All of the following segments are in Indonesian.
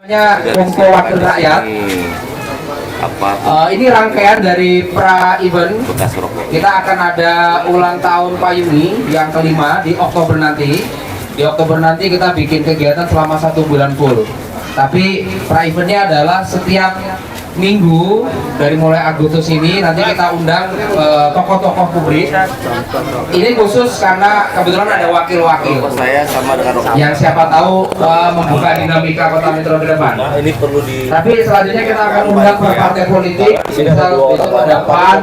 Kongko Wakil Rakyat. Ini rangkaian dari pra event. Kita akan ada ulang tahun Payungi yang kelima di Oktober nanti. Di Oktober nanti kita bikin kegiatan selama 1 bulan full. Tapi pra eventnya adalah setiap minggu dari mulai Agustus ini nanti kita undang tokoh-tokoh publik. Ini khusus karena kebetulan ada wakil-wakil saya sama dengan yang siapa tahu membuka dinamika Kota Metro ke depan. ini perlu di. Tapi selanjutnya kita akan undang per partai politik. Misal besok ada PAN,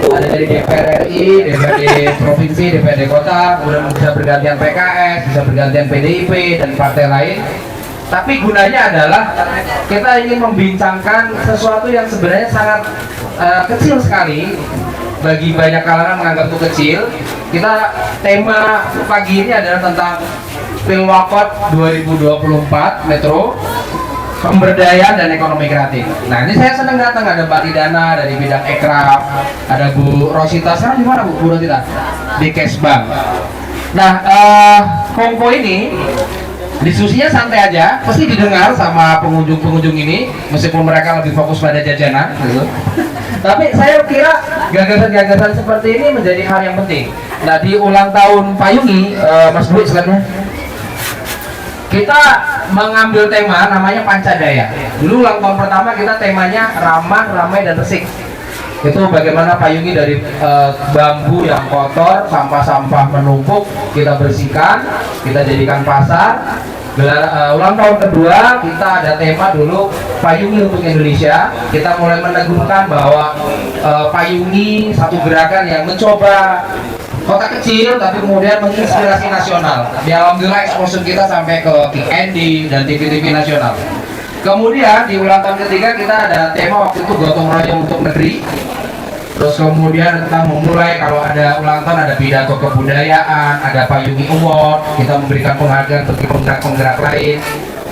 ada dari DPR RI, DPRD provinsi, DPRD kota, kemudian bisa bergantian PKS, bisa bergantian PDIP dan partai lain. Tapi gunanya adalah kita ingin membincangkan sesuatu yang sebenarnya sangat kecil sekali, bagi banyak kalangan menganggap itu kecil. Tema pagi ini adalah tentang Pilwakot 2024 Metro, pemberdayaan dan ekonomi kreatif. Nah, ini saya senang datang, ada Mbak Tidana dari bidang ekraf, ada Bu Rosita. Sekarang di mana Bu Rosita? Di Kesbang. Nah, Kongko ini diskusinya santai aja, pasti didengar sama pengunjung-pengunjung ini, meskipun mereka lebih fokus pada jajanan gitu. Tapi saya kira gagasan-gagasan seperti ini menjadi hal yang penting. Nah, di ulang tahun Payungi, Mas Dwi slide-nya, kita mengambil tema namanya Pancadaya. Dulu ulang tahun pertama kita temanya ramah, ramai, dan resik. Itu bagaimana Payungi dari bambu yang kotor, sampah-sampah menumpuk, kita bersihkan, kita jadikan pasar. Ulang tahun kedua kita ada tema dulu Payungi untuk Indonesia. Kita mulai meneguhkan bahwa Payungi satu gerakan yang mencoba kota kecil tapi kemudian menginspirasi nasional. Alhamdulillah exposure kita sampai ke Kick Andy dan TV-TV nasional. Kemudian di ulang tahun ketiga kita ada tema waktu itu gotong royong untuk negeri. Terus kemudian kita memulai, kalau ada ulang tahun ada pidato kebudayaan, ada Payungi Award, kita memberikan penghargaan bagi penggerak-penggerak lain.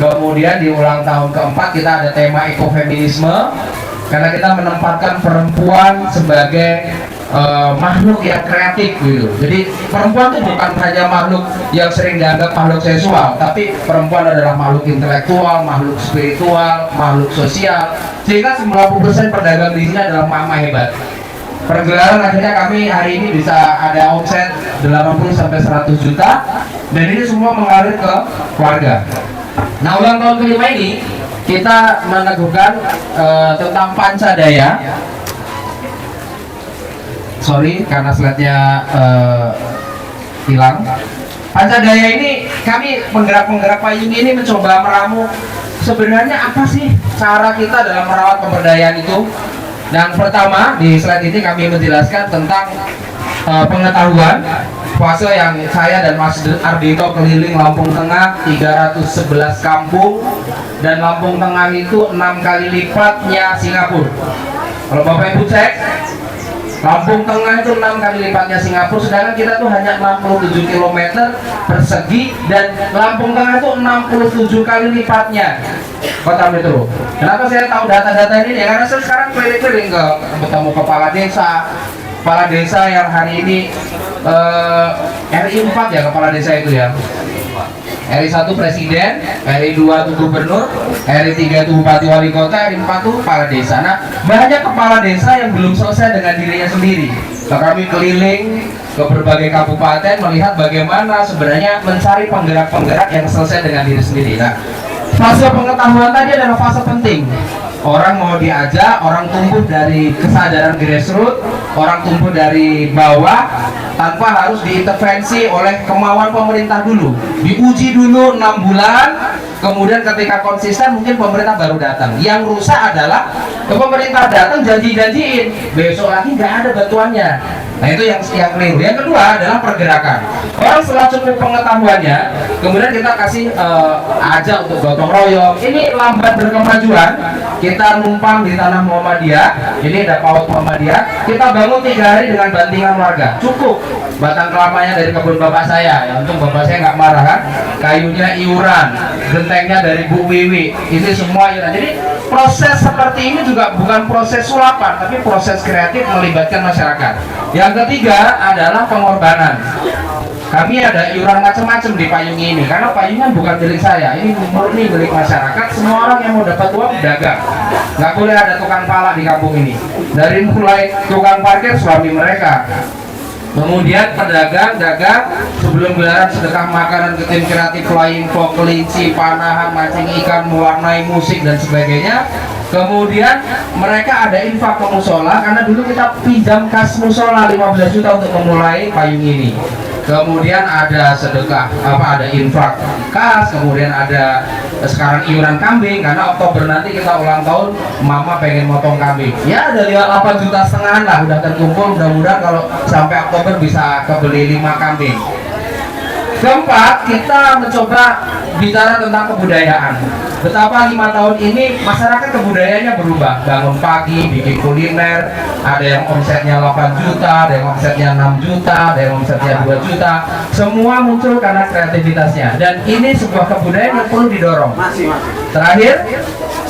Kemudian di ulang tahun keempat kita ada tema ekofeminisme, karena kita menempatkan perempuan sebagai makhluk yang kreatif gitu. Jadi perempuan itu bukan hanya makhluk yang sering dianggap makhluk seksual, tapi perempuan adalah makhluk intelektual, makhluk spiritual, makhluk sosial. Sehingga 90% pedagang di sini adalah mama hebat. Pergelaran akhirnya kami hari ini bisa ada omset 80-100 juta, dan ini semua mengalir ke keluarga. Nah, ulang tahun kelima ini kita meneguhkan tentang Pancadaya. Sorry karena slide-nya hilang. Pancadaya ini kami penggerak-penggerak Payungi ini mencoba meramu sebenarnya apa sih cara kita dalam merawat pemberdayaan itu. Dan pertama di slide ini kami menjelaskan tentang pengetahuan fase yang saya dan Mas Ardito keliling Lampung Tengah 311 kampung, dan Lampung Tengah itu 6 kali lipatnya Singapura. Kalau Bapak Ibu cek, Lampung Tengah itu 6 kali lipatnya Singapura, sedangkan kita tuh hanya 67 km persegi, dan Lampung Tengah itu 67 kali lipatnya Kota Metro. Kenapa saya tahu data-data ini? Ya karena saya sekarang keliling-keliling ke bertemu kepala desa yang hari ini RI 4 ya, kepala desa itu ya. RI 1 presiden, RI 2 itu gubernur, RI 3 itu bupati wali kota, RI 4 itu kepala desa. Nah, banyak kepala desa yang belum selesai dengan dirinya sendiri. Nah, kami keliling ke berbagai kabupaten melihat bagaimana sebenarnya mencari penggerak-penggerak yang selesai dengan diri sendiri. Nah, fase pengetahuan tadi adalah fase penting. Orang mau diajak, orang tumbuh dari kesadaran grassroots, orang tumbuh dari bawah tanpa harus diintervensi oleh kemauan pemerintah dulu. Diuji dulu 6 bulan, kemudian ketika konsisten mungkin pemerintah baru datang. Yang rusak adalah pemerintah datang janji-janjiin, besok lagi nggak ada bantuannya. Nah, itu yang keliru. Yang kedua adalah pergerakan. Orang setelah cukup pengetahuannya, kemudian kita kasih ajak untuk gotong royong. Ini lambat berkemajuan. Kita numpang di tanah Muhammadiyah. Ini ada PAUD Muhammadiyah. Kita bangun 3 hari dengan bantingan warga. Cukup. Batang kelapanya dari kebun bapak saya. Ya, untung bapak saya nggak marah kan. Kayunya iuran, gentengnya dari Bu Wiwi. Ini semua iuran. Jadi proses seperti ini juga bukan proses sulapan, tapi proses kreatif melibatkan masyarakat. Yang ketiga adalah pengorbanan. Kami ada iuran macam-macam di payung ini, karena payungan bukan milik saya, ini murni milik masyarakat. Semua orang yang mau dapat uang dagang, nggak boleh ada tukang pala di kampung ini. Dari mulai tukang parkir suami mereka, kemudian pedagang, dagang, sebelum gelaran sedekah makanan ke tim kreatif, flying fox, kelinci, panahan, mancing ikan, mewarnai musik dan sebagainya. Kemudian mereka ada infak ke musola, karena dulu kita pinjam kas musola 15 juta untuk memulai payung ini. Kemudian ada sedekah, ada infak kas, kemudian ada sekarang iuran kambing, karena Oktober nanti kita ulang tahun, mama pengen motong kambing. Ya ada 8,5 juta lah udah terkumpul, mudah-mudahan kalau sampai Oktober bisa kebeli 5 kambing. Keempat, kita mencoba bicara tentang kebudayaan. Betapa 5 tahun ini masyarakat kebudayaannya berubah. Bangun pagi, bikin kuliner, ada yang omsetnya 8 juta, ada yang omsetnya 6 juta, ada yang omsetnya 2 juta. Semua muncul karena kreativitasnya. Dan ini sebuah kebudayaan yang perlu didorong. Terakhir,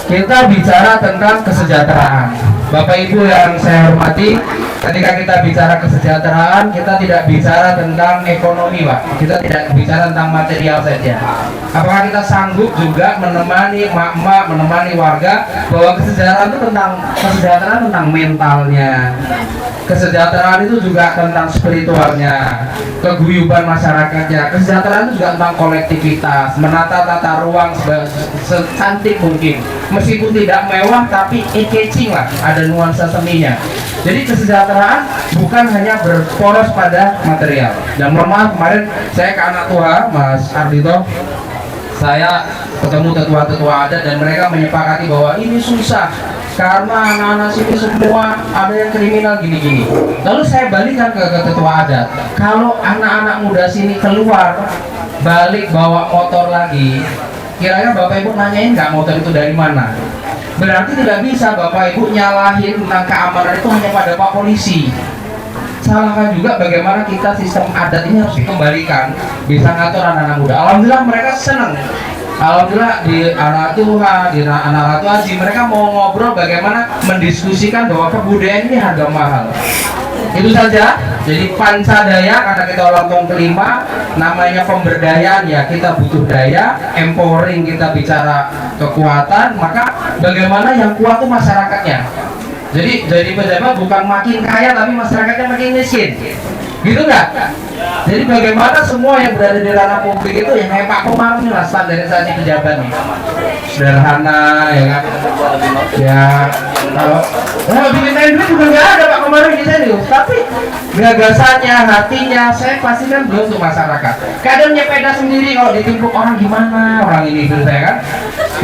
kita bicara tentang kesejahteraan. Bapak Ibu yang saya hormati, ketika kita bicara kesejahteraan, kita tidak bicara tentang ekonomi, Pak. Kita tidak bicara tentang material saja. Apakah kita sanggup juga menemani emak-emak, menemani warga, bahwa kesejahteraan itu tentang mentalnya. Kesejahteraan itu juga tentang spiritualnya, keguyuban masyarakatnya. Kesejahteraan itu juga tentang kolektivitas, menata tata ruang secantik mungkin. Meskipun tidak mewah, tapi engaging lah, ada nuansa seninya. Jadi kesejahteraan bukan hanya berporos pada material. Dan mohon maaf, kemarin saya ke anak tua, Mas Ardito, saya ketemu tetua-tetua adat dan mereka menyepakati bahwa ini susah karena anak-anak sini semua ada yang kriminal gini-gini. Lalu saya balikan ke tetua adat, kalau anak-anak muda sini keluar balik bawa motor lagi, kira-kira Bapak Ibu nanyain nggak motor itu dari mana? Berarti tidak bisa Bapak Ibu nyalahin tentang keamanan itu hanya pada Pak Polisi. Salahkan juga bagaimana kita sistem adat ini harus dikembalikan, bisa ngatur anak-anak muda. Alhamdulillah mereka senang. Alhamdulillah di anak Tuhan, di anak Ratu Haji, mereka mau ngobrol bagaimana mendiskusikan bahwa kebudayaan ini harga mahal. Itu saja. Jadi Pancadaya, karena kita ulang tahun kelima, namanya pemberdayaan, ya kita butuh daya, empowering, kita bicara kekuatan, maka bagaimana yang kuat itu masyarakatnya. Jadi pejabat bukan makin kaya tapi masyarakatnya makin miskin, gitu nggak? Jadi bagaimana semua yang berada di ranah publik itu yang kayak Pak Komar ini lah standarisasi pejabat nih, sederhana ya kan? Ya kalau dimintain duit juga nggak ada Pak Komar ini serius, tapi gagasannya, hatinya, saya pastikan belum untuk masyarakat. Kadang nyepeda sendiri kalau ditimpuk orang gimana orang ini gitu saya kan,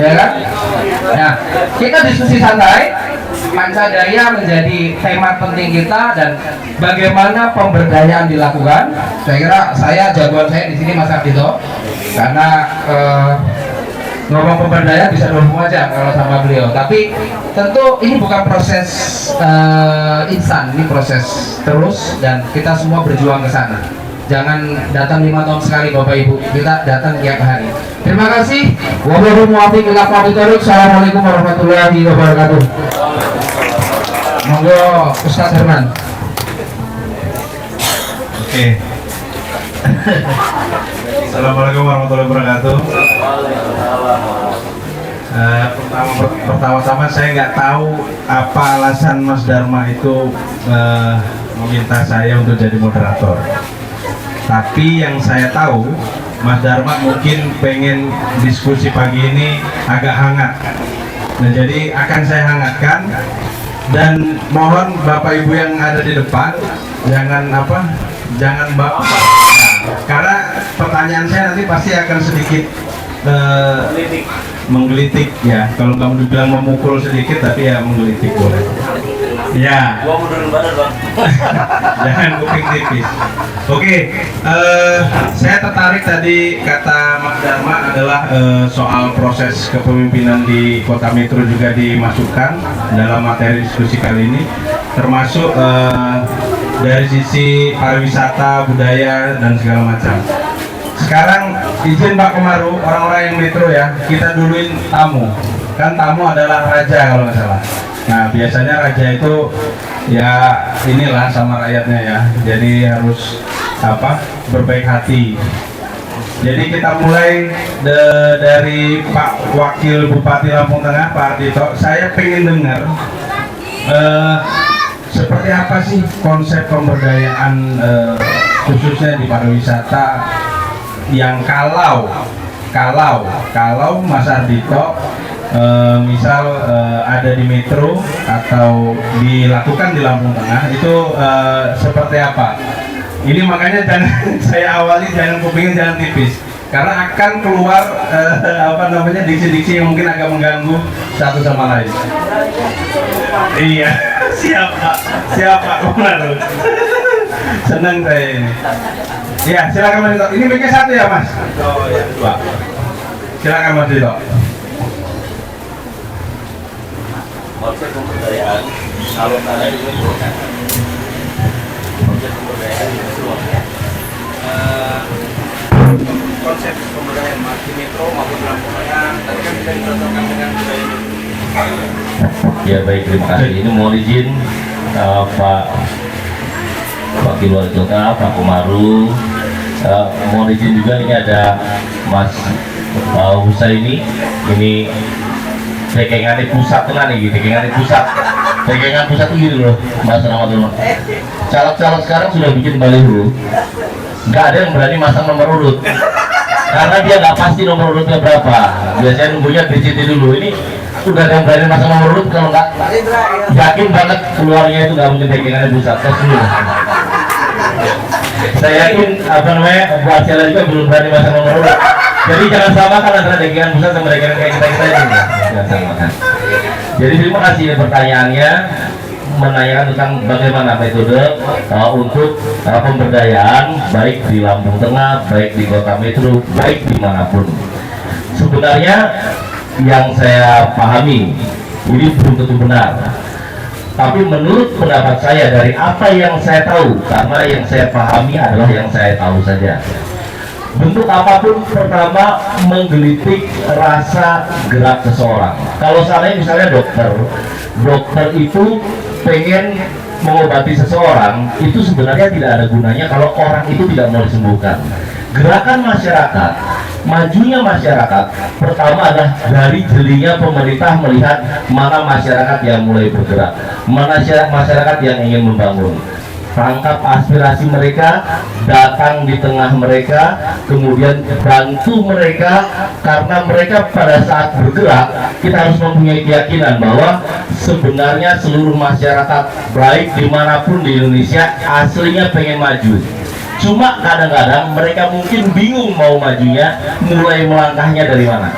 ya kan? Nah kita diskusi santai. Pancadaya menjadi tema penting kita dan bagaimana pemberdayaan dilakukan. Saya kira jagoan saya di sini Mas Ardito, karena ngomong pemberdayaan bisa 24 jam kalau sama beliau. Tapi tentu ini bukan proses instan, ini proses terus dan kita semua berjuang ke sana. Jangan datang 5 tahun sekali Bapak Ibu, kita datang tiap hari. Terima kasih. Wassalamualaikum warahmatullahi wabarakatuh. Monggo Ustaz Herman. Oke. Assalamualaikum warahmatullahi wabarakatuh. Pertama-tama saya nggak tahu apa alasan Mas Dharma itu meminta saya untuk jadi moderator. Tapi yang saya tahu, Mas Dharma mungkin pengen diskusi pagi ini agak hangat. Nah, jadi akan saya hangatkan dan mohon Bapak Ibu yang ada di depan jangan bapak. Nah, karena pertanyaan saya nanti pasti akan sedikit menggelitik ya. Kalau kamu dibilang memukul sedikit, tapi ya menggelitik boleh. Ya. Gua mundurin badan bang. Jangan kuping tipis. Oke, saya tertarik tadi kata Mas Dharma adalah soal proses kepemimpinan di Kota Metro juga dimasukkan dalam materi diskusi kali ini, termasuk dari sisi pariwisata, budaya dan segala macam. Sekarang izin Pak Komaru, orang-orang yang Metro ya, kita duluin tamu. Kan tamu adalah raja kalau nggak salah. Nah biasanya raja itu ya inilah sama rakyatnya ya, jadi harus berbaik hati. Jadi kita mulai dari Pak Wakil Bupati Lampung Tengah, Pak Ardito. Saya pengen dengar seperti apa sih konsep pemberdayaan khususnya di pariwisata yang kalau Mas Ardito misal ada di Metro atau dilakukan di Lampung Tengah itu seperti apa? Ini makanya jangan saya awali jangan kupingin jangan tipis karena akan keluar diksi-diksi yang mungkin agak mengganggu satu sama lain. Iya, siapa Komarul. Senang saya ini. Ya, silakan Mas Dito. Ini mic-nya satu ya, Mas? Oh, ya, dua. Silakan Mas Dito. Konsep pemberdayaan kalau ada di Metro kan konsep pemberdayaan di Metro konsep pemberdayaan di Metro maupun Lampung Tengah tadi kan bisa dicontohkan dengan budaya ya. Baik, terima kasih. Ini mohon izin Pak Wakil Wali Kota, Pak Komarul, mohon izin juga ini ada Mas Husaini, ini tekengan pusat tengah nih, tekengan pusat itu gitu loh, Mas Rahmatullah. Caleg-caleg sekarang sudah bikin baliho, nggak ada yang berani masang nomor urut, karena dia nggak pasti nomor urutnya berapa. Biasanya nunggunya DCT dulu. Ini udah ada yang berani masang nomor urut, kalau nggak yakin banget keluarnya itu nggak mungkin tekengan pusat. Saya yakin buat caleg juga belum berani masang nomor urut. Jadi jangan samakan antara dagangan pusat sama dagangan kayak kita ini. Jangan samakan. Jadi terima kasih pertanyaannya, menanyakan tentang bagaimana metode untuk pemberdayaan baik di Lampung Tengah, baik di Kota Metro, baik dimanapun. Sebenarnya yang saya pahami ini belum tentu benar. Tapi menurut pendapat saya dari apa yang saya tahu, karena yang saya pahami adalah yang saya tahu saja. Bentuk apapun pertama menggelitik rasa gerak seseorang. Kalau saya misalnya dokter itu pengen mengobati seseorang, itu sebenarnya tidak ada gunanya kalau orang itu tidak mau disembuhkan. Gerakan masyarakat, majunya masyarakat, pertama adalah dari jelinya pemerintah melihat mana masyarakat yang mulai bergerak, mana masyarakat yang ingin membangun. Tangkap aspirasi mereka, datang di tengah mereka, kemudian bantu mereka, karena mereka pada saat bergerak, kita harus mempunyai keyakinan bahwa sebenarnya seluruh masyarakat baik dimanapun di Indonesia aslinya pengen maju. Cuma kadang-kadang mereka mungkin bingung mau majunya, mulai melangkahnya dari mana.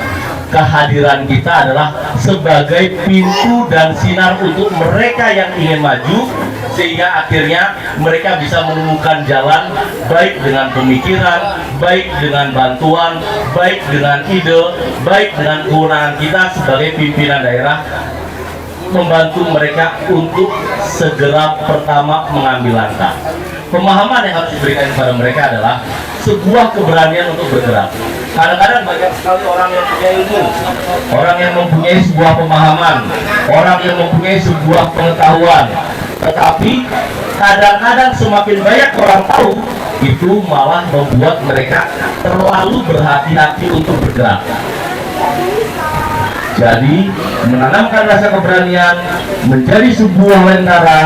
Kehadiran kita adalah sebagai pintu dan sinar untuk mereka yang ingin maju, sehingga akhirnya mereka bisa menemukan jalan baik dengan pemikiran, baik dengan bantuan, baik dengan ide, baik dengan kewenangan kita sebagai pimpinan daerah, membantu mereka untuk segera pertama mengambil langkah. Pemahaman yang harus diberikan kepada mereka adalah sebuah keberanian untuk bergerak. Kadang-kadang banyak sekali orang yang punya ilmu, orang yang mempunyai sebuah pemahaman, orang yang mempunyai sebuah pengetahuan, tetapi kadang-kadang semakin banyak orang tahu, itu malah membuat mereka terlalu berhati-hati untuk bergerak. Jadi menanamkan rasa keberanian menjadi sebuah lentera,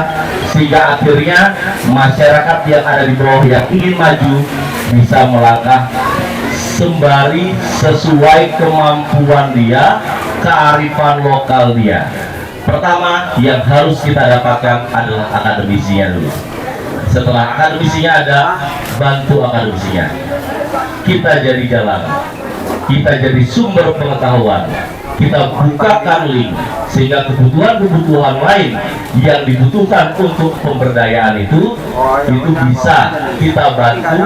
sehingga akhirnya masyarakat yang ada di bawah yang ingin maju bisa melangkah sembari sesuai kemampuan dia, kearifan lokal dia. Pertama yang harus kita dapatkan adalah akademisinya dulu. Setelah akademisinya ada, bantu akademisinya. Kita jadi jalan, kita jadi sumber pengetahuan, kita bukakan link, sehingga kebutuhan-kebutuhan lain yang dibutuhkan untuk pemberdayaan itu bisa kita bantu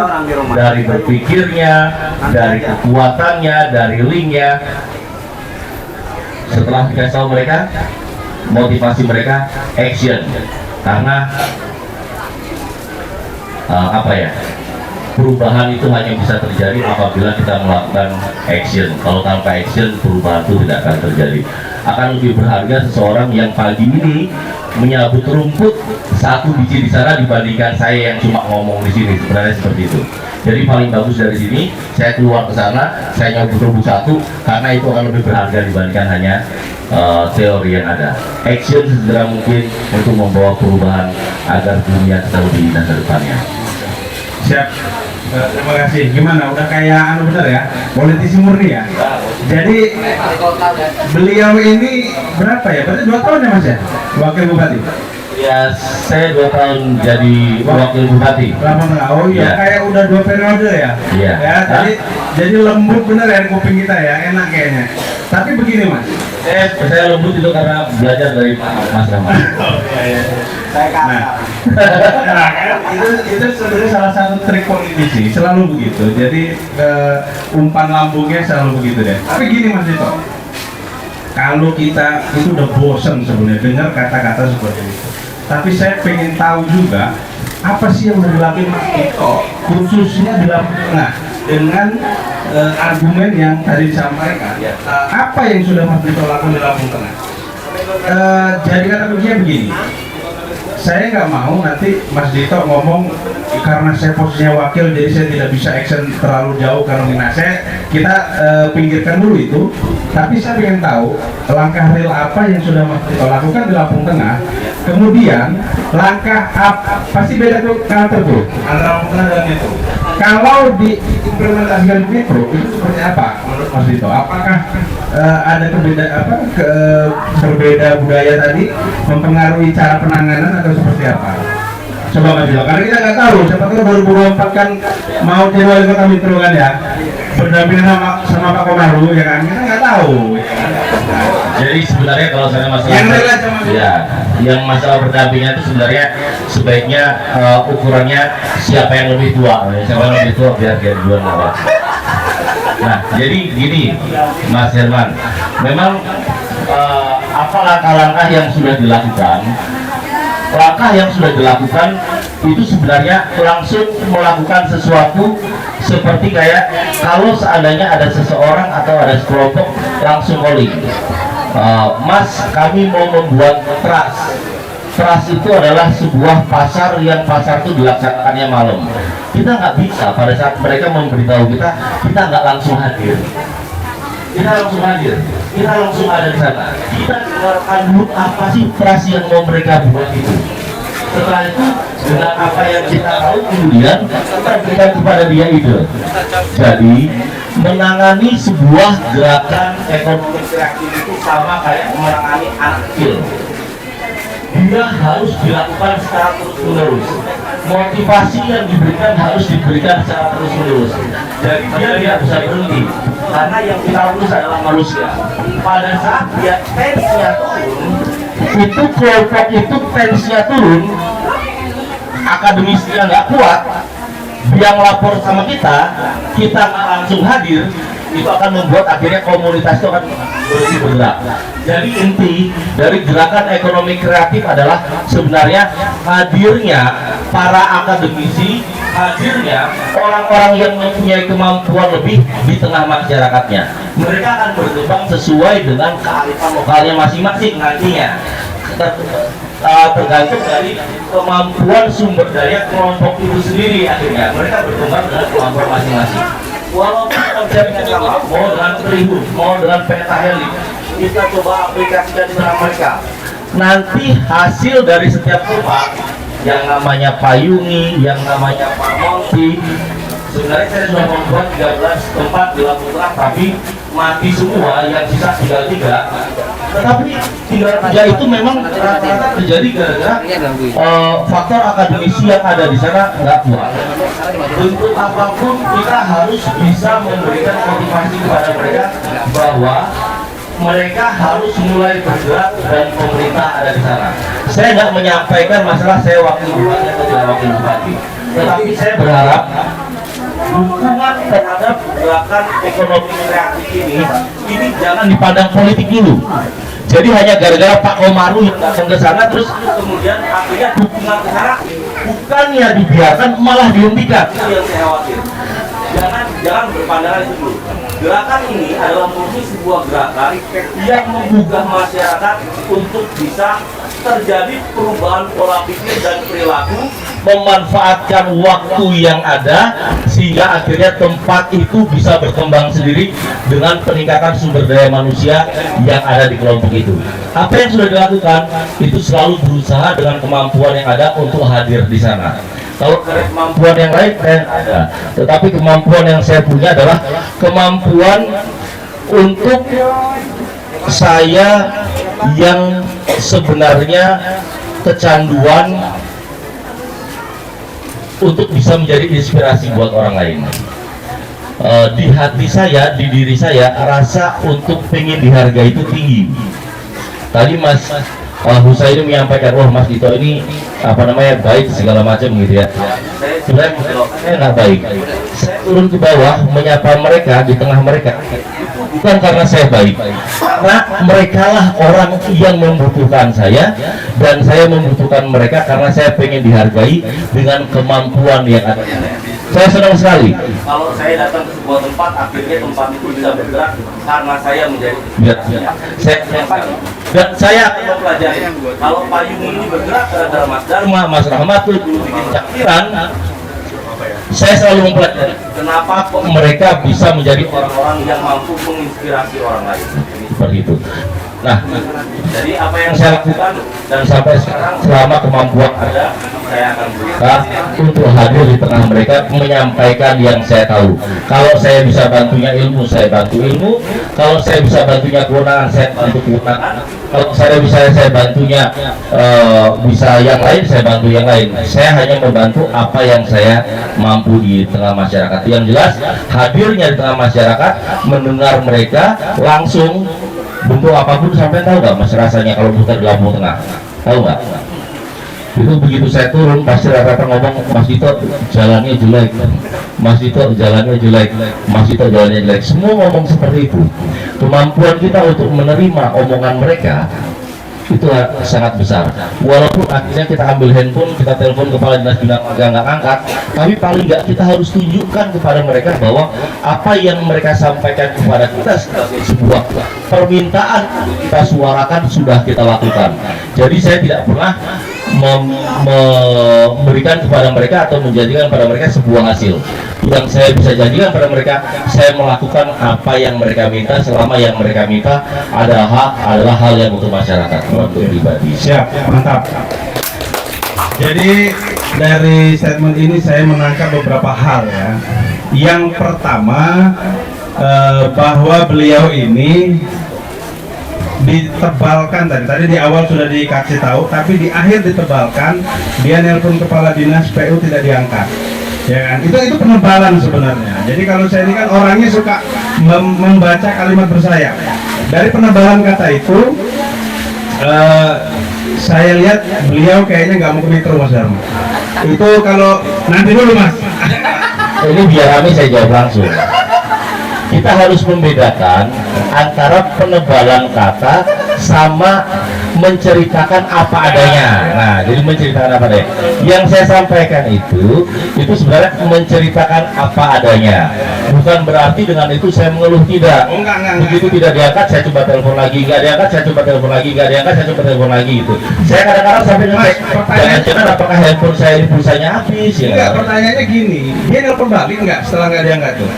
dari berpikirnya, dari kekuatannya, dari linknya. Setelah dikasih tahu mereka, motivasi mereka action, karena perubahan itu hanya bisa terjadi apabila kita melakukan action. Kalau tanpa action, perubahan itu tidak akan terjadi. akan lebih berharga seseorang yang pagi ini menyabut rumput satu biji di sana dibandingkan saya yang cuma ngomong di sini. Sebenarnya seperti itu. Jadi paling bagus dari sini saya keluar ke sana, saya nyabut rumput satu, karena itu akan lebih berharga dibandingkan hanya teori yang ada. Action sesegera mungkin untuk membawa perubahan agar dunia kita lebih indah ke depannya. Siap. Terima kasih. Gimana? Udah kayak anu bener ya? Politisi murni ya? Jadi beliau ini berapa ya? Berarti 2 tahun ya Mas ya? Wakil Bupati? Ya, saya 2 tahun jadi wakil bupati. Oh iya, Ya. kayak udah 2 periode ya? Iya. Ya, jadi lembut bener ya kuping kita ya, enak kayaknya. Tapi begini Mas. Saya lembut itu karena belajar dari Mas Rahmat. Saya nah, itu sebenarnya salah satu trik politisi, selalu begitu. Jadi umpan lambungnya selalu begitu deh. Tapi gini Mas Dito, kalau kita itu udah bosen sebenarnya dengar kata-kata seperti itu. Tapi saya pengen tahu juga apa sih yang udah dilakukan Mas Dito, khususnya di Lampung Tengah dengan argumen yang tadi disampaikan. Apa yang sudah Mas Dito lakukan di Lampung Tengah? Jadi kata kuncinya begini. Saya nggak mau nanti Mas Dito ngomong karena saya posisinya wakil jadi saya tidak bisa action terlalu jauh karena kita pinggirkan dulu itu. Tapi saya ingin tahu langkah real apa yang sudah Mas Dito lakukan di Lampung Tengah. Kemudian langkah apa, pasti beda tuh karakter tuh antara Lampung Tengah dan itu. Kalau diimplementasikan di Metro itu seperti apa menurut Mas Dito? Apakah ada berbeda budaya tadi mempengaruhi cara penanganan atau seperti apa? Coba Mas Dito, karena kita nggak tahu, siapa tahu 2024 kan mau jadi wali kota Metro kan ya, berdampingan sama Pak Komaru ya kan, kita nggak tahu. Jadi sebenarnya kalau saya yang masalah berdampingan itu sebenarnya sebaiknya ukurannya siapa yang lebih tua, siapa yang lebih tua biar duluan lah. Nah, jadi gini Mas Herman, memang apa langkah-langkah yang sudah dilakukan? Langkah yang sudah dilakukan itu sebenarnya langsung melakukan sesuatu seperti kayak kalau seandainya ada seseorang atau ada sekelompok langsung calling, Mas kami mau membuat trust itu adalah sebuah pasar yang pasar itu dilaksanakannya malam. Kita nggak bisa pada saat mereka memberitahu kita nggak langsung hadir. Kita langsung ada di sana. Kita keluarkan dulu apa sih trust yang mau mereka buat itu. Setelah itu dengan apa yang kita tahu kemudian kita berikan kepada dia ide. Jadi menangani sebuah gerakan ekonomi kreatif itu sama kayak menangani anak kecil. Dia harus dilakukan secara terus-menerus. Motivasi yang diberikan harus diberikan secara terus-menerus. Jadi dia tidak bisa berhenti. Karena yang kita urus adalah manusia. Pada saat dia tensinya turun, itu kelompok itu tensinya turun, akademisnya nggak kuat, dia ngelapor sama kita nggak langsung hadir, itu akan membuat akhirnya komunitas itu akan bergerak. Jadi inti dari gerakan ekonomi kreatif adalah sebenarnya hadirnya para akademisi, hadirnya orang-orang yang mempunyai kemampuan lebih di tengah masyarakatnya. Mereka akan berkembang sesuai dengan kearifan lokalnya masing-masing nantinya. Tergantung dari kemampuan sumber daya kelompok itu sendiri, akhirnya mereka berkembang dengan kemampuan masing-masing. Walaupun konsepnya sama, mau dengan tribun, mau dengan peta heli, kita coba aplikasikan di tengah mereka. Nanti hasil dari setiap tempat, yang namanya Payungi, yang namanya Pak Monti, sebenarnya saya sudah membuat 13 tempat di Lampung Tengah, tapi mati semua, yang sisa tinggal 3. Tetapi tinggal 3 itu memang rata-rata terjadi gara-gara faktor akademisi yang ada di sana nggak kuat. Untuk apapun kita harus bisa memberikan motivasi kepada mereka bahwa mereka harus mulai bergerak dan pemerintah ada di sana. Saya nggak menyampaikan masalah saya wakil bupati atau tidak wakil bupati, tetapi saya berharap dukungan terhadap gerakan ekonomi kreatif ini jangan dipandang politik dulu. Jadi hanya gara-gara Pak Komaru yang datang ke sana terus kemudian akhirnya dukungan ke sana bukannya dibiarkan malah dihentikan. Itu yang saya khawatir. Jangan jangan berpandangan itu dulu. Gerakan ini adalah murni sebuah gerakan yang menggugah masyarakat untuk bisa terjadi perubahan pola pikir dan perilaku, memanfaatkan waktu yang ada sehingga akhirnya tempat itu bisa berkembang sendiri dengan peningkatan sumber daya manusia yang ada di kelompok itu. Apa yang sudah dilakukan itu selalu berusaha dengan kemampuan yang ada untuk hadir di sana. Kalau kemampuan yang lain ada, tetapi kemampuan yang saya punya adalah kemampuan untuk saya yang sebenarnya kecanduan untuk bisa menjadi inspirasi buat orang lain. Di hati saya, di diri saya, rasa untuk pengen dihargai itu tinggi. Tadi Mas Husaini menyampaikan, wah Mas Dito ini apa namanya baik segala macam gitu ya. Sebenarnya saya nggak baik. Saya turun ke bawah menyapa mereka di tengah mereka. Bukan karena saya baik, karena mereka lah orang yang membutuhkan saya dan saya membutuhkan mereka karena saya pengen dihargai dengan kemampuan yang ada. Saya senang sekali kalau saya datang ke sebuah tempat, akhirnya tempat itu bisa bergerak karena saya menjadi dan saya akan mempelajari kalau payung ini bergerak gara-gara Mas Dharma, Mas Rahmat itu dulu bikin caktiran. Saya selalu mempelajari kenapa kok mereka bisa menjadi orang-orang yang mampu menginspirasi orang lain seperti itu. Nah, jadi apa yang saya lakukan dan sampai sekarang selama kemampuan ada, saya akan berusaha untuk hadir di tengah mereka menyampaikan yang saya tahu. Kalau saya bisa bantunya ilmu, saya bantu ilmu. Kalau saya bisa bantunya kewenangan, saya bantu kewenangan. Kalau saya bantunya bisa yang lain, saya bantu yang lain. Saya hanya membantu apa yang saya mampu di tengah masyarakat. Yang jelas hadirnya di tengah masyarakat, mendengar mereka langsung bentuk apapun. Sampai tahu nggak Mas rasanya kalau putar di Lampung Tengah? Tahu nggak? Itu begitu saya turun pasti rata-rata ngomong, Mas Dito jalannya jelek, Mas Dito jalannya jelek, Mas Dito jalannya jelek. Semua ngomong seperti itu. Kemampuan kita untuk menerima omongan mereka itu sangat besar. Walaupun akhirnya kita ambil handphone, kita telepon kepala dinas bina marga nggak angkat, tapi paling nggak kita harus tunjukkan kepada mereka bahwa apa yang mereka sampaikan kepada kita sebagai sebuah permintaan kita suarakan sudah kita lakukan. Jadi saya tidak pernah memberikan kepada mereka atau menjadikan pada mereka sebuah hasil. Yang saya bisa jadikan pada mereka, saya melakukan apa yang mereka minta selama yang mereka minta adalah hal yang untuk masyarakat, untuk pribadi. Siap, mantap. Jadi dari statement ini saya menangkap beberapa hal ya. Yang pertama bahwa beliau ini ditebalkan tadi di awal sudah dikasih tahu, tapi di akhir ditebalkan, dia nelpon kepala dinas PU tidak diangkat, ya kan? Itu penebalan sebenarnya. Jadi kalau saya ini kan orangnya suka membaca kalimat bersayap. Dari penebalan kata itu saya lihat beliau kayaknya nggak mau ke Metro, Mas Dharma. Itu kalau nanti dulu Mas. Ini biar kami saya jawab langsung. Kita harus membedakan antara penebalan kata sama menceritakan apa adanya. Nah, jadi menceritakan apa adanya. Yang saya sampaikan itu sebenarnya menceritakan apa adanya. Bukan berarti dengan itu saya mengeluh, tidak. Enggak. Begitu tidak diangkat, saya coba telepon lagi. Nggak diangkat, saya coba telepon lagi. Nggak diangkat, saya coba telepon lagi gitu. Saya kadang-kadang sampai ngecek, jangan-jangan apakah handphone saya ini pulsanya habis ya? Enggak, pertanyaannya gini, dia nelpon balik nggak setelah nggak diangkat tuh?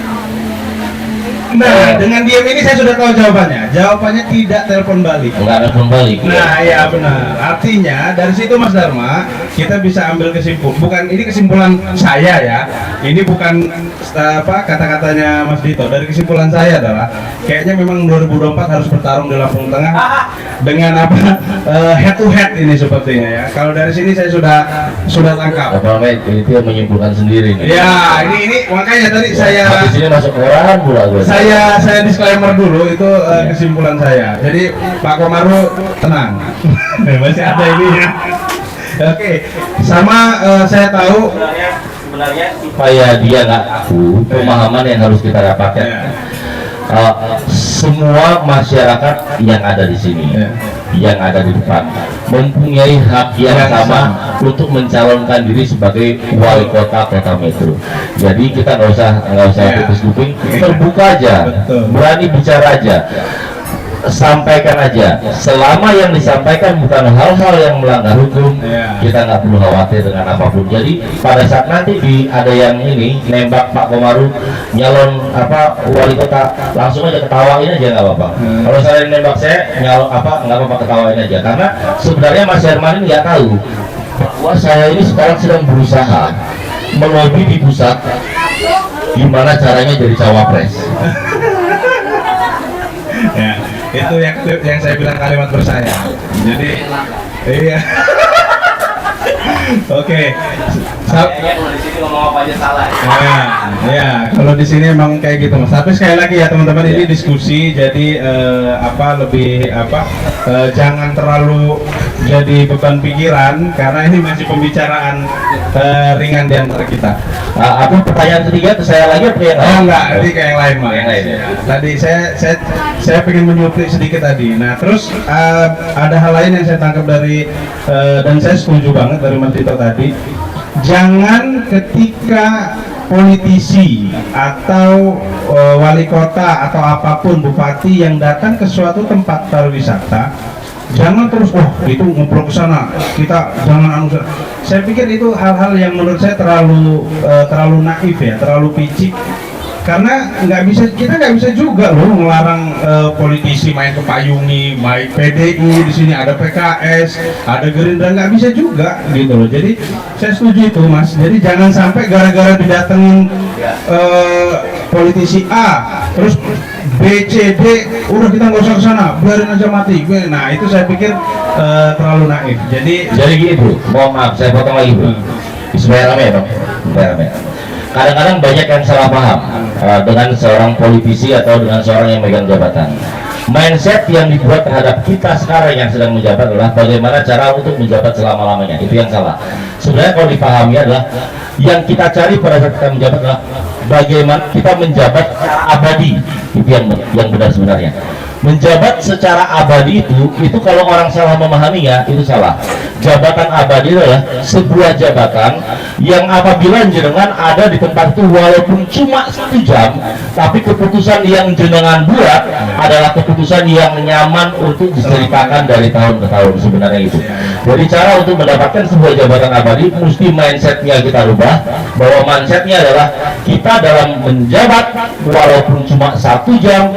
Nah, dengan diam ini saya sudah tahu jawabannya. Jawabannya tidak telepon balik. Enggak telepon balik. Nah, ya benar. Artinya dari situ Mas Dharma, kita bisa ambil kesimpulan. Bukan ini kesimpulan saya ya. Ini bukan kata-katanya Mas Dito. Dari kesimpulan saya adalah kayaknya memang 2024 harus bertarung di Lampung Tengah dengan head to head ini sepertinya ya. Kalau dari sini saya sudah tangkap. Apa namanya? Itu yang menyimpulkan sendiri nih. Ya, ini makanya tadi saya habis ini masuk koran pula gue. Saya disclaimer dulu itu kesimpulan saya. Jadi Pak Komaru tenang. Masih ada ini ya. Oke. Sama saya tahu sebenarnya supaya dia nggak tahu pemahaman yang harus kita dapatkan. Semua masyarakat yang ada di sini yang ada di depan mempunyai hak yang sama untuk mencalonkan diri sebagai wali kota Kota Metro. Jadi kita nggak usah tipis kuping, terbuka aja, berani bicara aja, sampaikan aja. Selama yang disampaikan bukan hal-hal yang melanggar hukum, kita nggak perlu khawatir dengan apapun. Jadi pada saat nanti ada yang ini nembak Pak Komaruf nyalon wali kota, langsung aja ketawain aja, nggak apa-apa. Kalau saya nembak saya nyalon nggak apa-apa, ketawain aja. Karena sebenarnya Mas Herman ini nggak tahu bahwa saya ini sekarang sedang berusaha melobi di pusat gimana caranya jadi cawapres. Ya, itu yang saya bilang kalimat bersayap. Jadi iya. Oke. Kayaknya kalau di sini ngomong apa aja salah. Ya, kalau di sini emang kayak gitu Mas. Tapi sekali lagi ya teman-teman, ini diskusi, jadi jangan terlalu jadi beban pikiran karena ini masih pembicaraan ringan di antara kita. Pertanyaan ketiga ke saya lagi apa yang lain? Oh enggak, ini kayak yang lain Mas. Yang lain, ya. Tadi saya pengen menyuplik sedikit tadi. Nah, terus ada hal lain yang saya tangkap dari dan saya setuju banget dari Mas Dito tadi. Jangan ketika politisi atau wali kota atau apapun, bupati yang datang ke suatu tempat pariwisata, jangan terus itu ngumpul ke sana, kita jangan saya pikir itu hal-hal yang menurut saya terlalu naif ya, terlalu picik. Karena kita nggak bisa juga loh melarang politisi main ke Payungi, main PDI, di sini ada PKS, ada Gerindra, nggak bisa juga gitu loh. Jadi saya setuju itu Mas. Jadi jangan sampai gara-gara didatengin politisi A, terus B, C, D, udah kita nggak usah ke sana, biarin aja mati. Nah itu saya pikir terlalu naif. Jadi gitu. Mohon maaf, saya potong lagi bro. Supaya rame dong. Kadang-kadang banyak yang salah paham dengan seorang politisi atau dengan seorang yang megang jabatan. Mindset yang dibuat terhadap kita sekarang yang sedang menjabat adalah bagaimana cara untuk menjabat selama-lamanya. Itu yang salah. Sebenarnya kalau dipahami adalah yang kita cari pada saat kita menjabat adalah bagaimana kita menjabat abadi. Itu yang benar sebenarnya. Menjabat secara abadi itu kalau orang salah memahaminya itu salah. Jabatan abadi adalah sebuah jabatan yang apabila jenengan ada di tempat itu walaupun cuma 1 jam, tapi keputusan yang jenengan buat adalah keputusan yang nyaman untuk diceritakan dari tahun ke tahun sebenarnya itu. Jadi cara untuk mendapatkan sebuah jabatan abadi mesti mindsetnya kita rubah, bahwa mindsetnya adalah kita dalam menjabat walaupun cuma 1 jam,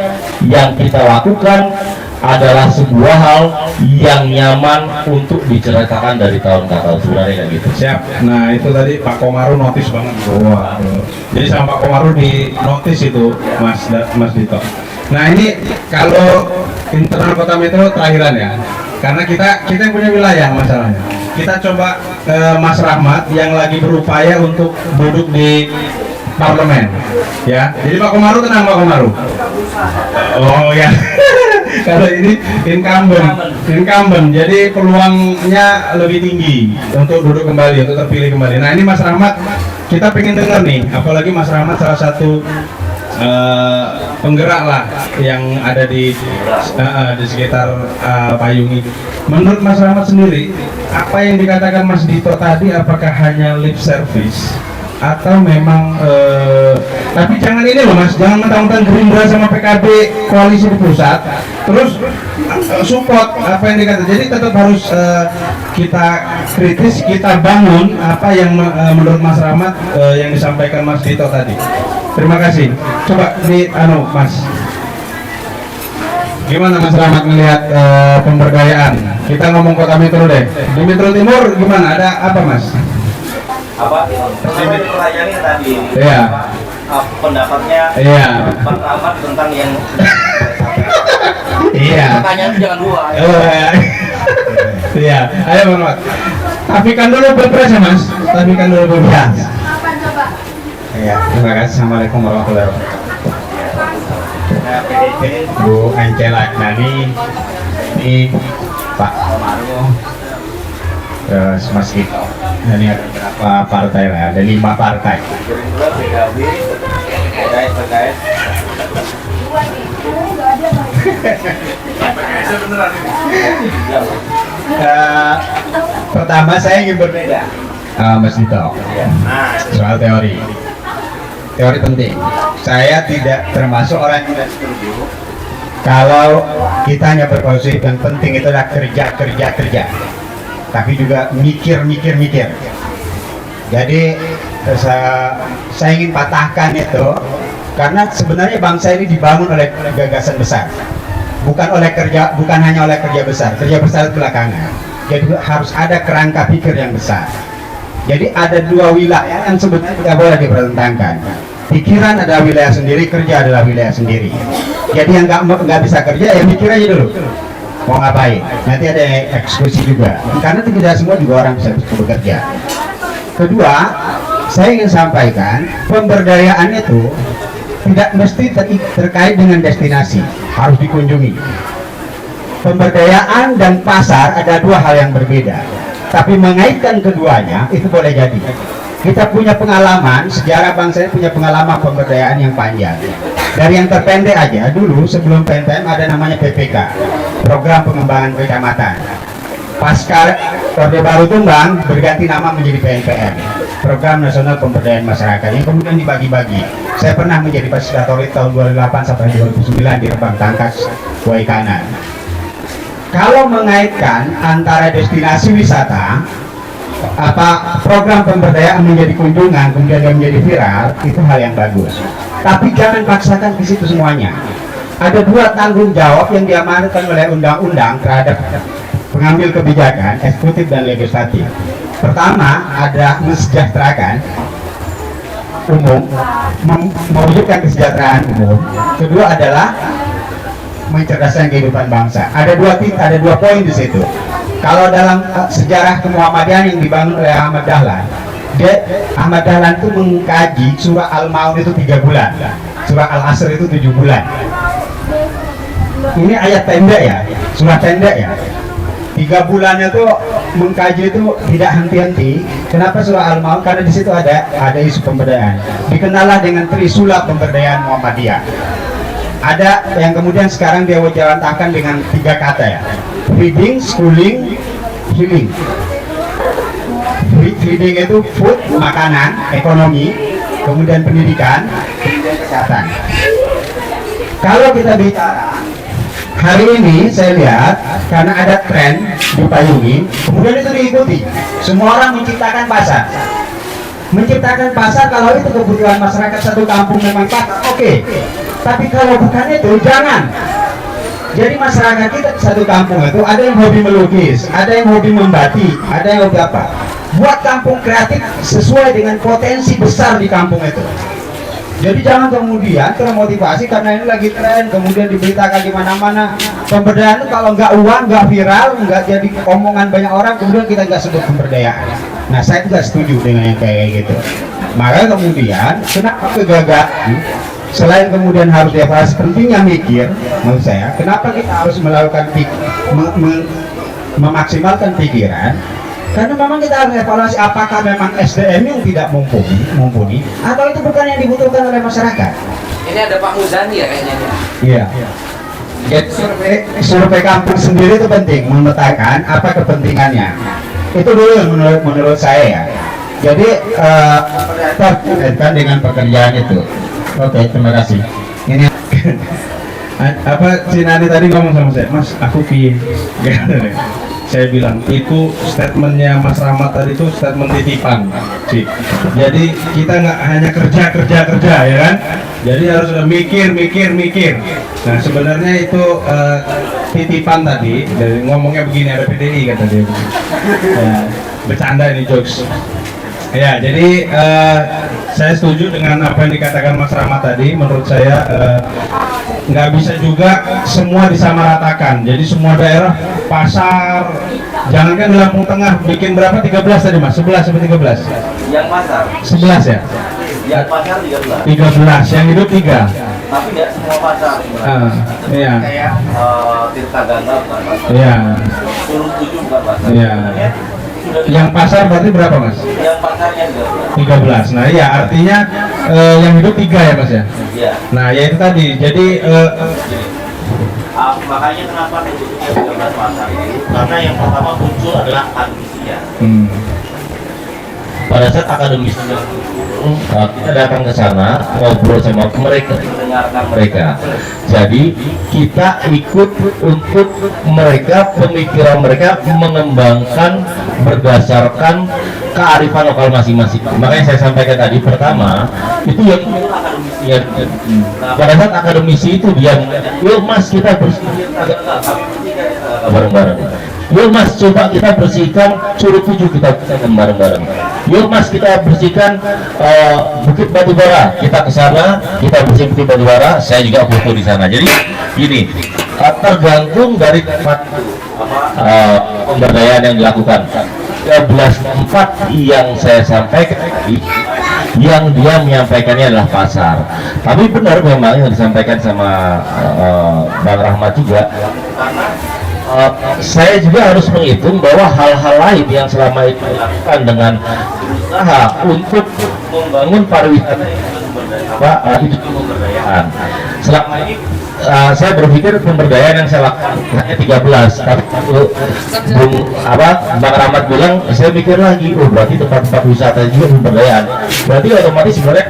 yang kita lakukan adalah sebuah hal yang nyaman untuk diceritakan dari tahun ke tahun sebenarnya kayak gitu. Siap. Nah itu tadi Pak Komaruf notice banget. Wah. Jadi sama Pak Komaruf di notice itu Mas Dito. Nah ini kalau internal Kota Metro terakhiran ya, karena kita yang punya wilayah masalahnya. Kita coba ke Mas Rahmat yang lagi berupaya untuk duduk di parlemen, ya. Jadi Pak Komaruf tenang Pak Komaruf. Oh ya. Kalau ini incumbent, jadi peluangnya lebih tinggi untuk duduk kembali, untuk terpilih kembali. Nah ini Mas Rahmat, kita pengen dengar nih, apalagi Mas Rahmat salah satu penggerak lah yang ada di sekitar Payungi. Menurut Mas Rahmat sendiri, apa yang dikatakan Mas Dito tadi, apakah hanya lip service? Atau memang tapi jangan ini loh Mas, jangan mentang-mentang Gerindra sama PKB koalisi di pusat terus support apa yang dikatakan. Jadi tetap harus kita kritis, kita bangun apa yang menurut Mas Rahmat yang disampaikan Mas Dito tadi. Terima kasih. Coba di Mas, gimana Mas Rahmat melihat pemberdayaan? Kita ngomong Kota Metro deh. Di Metro Timur gimana? Ada apa Mas? Pertanyaannya tadi. Iya. Pendapatnya Pak Rahmat tentang yang iya. Pertanyaan jangan 2. Iya. Ayo Bang Rahmat. Tafikan dulu Pilpres ya Mas. Tafikan dulu Pilpres. Kapan coba? Iya. Terima kasih. Assalamualaikum warahmatullahi wabarakatuh. Bu Angela Nani, ini Pak Komaruf, Mas Dito. Ini ada berapa partai lah? Ada 5 partai. Gerindra, PKB, PKS. Pertama saya ingin berbeda, Mas Dito, soal teori. Teori penting. Saya tidak termasuk orang yang tidak setuju kalau kita hanya berposisi yang penting itu adalah kerja, tapi juga mikir. Jadi saya ingin patahkan itu karena sebenarnya bangsa ini dibangun oleh gagasan besar, bukan hanya oleh kerja besar belakangan. Jadi harus ada kerangka pikir yang besar. Jadi ada dua wilayah yang sebetulnya tidak boleh dipertentangkan. Pikiran adalah wilayah sendiri, kerja adalah wilayah sendiri. Jadi yang nggak bisa kerja ya mikir aja dulu mau ngapain. Nanti ada eksekusi juga, karena tidak semua juga orang bisa bekerja. Kedua, saya ingin sampaikan pemberdayaan itu tidak mesti terkait dengan destinasi, harus dikunjungi. Pemberdayaan dan pasar ada dua hal yang berbeda, tapi mengaitkan keduanya itu boleh jadi. Kita punya pengalaman, sejarah bangsa ini punya pengalaman pemberdayaan yang panjang. Dari yang terpendek aja, dulu sebelum PNPM ada namanya PPK, Program Pengembangan Kecamatan. Pasca Orde Baru tumbang, berganti nama menjadi PNPM, Program Nasional Pemberdayaan Masyarakat, yang kemudian dibagi-bagi. Saya pernah menjadi fasilitator tahun 2008 sampai 2009 di Rembang Tangkas, Kuai Kanan. Kalau mengaitkan antara destinasi wisata, program pemberdayaan menjadi kunjungan kemudian dia menjadi viral, itu hal yang bagus. Tapi jangan paksakan ke situ semuanya. Ada dua tanggung jawab yang diamanatkan oleh undang-undang terhadap pengambil kebijakan, eksekutif dan legislatif. Pertama, ada mensejahterakan umum, mewujudkan kesejahteraan umum. Kedua adalah mencerdaskan kehidupan bangsa. Ada dua poin di situ. Kalau dalam sejarah kemuhammadiyaan yang dibangun oleh Ahmad Dahlan, Ahmad Dahlan itu mengkaji surah Al-Maun itu 3 bulan, surah Al-Asr itu 7 bulan. Ini ayat pendek ya, surah pendek ya. 3 bulannya tuh mengkaji itu tidak henti-henti. Kenapa surah Al-Maun? Karena di situ ada isu pemberdayaan. Dikenallah dengan Trisula Pemberdayaan Muhammadiyah. Ada yang kemudian sekarang dia wajawantahkan dengan 3 kata ya: feeding, schooling, healing. Feeding itu food, makanan, ekonomi, kemudian pendidikan, kemudian kesehatan. Kalau kita bicara hari ini, saya lihat karena ada tren dipayungi, kemudian itu diikuti. Semua orang menciptakan pasar. Menciptakan pasar, kalau itu kebutuhan masyarakat satu kampung memang pasar, oke. Tapi kalau bukan itu, jangan. Jadi masyarakat kita satu kampung itu ada yang hobi melukis, ada yang hobi membatik, ada yang hobi apa. Buat kampung kreatif sesuai dengan potensi besar di kampung itu. Jadi jangan kemudian termotivasi karena ini lagi tren, kemudian diberitakan di mana-mana. Pemberdayaan itu kalau nggak uang, nggak viral, nggak jadi omongan banyak orang, kemudian kita nggak sebut pemberdayaan. Nah, saya juga setuju dengan yang kayak gitu. Maka kemudian kenapa kegagalan? Selain kemudian harus dievaluasi, pentingnya mikir, menurut saya, kenapa kita harus melakukan memaksimalkan pikiran? Karena memang kita harus evaluasi apakah memang SDM yang tidak mumpuni atau itu bukan yang dibutuhkan oleh masyarakat. Ini ada Pak Muzani ya kayaknya. Iya. Jadi survei kampung sendiri itu penting, memetakan apa kepentingannya. Itu dulu menurut saya ya. Jadi terkaitkan dengan pekerjaan itu. Oke, terima kasih. Ini apa si Nani tadi ngomong sama saya, Mas, aku piye? Saya bilang itu statementnya Mas Rahmat tadi itu statement titipan sih. Jadi kita nggak hanya kerja ya kan, jadi harus mikir. Nah sebenarnya itu titipan tadi, dari ngomongnya begini, ada PDI kata dia ya, bercanda ini jokes ya. Jadi saya setuju dengan apa yang dikatakan Mas Rahmat tadi. Menurut saya nggak bisa juga semua disamaratakan. Jadi semua daerah pasar, jangankan di Lampung Tengah bikin berapa, 13 tadi Mas, 11 sampai 13 Yang pasar 11 ya, yang pasar 13 yang hidup 3. tapi nggak semua pasar Iya, kayak Tirta Gangga bukan pasar, iya, Turun 7 bukan pasar. iya. Yang pasar berarti berapa Mas? Yang pasarnya 13. Nah iya, artinya yang hidup 3 ya Mas ya. Iya. Nah ya itu tadi. Jadi Makanya kenapa disebutnya 13 pasar itu? Karena yang pertama muncul adalah akademisinya. Pada saat akademisinya kita datang ke sana ngobrol sama mereka, mendengarkan mereka. Jadi kita ikut untuk mereka, pemikiran mereka mengembangkan berdasarkan kearifan lokal masing-masing. Makanya saya sampaikan tadi pertama itu yang akademisinya. Pada saat akademisi itu dia, yuk mas kita bersihkan bareng-bareng. Yuk mas coba kita bersihkan Curug 7, kita bersihkan bareng-bareng. Yuk mas kita bersihkan Bukit Batubara, kita ke sana, kita bersih Bukit Batubara, saya juga foto di sana. Jadi gini, tergantung dari tempat pemberdayaan yang dilakukan. 13 yang saya sampaikan tadi, yang dia menyampaikannya adalah pasar. Tapi benar memang yang disampaikan sama Bang Rahmat juga, karena saya juga harus menghitung bahwa hal-hal lain yang selama ini dilakukan dengan usaha untuk membangun pariwisata itu pemberdayaan. Selama ini saya berpikir pemberdayaan yang saya lakukan hanya 13, tapi Bang Rahmat bilang, saya mikir lagi, oh berarti tempat-tempat wisata juga pemberdayaan. Berarti otomatis sebenarnya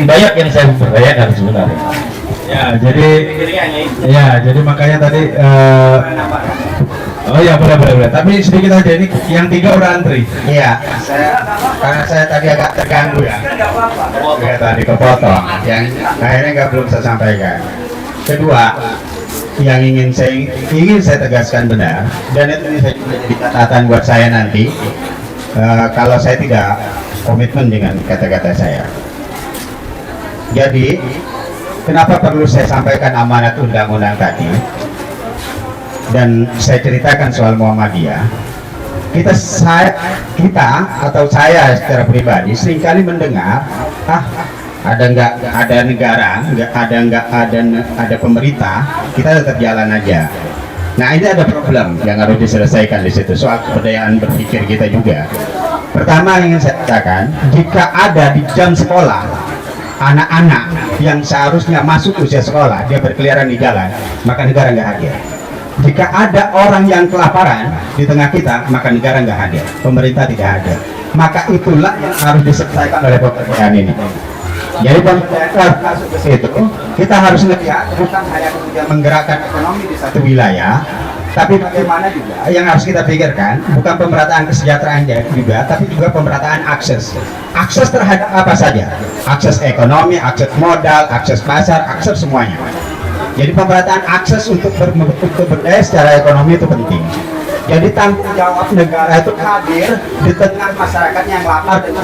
banyak yang saya pemberdayakan sebenarnya. Jadi makanya tadi oh ya boleh. Tapi sedikit aja, ini yang 3 udah antri. Iya, karena saya tadi agak terganggu ya. Ya tadi kepotong, yang akhirnya belum saya sampaikan. Kedua, yang ingin saya tegaskan benar, dan itu bisa jadi catatan buat saya nanti kalau saya tidak komitmen dengan kata-kata saya. Jadi kenapa perlu saya sampaikan amanat undang-undang tadi dan saya ceritakan soal Muhammadiyah? Saya secara pribadi seringkali mendengar ada negara, ada pemerintah, kita tetap jalan aja. Nah ini ada problem yang harus diselesaikan di situ soal kebudayaan berpikir kita juga. Pertama yang ingin saya katakan, jika ada di jam sekolah anak-anak yang seharusnya masuk usia sekolah dia berkeliaran di jalan, maka negara nggak hadir. Jika ada orang yang kelaparan di tengah kita, maka negara nggak hadir, pemerintah tidak hadir. Maka itulah yang harus diselesaikan oleh pemberdayaan ini. Jadi pemberdayaan masuk ke situ, kita harus melihat bukan hanya kemudian menggerakkan ekonomi di satu wilayah, tapi bagaimana juga yang harus kita pikirkan bukan pemerataan kesejahteraan juga, tapi juga pemerataan akses terhadap apa saja, akses ekonomi, akses modal, akses pasar, akses semuanya. Jadi pemerataan akses untuk berdaya secara ekonomi itu penting. Jadi tanggung jawab negara itu hadir di tengah masyarakat yang lapar dan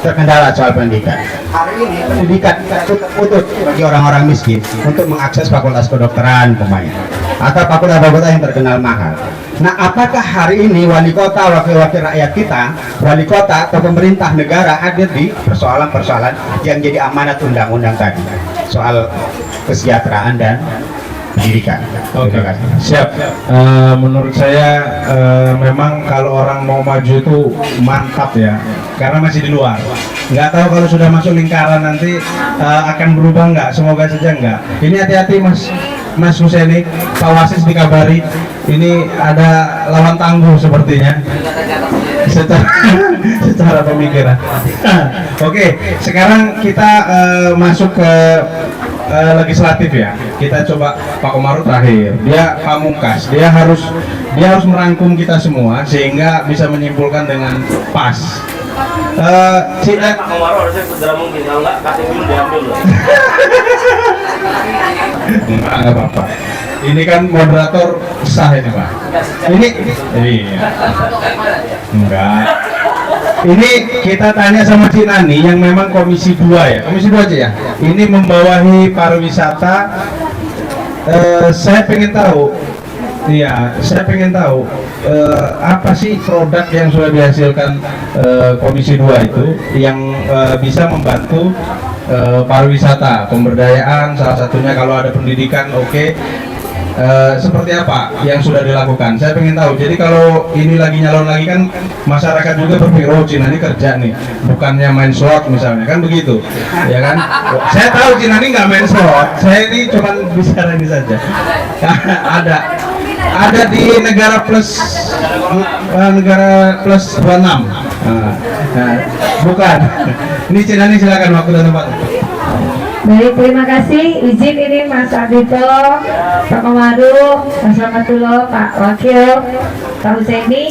terkendala soal pendidikan. Hari ini pendidikan kita itu terputus bagi orang-orang miskin untuk mengakses fakultas kedokteran umpamanya, atau fakultas-fakultas yang terkenal mahal. Nah, apakah hari ini wali kota, wakil-wakil rakyat kita, wali kota atau pemerintah negara hadir di persoalan-persoalan yang jadi amanat undang-undang tadi soal kesejahteraan dan pendidikan? Oke, siap. Menurut saya memang kalau orang mau maju itu mantap ya, karena masih di luar. Nggak tahu kalau sudah masuk lingkaran nanti akan berubah nggak? Semoga saja nggak. Ini hati-hati Mas Huseni, Pak Wasis dikabari ini ada lawan tangguh sepertinya secara pemikiran. Oke, sekarang kita masuk ke legislatif ya. Kita coba Pak Komarudin terakhir. Dia pamungkas. Dia harus merangkum kita semua sehingga bisa menyimpulkan dengan pas. Pak Komarudin harusnya segera mungkin, kalau nggak kasih dulu diambil loh. Enggak apa-apa. Ini kan moderator sah ini Pak. Ini iya. Enggak. Ini kita tanya sama Cinani yang memang komisi 2 ya. Komisi 2 aja ya. Ini membawahi pariwisata. Saya pengen tahu. Iya, saya pengen tahu apa sih produk yang sudah dihasilkan komisi 2 itu yang bisa membantu pariwisata, pemberdayaan, salah satunya kalau ada pendidikan, oke. seperti apa yang sudah dilakukan? Saya pengen tahu. Jadi kalau ini lagi nyalon lagi kan masyarakat juga berpikir, oh Cina ini kerja nih, bukannya main slot misalnya, kan begitu, ya kan? Saya tahu Cina ini nggak main slot. Saya ini cuma bicara ini saja. ada di negara plus 26. Bukan. Ini Cina ini, silakan waktu dan tempat. Baik, terima kasih. Izin ini Mas Ardito, Pak Komaru, Mas Rahmatullah, Pak Wakil, Pak Husaini.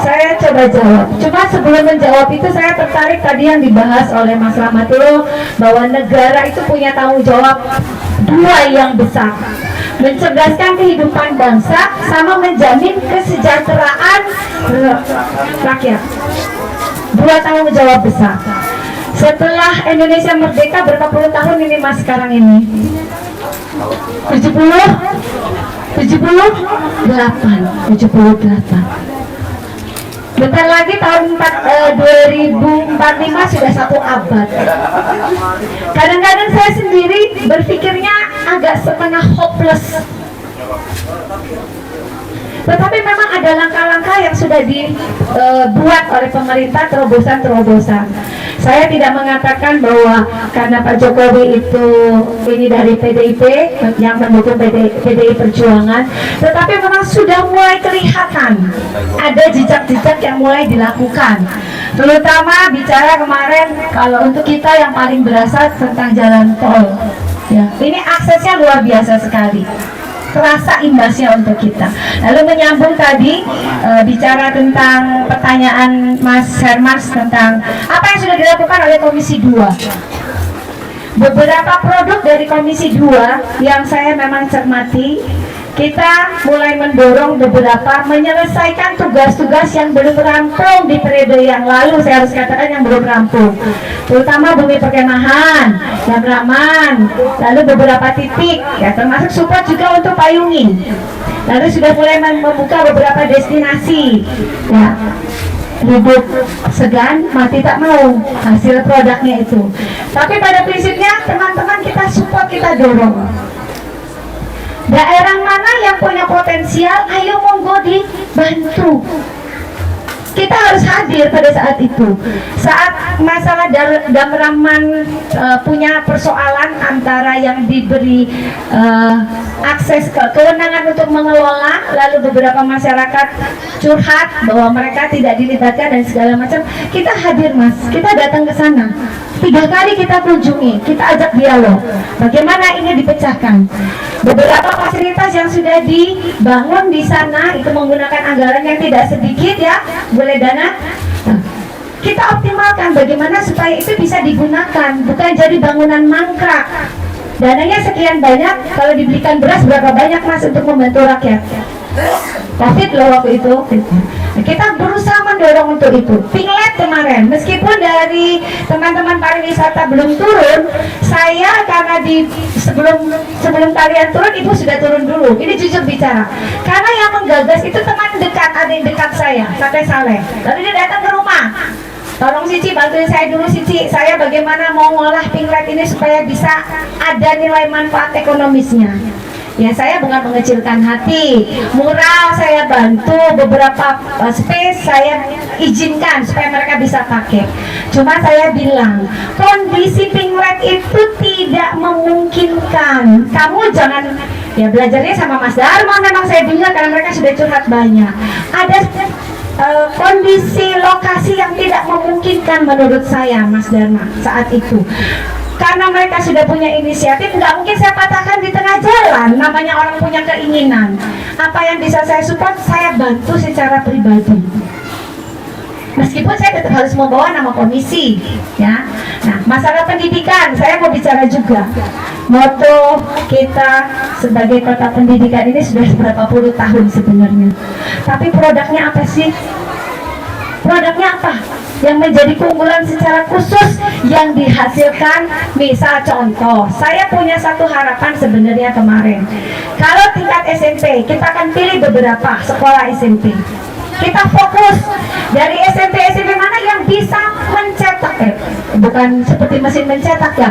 Saya coba jawab. Cuma sebelum menjawab itu saya tertarik tadi yang dibahas oleh Mas Rahmatullah bahwa negara itu punya tanggung jawab dua yang besar. Mencerdaskan kehidupan bangsa sama menjamin kesejahteraan rakyat. Dua tanggung jawab besar. Setelah Indonesia merdeka berapa puluh tahun ini Mas sekarang ini? 78. Bentar lagi tahun 2045 sudah 1 abad. Kadang-kadang saya sendiri berpikirnya agak setengah hopeless. Tetapi memang ada langkah-langkah yang sudah dibuat oleh pemerintah, terobosan-terobosan. Saya tidak mengatakan bahwa karena Pak Jokowi itu ini dari PDIP yang mendukung PDI Perjuangan, tetapi memang sudah mulai kelihatan ada jejak-jejak yang mulai dilakukan. Terutama bicara kemarin kalau untuk kita yang paling berasa tentang jalan tol, ya, ini aksesnya luar biasa sekali. Terasa imbasnya untuk kita. Lalu menyambung tadi bicara tentang pertanyaan Mas Herman tentang apa yang sudah dilakukan oleh Komisi 2. Beberapa produk dari Komisi 2 yang saya memang cermati, kita mulai mendorong beberapa menyelesaikan tugas-tugas yang belum rampung di periode yang lalu. Saya harus katakan yang belum rampung, terutama bumi perkemahan, Yabraman, lalu beberapa titik, ya termasuk support juga untuk payungin. Lalu sudah mulai membuka beberapa destinasi, ya, hidup segan mati tak mau hasil produknya itu. Tapi pada prinsipnya teman-teman kita support, kita dorong. Daerah mana yang punya potensial, ayo monggo dibantu. Kita harus hadir pada saat itu. Saat masalah Damraman punya persoalan antara yang diberi akses kewenangan untuk mengelola, lalu beberapa masyarakat curhat bahwa mereka tidak dilibatkan dan segala macam, kita hadir Mas, kita datang ke sana. 3 kali kita kunjungi, kita ajak dialog. Bagaimana ini dipecahkan? Beberapa fasilitas yang sudah dibangun di sana itu menggunakan anggaran yang tidak sedikit, ya, boleh dana. Nah, kita optimalkan bagaimana supaya itu bisa digunakan, bukan jadi bangunan mangkrak. Dananya sekian banyak, kalau dibelikan beras berapa banyak Mas untuk membantu rakyat? Covid loh waktu itu. Kita berusaha mendorong untuk itu. Pinglet kemarin, meskipun dari teman-teman pariwisata belum turun, saya karena sebelum kalian turun, ibu sudah turun dulu. Ini jujur bicara, karena yang menggagas itu teman dekat, adik dekat saya, sampai Saleh. Lalu dia datang ke rumah, tolong Cici bantuin saya dulu Cici, saya bagaimana mau ngolah pinglet ini supaya bisa ada nilai manfaat ekonomisnya. Ya, saya bukan mengecilkan hati, mural saya bantu, beberapa space saya izinkan supaya mereka bisa pakai. Cuma saya bilang, kondisi pinglet itu tidak memungkinkan. Kamu jangan, ya belajarnya sama Mas Dharma, memang saya dengar karena mereka sudah curhat banyak. Ada kondisi lokasi yang tidak memungkinkan menurut saya Mas Dharma saat itu. Karena mereka sudah punya inisiatif, nggak mungkin saya patahkan di tengah jalan. Namanya orang punya keinginan. Apa yang bisa saya support, saya bantu secara pribadi. Meskipun saya tetap harus membawa nama komisi, ya. Nah, masalah pendidikan, saya mau bicara juga. Moto kita sebagai kota pendidikan ini sudah berapa puluh tahun sebenarnya. Tapi produknya apa sih? Produknya apa? Yang menjadi keunggulan secara khusus yang dihasilkan, misal contoh, saya punya satu harapan sebenarnya kemarin. Kalau tingkat SMP, kita akan pilih beberapa sekolah SMP. Kita fokus dari SMP mana yang bisa mencetak, bukan seperti mesin mencetak ya,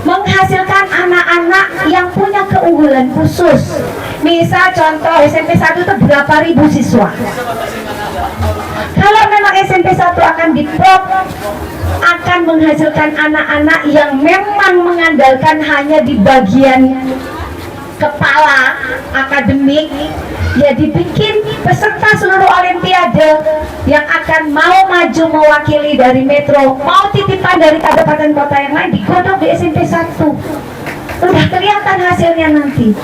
menghasilkan anak-anak yang punya keunggulan khusus, Misal contoh SMP 1 itu berapa ribu siswa. Kalau memang SMP 1 akan diprop, akan menghasilkan anak-anak yang memang mengandalkan hanya di bagian kepala akademik, ya dibikin peserta seluruh olimpiade yang akan mau maju mewakili dari metro, mau titipan dari kabupaten kota yang lain, digodok di SMP 1. Udah kelihatan hasilnya nanti.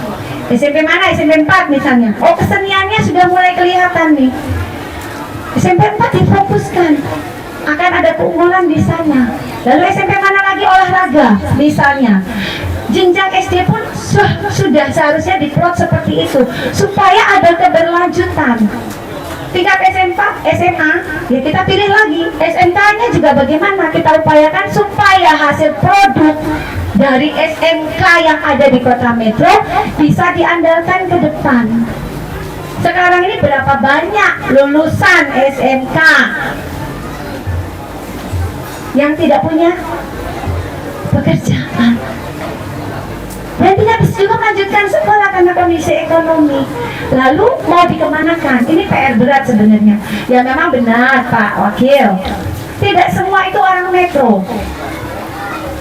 SMP mana? SMP 4 misalnya. Oh, keseniannya sudah mulai kelihatan nih. SMP 4 difokuskan, akan ada keunggulan di sana. Lalu SMP mana lagi? Olahraga misalnya. Jenjang SD pun sudah seharusnya diplot seperti itu supaya ada keberlanjutan. Tingkat SMA, ya kita pilih lagi. SMK-nya juga bagaimana kita upayakan supaya hasil produk dari SMK yang ada di kota metro bisa diandalkan ke depan. Sekarang ini berapa banyak lulusan SMK yang tidak punya pekerjaan dan tidak bisa juga melanjutkan sekolah karena kondisi ekonomi. Lalu mau dikemanakan? Ini PR berat sebenarnya. Ya memang benar Pak Wakil, tidak semua itu orang metro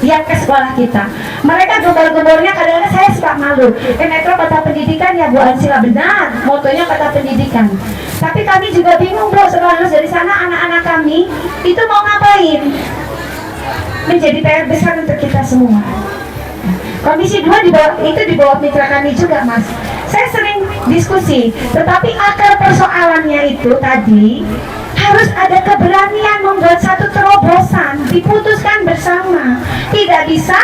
yang ke sekolah kita. Mereka gembor-gembornya kadang-kadang saya suka malu. Metro kota pendidikan ya Bu Ansila, benar, motonya kota pendidikan. Tapi kami juga bingung bro, setelah lulus dari sana anak-anak kami itu mau ngapain? Menjadi PR besar untuk kita semua. Komisi 2 di bawah mitra kami juga Mas. Saya sering diskusi, tetapi akar persoalannya itu tadi harus ada keberanian membuat satu terobosan, diputuskan bersama. Tidak bisa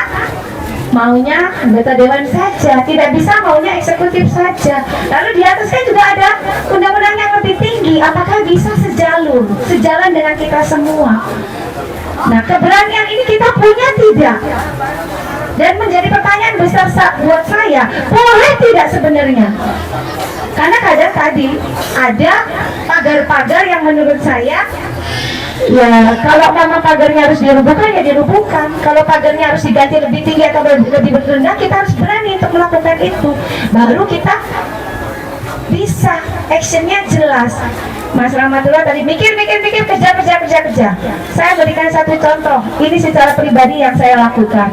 maunya anggota dewan saja, tidak bisa maunya eksekutif saja. Lalu di atas kan juga ada undang-undang yang lebih tinggi. Apakah bisa sejalan dengan kita semua? Nah, keberanian ini kita punya tidak? Dan menjadi pertanyaan besar buat saya, boleh tidak sebenarnya? Karena kadang tadi ada pagar-pagar yang menurut saya, ya kalau memang pagarnya harus dirubuhkan ya dirubuhkan. Kalau pagarnya harus diganti lebih tinggi atau lebih rendah, kita harus berani untuk melakukan itu. Baru kita bisa actionnya jelas. Mas Rahmatullah tadi mikir, kejar. Saya berikan satu contoh. Ini secara pribadi yang saya lakukan.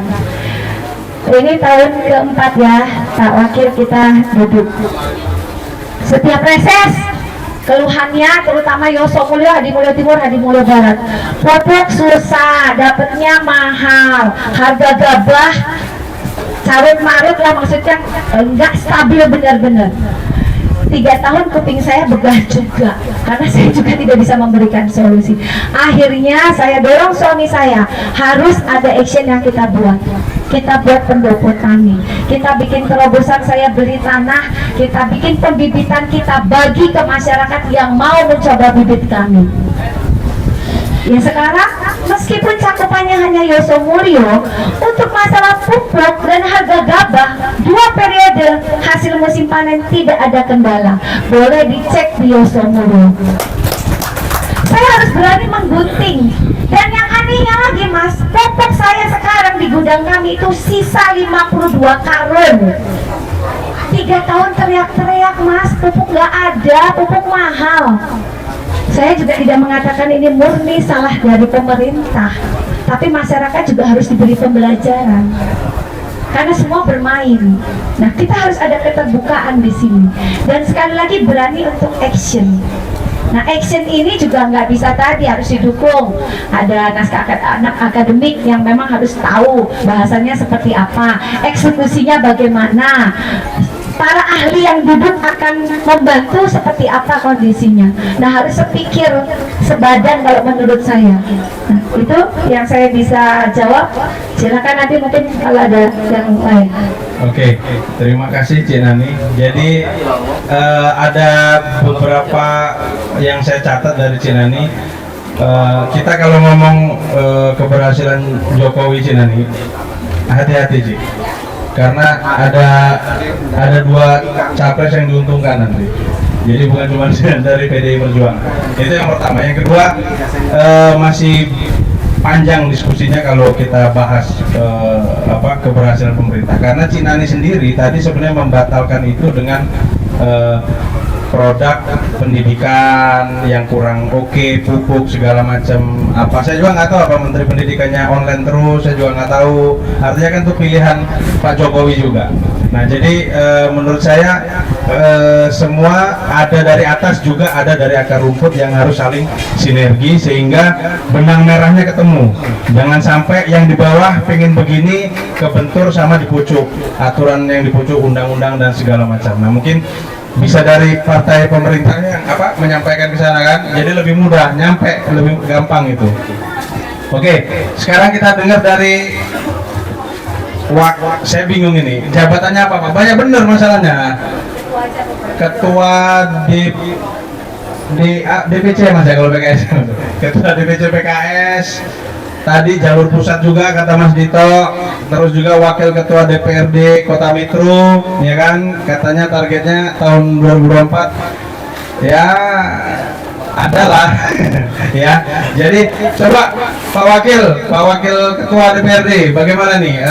Ini tahun keempat ya, Pak Wakil kita duduk. Setiap reses, keluhannya terutama Yoso Mulyo, Hadi Mulyo Timur, Hadi Mulyo Barat. Pupuk susah, dapatnya mahal, harga gabah carut marut lah, maksudnya enggak stabil benar-benar. 3 tahun kuping saya begah juga karena saya juga tidak bisa memberikan solusi. Akhirnya saya dorong suami saya, harus ada action yang kita buat. Kita buat pendopo tani, kita bikin terobosan, saya beli tanah, kita bikin pembibitan, kita bagi ke masyarakat yang mau mencoba bibit kami. Ya sekarang meskipun cakupannya hanya Yoso Mulyo, untuk masalah pupuk dan harga gabah 2 periode hasil musim panen tidak ada kendala. Boleh dicek di Yoso Mulyo. Saya harus berani menggunting. Dan yang anehnya lagi Mas, pupuk saya sekarang di gudang kami itu sisa 52 karung. 3 tahun teriak-teriak Mas, pupuk nggak ada, pupuk mahal. Saya juga tidak mengatakan ini murni salah dari pemerintah, tapi masyarakat juga harus diberi pembelajaran. Karena semua bermain. Nah, kita harus ada keterbukaan di sini. Dan sekali lagi berani untuk action. Nah, action ini juga nggak bisa tadi, harus didukung. Ada naskah anak akademik yang memang harus tahu bahasanya seperti apa, eksekusinya bagaimana. Para ahli yang duduk akan membantu seperti apa kondisinya. Nah, harus sepikir sebadan kalau menurut saya. Nah, itu yang saya bisa jawab. Silakan nanti mungkin kalau ada yang lain. Oke, terima kasih Cik Nani. Jadi ada beberapa yang saya catat dari Cik Nani. Kita kalau ngomong keberhasilan Jokowi Cik Nani, hati-hati Cik. Karena ada 2 capres yang diuntungkan nanti. Jadi bukan cuma dari PDI Perjuangan. Itu yang pertama. Yang kedua, masih panjang diskusinya kalau kita bahas keberhasilan pemerintah, karena Cinani sendiri tadi sebenarnya membatalkan itu dengan produk pendidikan yang kurang oke, pupuk segala macam apa. Saya juga nggak tahu apa Menteri Pendidikannya online terus, saya juga nggak tahu. Artinya kan itu pilihan Pak Jokowi juga. Nah jadi menurut saya semua ada dari atas juga ada dari akar rumput yang harus saling sinergi sehingga benang merahnya ketemu. Jangan sampai yang di bawah pengen begini kebentur sama di pucuk, aturan yang di pucuk, undang-undang dan segala macam. Nah mungkin bisa dari partai pemerintahnya menyampaikan ke sana kan, jadi lebih mudah nyampe, lebih gampang itu. Oke, sekarang kita dengar dari saya bingung ini jabatannya apa Pak? Banyak bener masalahnya. Ketua DPC Mas ya kalau PKS. Ketua DPC PKS. Tadi jalur pusat juga kata Mas Dito, terus juga wakil ketua DPRD Kota Metro, ya kan, katanya targetnya tahun 2024 ya adalah ya. Jadi coba Pak Wakil Ketua DPRD, bagaimana nih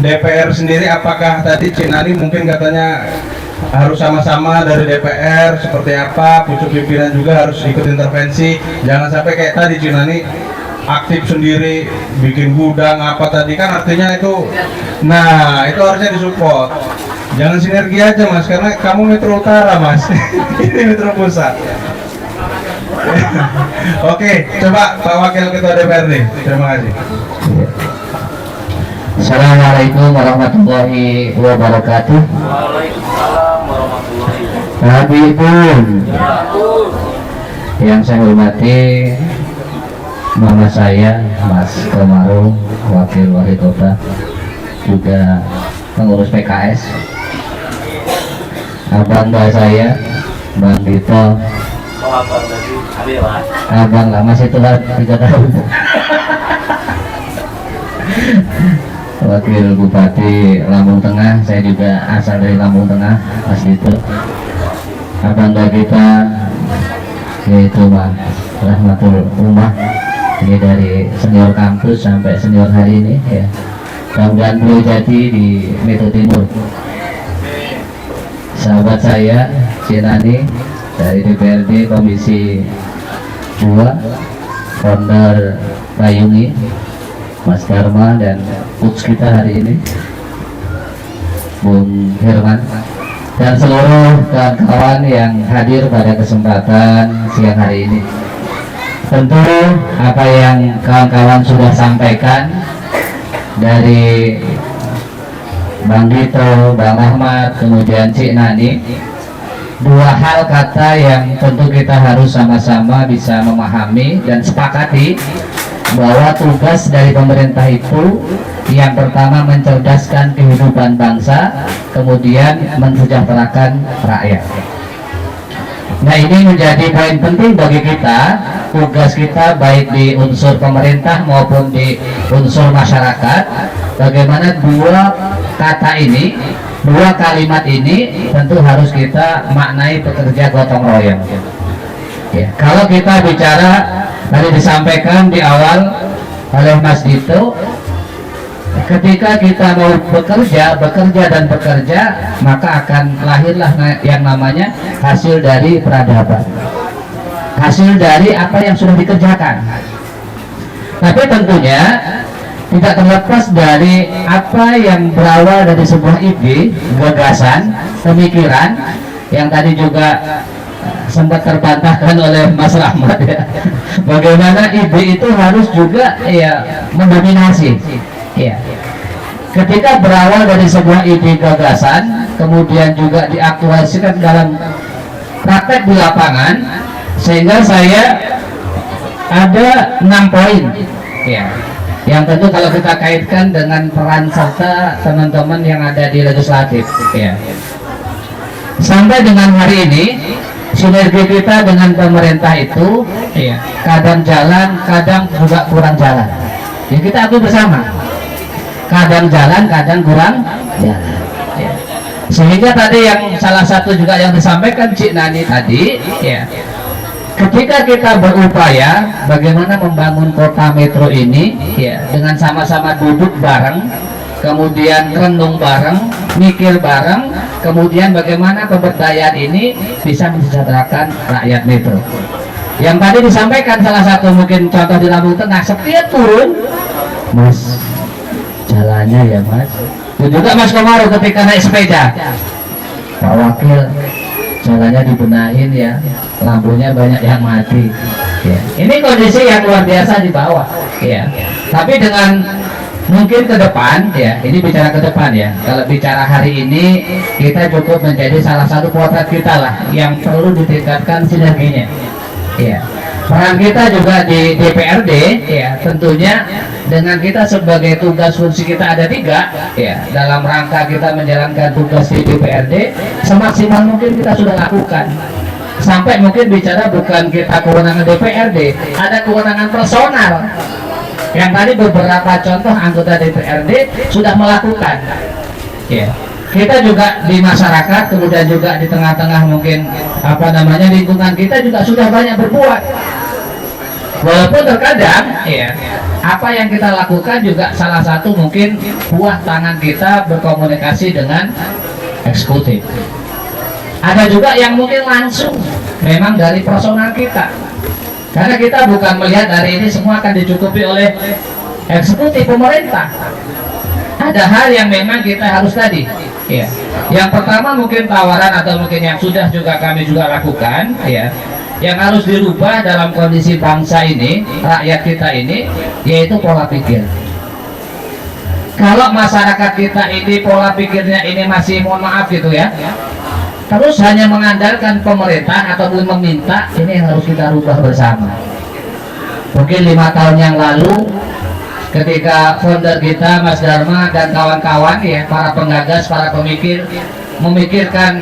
DPR sendiri, apakah tadi Cinani mungkin katanya harus sama-sama dari DPR seperti apa, pucuk pimpinan juga harus ikut intervensi, jangan sampai kayak tadi Cinani aktif sendiri bikin gudang apa tadi kan, artinya itu nah itu harusnya disupport, jangan sinergi aja Mas, karena kamu Metro Utara Mas ini Metro Pusat. Oke, coba Pak Wakil Ketua DPRD, terima kasih. Assalamualaikum warahmatullahi wabarakatuh. Waalaikumsalam warahmatullahi wabarakatuh. Habibun, yang saya hormati mama saya Mas Komarung, Wakil Wali Kota, juga pengurus PKS, abang saya Bang Dito, abang lama sih telah 3 tahun. Wakil Bupati Lampung Tengah, saya juga asal dari Lampung Tengah, Mas Dito. Abang kita yaitu Mas Rahmatul Umah, ini dari senior kampus sampai senior hari ini ya. Mudah-mudahan beliau jadi di Metro Timur. Sahabat saya Cinani dari DPRD Komisi 2, founder Payungi, Mas Dharma, dan coach kita hari ini Bung Herman, dan seluruh kawan-kawan yang hadir pada kesempatan siang hari ini. Tentu apa yang kawan-kawan sudah sampaikan dari Bang Dito, Bang Rahmat, kemudian Cik Nani, dua hal kata yang tentu kita harus sama-sama bisa memahami dan sepakati, bahwa tugas dari pemerintah itu yang pertama mencerdaskan kehidupan bangsa, kemudian mensejahterakan rakyat. Nah ini menjadi poin penting bagi kita, tugas kita baik di unsur pemerintah maupun di unsur masyarakat, bagaimana dua kata ini, dua kalimat ini tentu harus kita maknai pekerja gotong royong. Ya, kalau kita bicara tadi disampaikan di awal oleh Mas Dito, ketika kita mau bekerja dan bekerja, maka akan lahirlah yang namanya hasil dari peradaban, hasil dari apa yang sudah dikerjakan. Tapi tentunya tidak terlepas dari apa yang berawal dari sebuah ide, gagasan, pemikiran yang tadi juga sempat terbantahkan oleh Mas Rahmat ya. Bagaimana ide itu harus juga ya mendominasi. Ya. Ketika berawal dari sebuah ide gagasan, kemudian juga diaktualisasikan dalam praktek di lapangan, sehingga saya ada 6 poin. Ya. Yang tentu kalau kita kaitkan dengan peran serta teman-teman yang ada di legislatif. Ya. Sampai dengan hari ini, sinergi kita dengan pemerintah itu ya, kadang jalan, kadang juga kurang jalan. Ya, kita akui bersama, kadang jalan, kadang kurang jalan ya. Sehingga tadi yang salah satu juga yang disampaikan Cik Nani tadi ya, ketika kita berupaya bagaimana membangun kota metro ini ya dengan sama-sama duduk bareng, kemudian renung bareng, mikir bareng, kemudian bagaimana pemberdayaan ini bisa mensejahterakan rakyat metro. Yang tadi disampaikan salah satu mungkin contoh di Lampung Tengah, setiap turun, Mas, jalannya ya Mas. Itu juga Mas Komaru ketika naik sepeda, Pak Wakil, jalannya dibenahin ya, lampunya banyak yang mati. Ya. Ini kondisi yang luar biasa di bawah. Ya. Tapi dengan mungkin ke depan, ya, ini bicara ke depan ya. Kalau bicara hari ini, kita cukup menjadi salah satu potret kita lah yang perlu ditingkatkan sinerginya. Ya. Peran kita juga di DPRD, ya, tentunya dengan kita sebagai tugas fungsi kita ada 3, ya, dalam rangka kita menjalankan tugas di DPRD, semaksimal mungkin kita sudah lakukan. Sampai mungkin bicara bukan kita kewenangan DPRD, ada kewenangan personal. Yang tadi beberapa contoh anggota DPRD sudah melakukan. Ya. Kita juga di masyarakat, kemudian juga di tengah-tengah mungkin lingkungan kita juga sudah banyak berbuat. Walaupun terkadang ya apa yang kita lakukan juga salah satu mungkin buah tangan kita berkomunikasi dengan eksekutif. Ada juga yang mungkin langsung memang dari personal kita, karena kita bukan melihat hari ini semua akan dicukupi oleh eksekutif pemerintah. Ada hal yang memang kita harus tadi ya. Yang pertama mungkin tawaran atau mungkin yang sudah juga kami juga lakukan ya, yang harus dirubah dalam kondisi bangsa ini, rakyat kita ini, yaitu pola pikir. Kalau masyarakat kita ini pola pikirnya ini masih, mohon maaf gitu ya, terus hanya mengandalkan pemerintah ataupun meminta, ini yang harus kita rubah bersama. Mungkin 5 tahun yang lalu ketika founder kita Mas Dharma dan kawan-kawan ya, para penggagas, para pemikir memikirkan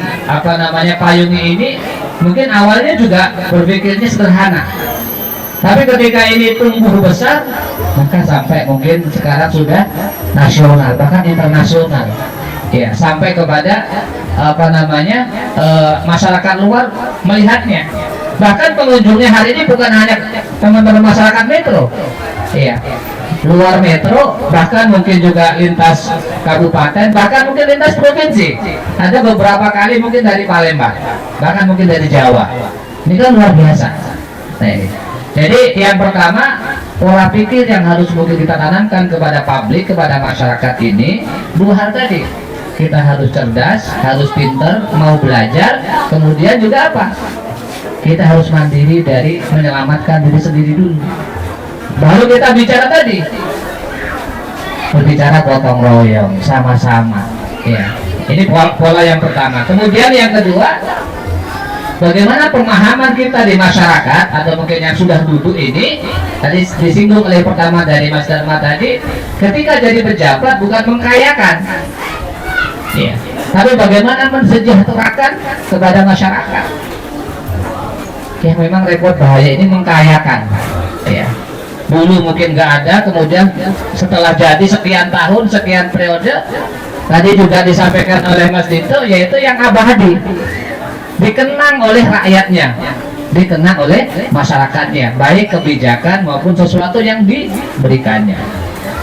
payung ini, mungkin awalnya juga berpikirnya sederhana, tapi ketika ini tumbuh besar maka sampai mungkin sekarang sudah nasional bahkan internasional ya, sampai kepada masyarakat luar melihatnya. Bahkan pengunjungnya hari ini bukan hanya teman-teman masyarakat metro ya, luar metro, bahkan mungkin juga lintas kabupaten, bahkan mungkin lintas provinsi. Ada beberapa kali mungkin dari Palembang, bahkan mungkin dari Jawa. Ini kan luar biasa. Nah, ini. Jadi yang pertama, pola pikir yang harus mungkin kita tanamkan kepada publik, kepada masyarakat ini, 2 hal tadi. Kita harus cerdas, harus pintar, mau belajar, kemudian juga apa? Kita harus mandiri dari menyelamatkan diri sendiri dulu. Baru kita bicara tadi, berbicara gotong royong, sama-sama ya. Ini pola yang pertama. Kemudian yang kedua, bagaimana pemahaman kita di masyarakat atau mungkin yang sudah duduk ini, tadi disinggung oleh pertama dari Mas Dharma tadi, ketika jadi pejabat bukan mengkayakan ya, tapi bagaimana mensejahterakan kepada masyarakat. Ya memang repot, bahaya ini mengkayakan ya. Dulu mungkin nggak ada, kemudian setelah jadi sekian tahun, sekian periode, tadi juga disampaikan oleh Mas Dito, yaitu yang abadi, dikenang oleh rakyatnya, dikenang oleh masyarakatnya, baik kebijakan maupun sesuatu yang diberikannya.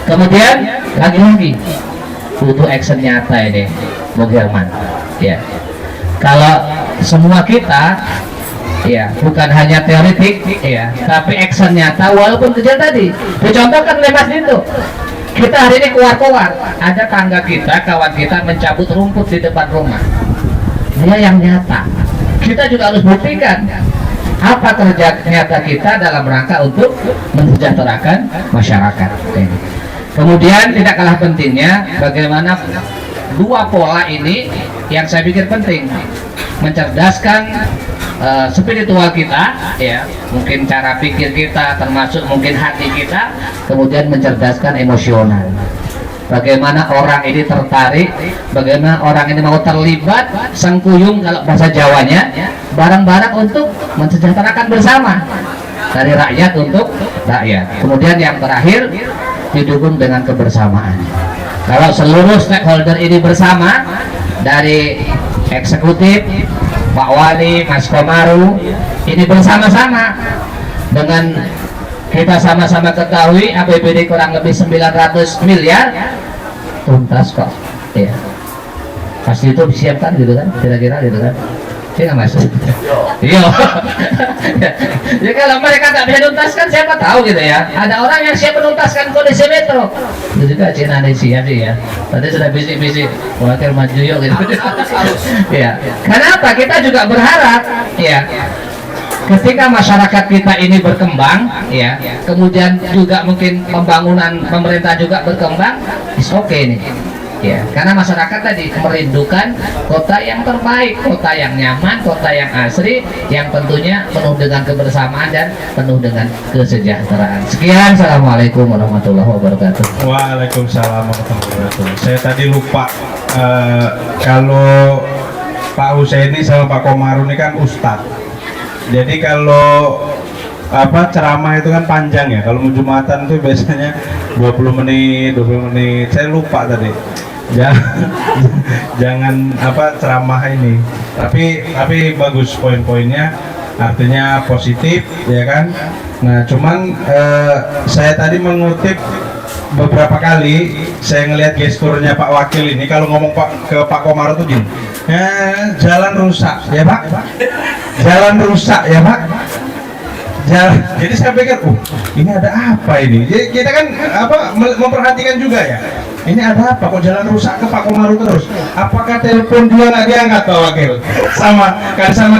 Kemudian lagi-lagi butuh action nyata ini, Bung Herman ya. Kalau semua kita ya, bukan hanya teoritik ya, tapi action nyata walaupun kecil tadi. Dicontohkan oleh Mas Dito. Kita hari ini keluar-keluar, ada tangga kita, kawan kita mencabut rumput di depan rumah. Dia yang nyata. Kita juga harus buktikan apa kerja nyata kita dalam rangka untuk mensejahterakan masyarakat. Kemudian tidak kalah pentingnya bagaimana 2 pola ini yang saya pikir penting, mencerdaskan spiritual kita ya, mungkin cara pikir kita, termasuk mungkin hati kita, kemudian mencerdaskan emosional. Bagaimana orang ini tertarik, bagaimana orang ini mau terlibat, sengkuyung kalau bahasa Jawanya, bareng-bareng untuk mensejahterakan bersama, dari rakyat untuk rakyat. Kemudian yang terakhir, didukung dengan kebersamaan. Kalau seluruh stakeholder ini bersama, dari eksekutif, Pak Wali, Mas Komaru, ini bersama-sama dengan kita sama-sama ketahui APBD kurang lebih 900 miliar tuntas kok. Ya. Pasti itu disiapkan gitu kan, kira-kira gitu kan. Iya Mas. Iya. Ya kalau mereka tak bisa tuntaskan siapa tahu gitu ya. Ada orang yang siap menuntaskan kondisi metro. Itu juga Cina siap sih ya. Tadi sudah bisik-bisik wakil maju yuk gitu. Ya. Kenapa? Kita juga berharap ya. Ketika masyarakat kita ini berkembang, ya, kemudian juga mungkin pembangunan pemerintah juga berkembang, is oke nih. Ya, karena masyarakat tadi merindukan kota yang terbaik, kota yang nyaman, kota yang asri, yang tentunya penuh dengan kebersamaan dan penuh dengan kesejahteraan. Sekian, assalamualaikum warahmatullahi wabarakatuh. Waalaikumsalam warahmatullahi wabarakatuh. Saya tadi lupa kalau Pak Husaini sama Pak Komaru ini kan ustadz. Jadi kalau ceramah itu kan panjang ya. Kalau mau Jumatan tuh biasanya 20 menit. Saya lupa tadi. Jangan ceramah ini. Tapi bagus poin-poinnya. Artinya positif, ya kan? Nah, cuman saya tadi mengutip beberapa kali saya ngelihat gesturnya Pak Wakil ini kalau ngomong ke Pak Komaru tuh gini. Jalan rusak, ya Pak. Jalan rusak ya Pak. Jadi saya pikir, ini ada apa ini? Jadi kita kan memperhatikan juga ya. Ini ada apa? Kok jalan rusak ke Pak Komaru terus? Apakah telepon dia nggak diangkat Pak Wakil? Sama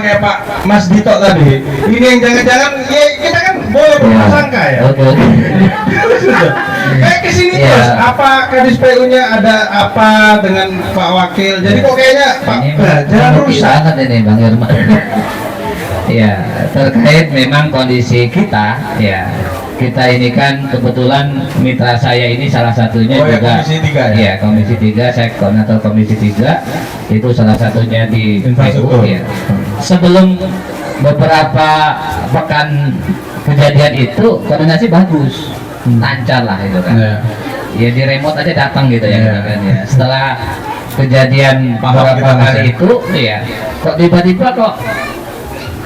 kayak Pak Mas Dito tadi. Ini yang jangan-jangan ya kita kan boleh berprasangka ya. Kayak kesini terus. Apa Kadis PU-nya ada apa dengan Pak Wakil? Jadi kok kayaknya Pak jalan rusak. Ini Bang Irma. Ya, terkait memang kondisi kita, ya. Kita ini kan kebetulan mitra saya ini salah satunya juga Komisi 3 ya? Ya, Komisi 3, saya koordinator Komisi 3 itu salah satunya di Infrastruktur. ya. Sebelum beberapa pekan kejadian itu koordinasi bagus, lancar lah itu kan. Ya di remote aja datang gitu ya, gitu kan ya. Setelah kejadian beberapa kali itu ya, kok tiba-tiba kok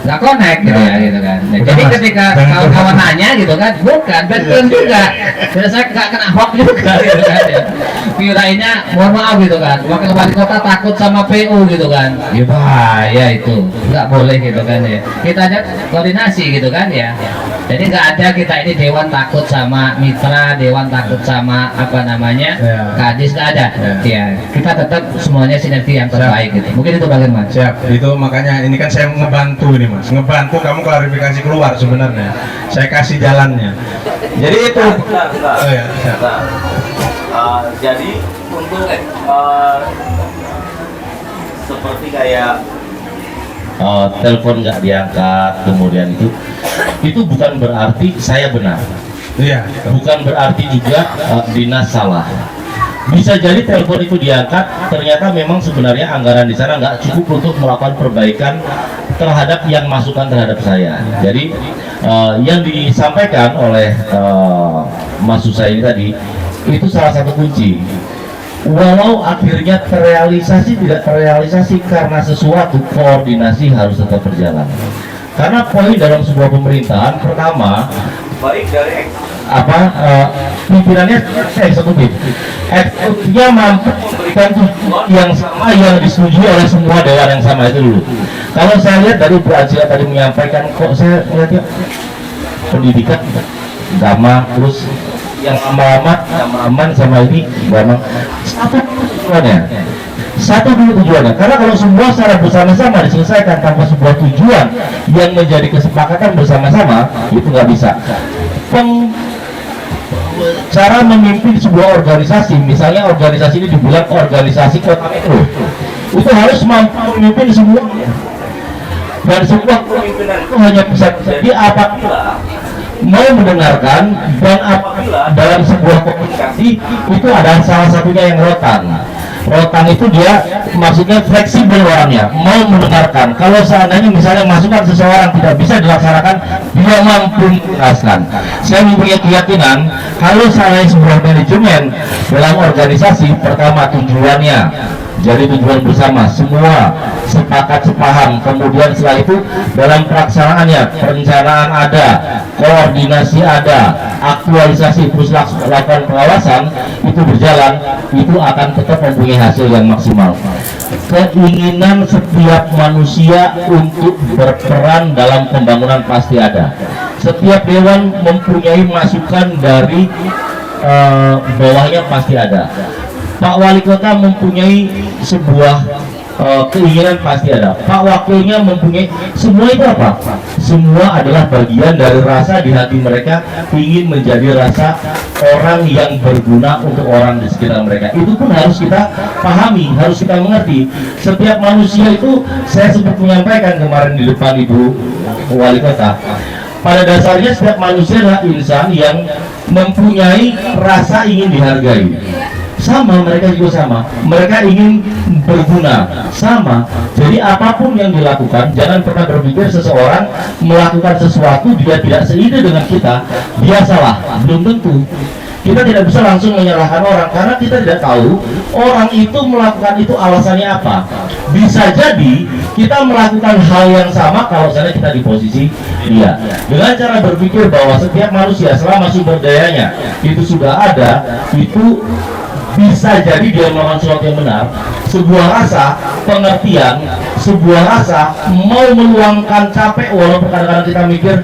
nggak connect gitu ya gitu kan. Nah, jadi ketika kawan-kawan nanya gitu kan, bukan betul juga. Jadi saya nggak kena hoax juga gitu kan ya. Kirainnya mohon maaf gitu kan, wakil wali kota takut sama PU gitu kan. Ya bahaya itu, nggak boleh gitu kan ya. Kita aja koordinasi gitu kan ya. Jadi nggak ada kita ini dewan takut sama mitra, dewan takut sama Kadis, nggak ada. Ya kita tetap semuanya sinergi yang terbaik gitu. Mungkin itu bagian Mas. Siap, itu makanya ini kan saya ngebantu ini Mas, ngebantu kamu klarifikasi keluar sebenarnya. Saya kasih jalannya. Jadi itu. Oh ya, siap. Jadi untuk seperti kayak telepon nggak diangkat, kemudian itu bukan berarti saya benar. Iya. Bukan berarti juga dinas salah. Bisa jadi telepon itu diangkat, ternyata memang sebenarnya anggaran di sana nggak cukup untuk melakukan perbaikan terhadap yang masukan terhadap saya. Jadi yang disampaikan oleh Mas Husaini tadi itu salah satu kunci. Walau akhirnya terrealisasi tidak terrealisasi karena sesuatu, koordinasi harus tetap berjalan. Karena poin dalam sebuah pemerintahan pertama baik dari pimpinannya eksekutifnya mampu memberikan tujuan yang sama yang disetujui oleh semua dewan yang sama itu dulu. Kalau saya lihat dari Bu Ajila tadi menyampaikan, kok saya lihatnya pendidikan agama terus yang aman sama ini memang satu dulu tujuannya, karena kalau semua secara bersama-sama diselesaikan tanpa sebuah tujuan yang menjadi kesepakatan bersama-sama itu nggak bisa. Cara memimpin sebuah organisasi, misalnya organisasi ini dibilang organisasi kota metro, itu harus mampu memimpin semuanya, dan sebuah kepemimpinan itu hanya bisa jadi apabila mau mendengarkan dan apabila dalam sebuah komunikasi itu ada salah satunya yang rotan itu dia maksudnya fleksibel orangnya, mau mendengarkan. Kalau seandainya misalnya masukan seseorang tidak bisa dilaksanakan, dia mampu menjelaskan. Saya mempunyai keyakinan kalau seandainya sebuah manajemen dalam organisasi, pertama tujuannya Jadi tujuan bersama, semua sepakat sepaham. Kemudian setelah itu dalam pelaksanaannya, perencanaan ada, koordinasi ada, aktualisasi terus lakukan pengawasan itu berjalan, itu akan tetap mempunyai hasil yang maksimal. Keinginan setiap manusia untuk berperan dalam pembangunan pasti ada. Setiap dewan mempunyai masukan dari bawahnya pasti ada. Pak Wali Kota mempunyai sebuah keinginan pasti ada. Pak Wakilnya mempunyai, semua itu apa? Semua adalah bagian dari rasa di hati mereka ingin menjadi rasa orang yang berguna untuk orang di sekitar mereka. Itu pun harus kita pahami, harus kita mengerti. Setiap manusia itu, saya sempat menyampaikan kemarin di depan Ibu Wali Kota, pada dasarnya setiap manusia adalah insan yang mempunyai rasa ingin dihargai. Sama, mereka juga sama, mereka ingin berguna, sama. Jadi apapun yang dilakukan, jangan pernah berpikir seseorang melakukan sesuatu dia tidak seide dengan kita, dia salah. Belum tentu. Kita tidak bisa langsung menyalahkan orang karena kita tidak tahu orang itu melakukan itu alasannya apa. Bisa jadi kita melakukan hal yang sama kalau misalnya kita di posisi dia. Dengan cara berpikir bahwa setiap manusia selama sumber dayanya itu sudah ada, itu bisa jadi dia melakukan sesuatu yang benar. Sebuah rasa pengertian, sebuah rasa mau meluangkan capek, walaupun kadang-kadang kita mikir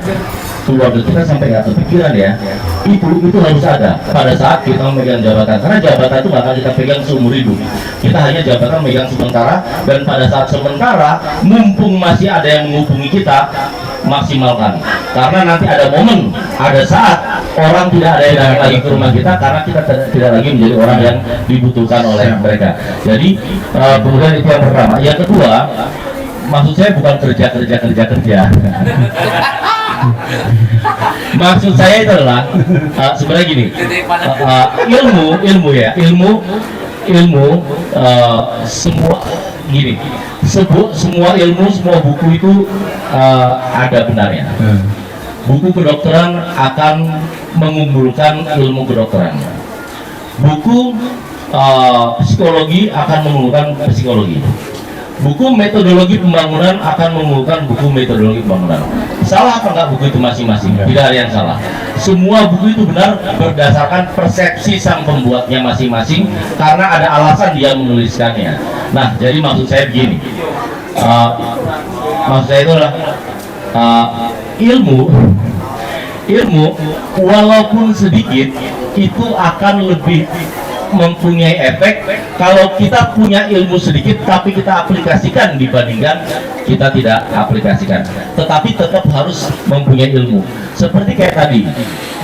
keluarga kita sampai nggak kepikiran ya, itu harus ada pada saat kita memegang jabatan, karena jabatan itu nggak akan kita pegang seumur hidup. Kita hanya jabatan megang sementara, dan pada saat sementara mumpung masih ada yang menghubungi kita, maksimalkan. Karena nanti ada momen, ada saat orang tidak ada yang datang lagi ke rumah kita karena kita tidak lagi menjadi orang yang dibutuhkan oleh mereka. Jadi kemudian itu yang pertama. Yang kedua, maksud saya bukan kerja. Maksud saya itu adalah sebenarnya gini, ilmu semua gini, semua ilmu, semua buku itu ada benarnya. Buku kedokteran akan mengunggulkan ilmu kedokteran. Buku psikologi akan mengunggulkan psikologi. Buku metodologi pembangunan akan mengunggulkan buku metodologi pembangunan. Salah apa enggak buku itu masing-masing? Tidak ada yang salah. Semua buku itu benar berdasarkan persepsi sang pembuatnya masing-masing karena ada alasan dia menuliskannya. Nah, jadi maksud saya begini. Maksud saya itu adalah ilmu walaupun sedikit itu akan lebih mempunyai efek kalau kita punya ilmu sedikit tapi kita aplikasikan dibandingkan kita tidak aplikasikan. Tetapi tetap harus mempunyai ilmu. Seperti kayak tadi,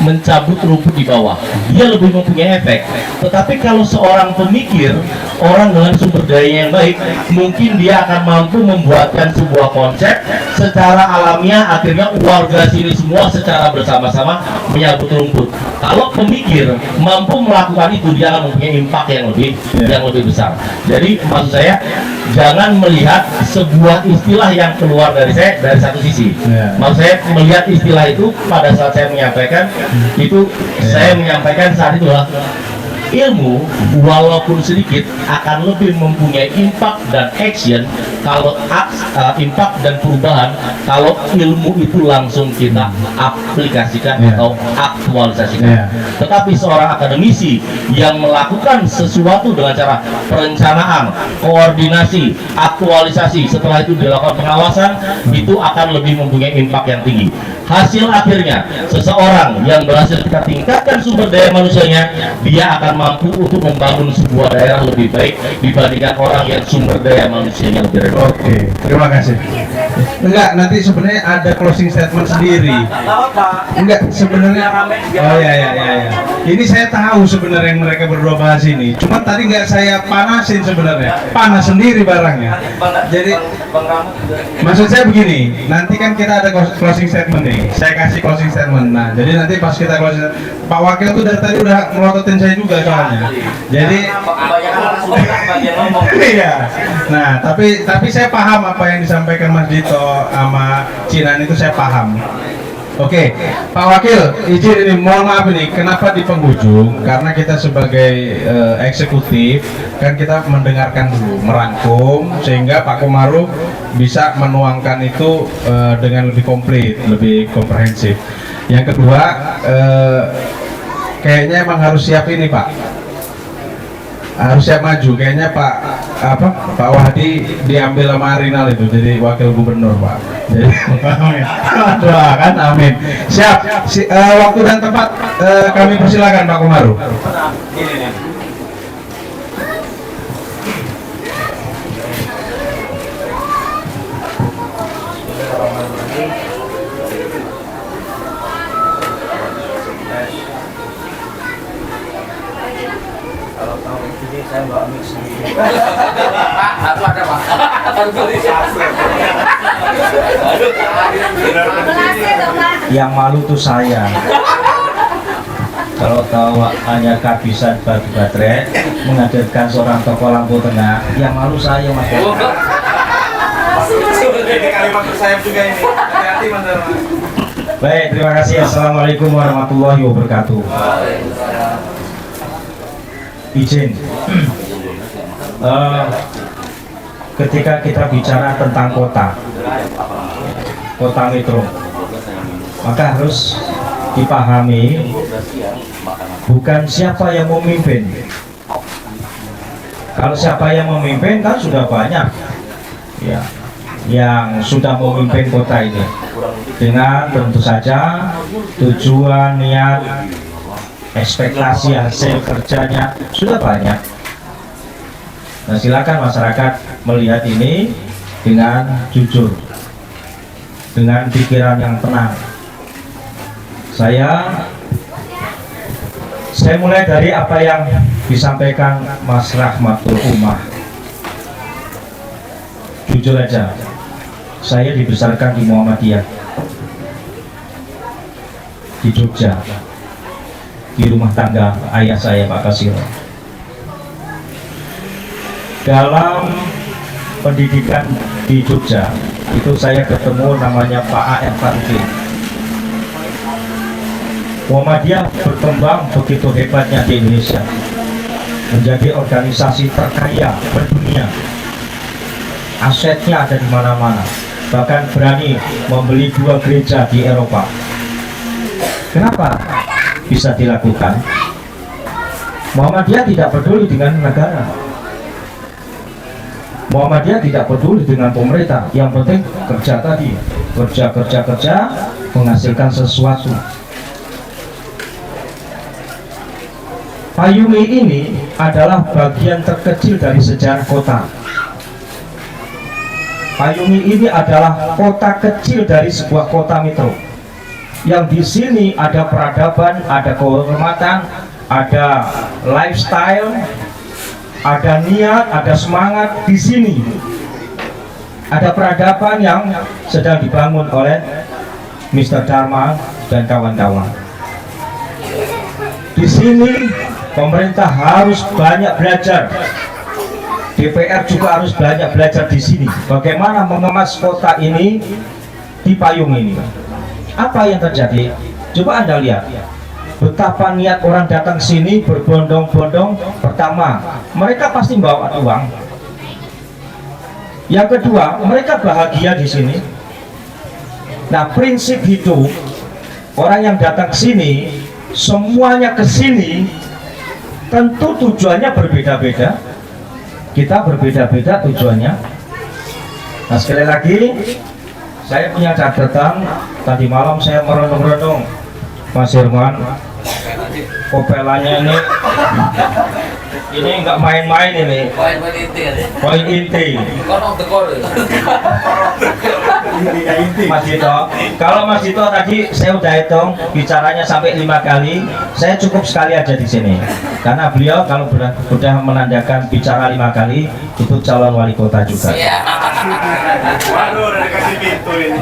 mencabut rumput di bawah, dia lebih mempunyai efek. Tetapi kalau seorang pemikir, orang dengan sumber daya yang baik, mungkin dia akan mampu membuatkan sebuah konsep secara alamiah, akhirnya warga sini semua secara bersama-sama menyabut rumput. Kalau pemikir mampu melakukan itu, dia akan mempunyai impact yang lebih besar. Jadi maksud saya, jangan melihat sebuah istilah yang keluar dari saya dari satu sisi. Maksud saya melihat istilah itu pada saat saya menyampaikan itu, saya menyampaikan saat itulah ilmu walaupun sedikit akan lebih mempunyai impact dan action kalau impact dan perubahan kalau ilmu itu langsung kita aplikasikan atau aktualisasikan. Tetapi seorang akademisi yang melakukan sesuatu dengan cara perencanaan, koordinasi, aktualisasi, setelah itu dilakukan pengawasan, itu akan lebih mempunyai impact yang tinggi. Hasil akhirnya seseorang yang berhasil kita tingkatkan sumber daya manusianya, dia akan mampu untuk membangun sebuah daerah lebih baik dibandingkan orang yang sumber daya manusianya lebih rendah. Oke, terima kasih. Enggak, nanti sebenarnya ada closing statement sendiri. Enggak, sebenarnya. Oh ya. Ini saya tahu sebenarnya yang mereka berdua bahas ini. Cuma tadi nggak saya panasin sebenarnya. Panas sendiri barangnya. Jadi maksud saya begini, nanti kan kita ada closing statement nih. Saya kasih closing statement. Nah, jadi nanti pas kita closing statement, Pak Wakil tuh dari tadi udah melototin saya juga soalnya. Jadi iya. Nah, tapi saya paham apa yang disampaikan Mas Dito sama Cinan itu saya paham. Oke, Pak Wakil, izin ini, mohon maaf ini, kenapa di penghujung? Karena kita sebagai eksekutif, kan kita mendengarkan dulu, merangkum, sehingga Pak Komaruf bisa menuangkan itu dengan lebih komplit, lebih komprehensif. Yang kedua, kayaknya emang harus siap ini Pak, harus siap maju. Kayaknya Pak Wahdi diambil sama Arinal itu jadi wakil gubernur Pak. Jadi amin. Doakan amin. Siap. Waktu dan tempat kami persilakan Pak Komaruf. Satu ada Pak. Yang malu tuh saya. Kalau tahu hanya kehabisan batu baterai menghadirkan seorang tokoh lampu tengah, yang malu saya Mas. Ini kalimat saya juga ini. Hati-hati Mas. Baik, terima kasih. Assalamualaikum warahmatullahi wabarakatuh. Izin. Ketika kita bicara tentang kota metro, maka harus dipahami bukan siapa yang memimpin. Kalau siapa yang memimpin kan sudah banyak ya yang sudah memimpin kota ini dengan tentu saja tujuan, niat, ekspektasi hasil kerjanya sudah banyak. Nah, silakan masyarakat melihat ini dengan jujur, dengan pikiran yang tenang. Saya mulai dari apa yang disampaikan Mas Rahmatul Umah. Jujur aja, saya dibesarkan di Muhammadiyah, di Jogja, di rumah tangga ayah saya Pak Kasiro. Dalam pendidikan di Jogja itu saya ketemu namanya Pak A.M. Farudin. Muhammadiyah berkembang begitu hebatnya di Indonesia, menjadi organisasi terkaya berdunia. Asetnya ada di mana-mana, bahkan berani membeli 2 gereja di Eropa. Kenapa bisa dilakukan? Muhammadiyah tidak peduli dengan negara. Muhammadiyah tidak peduli dengan pemerintah, yang penting kerja tadi, kerja menghasilkan sesuatu. Payumi ini adalah bagian terkecil dari sejarah kota. Payumi ini adalah kota kecil dari sebuah kota metro, yang di sini ada peradaban, ada kehormatan, ada lifestyle, ada niat, ada semangat. Di sini ada peradaban yang sedang dibangun oleh Mr. Dharma dan kawan-kawan. Di sini pemerintah harus banyak belajar, DPR juga harus banyak belajar di sini bagaimana mengemas kota ini di payung ini. Apa yang terjadi? Coba Anda lihat betapa niat orang datang sini berbondong-bondong. Pertama, mereka pasti bawa uang. Yang kedua, mereka bahagia di sini. Nah, prinsip hidup orang yang datang ke sini, semuanya ke sini, tentu tujuannya berbeda-beda. Kita berbeda-beda tujuannya. Nah, sekali lagi, saya punya catatan. Tadi malam saya merenung-renung, Mas Herman, kopelanya ini nggak main-main ini. Poin inti. Mas Dito, kalau Mas Dito tadi saya udah hitung bicaranya sampai 5 kali, saya cukup sekali aja di sini. Karena beliau kalau sudah menandakan bicara 5 kali itu calon wali kota juga.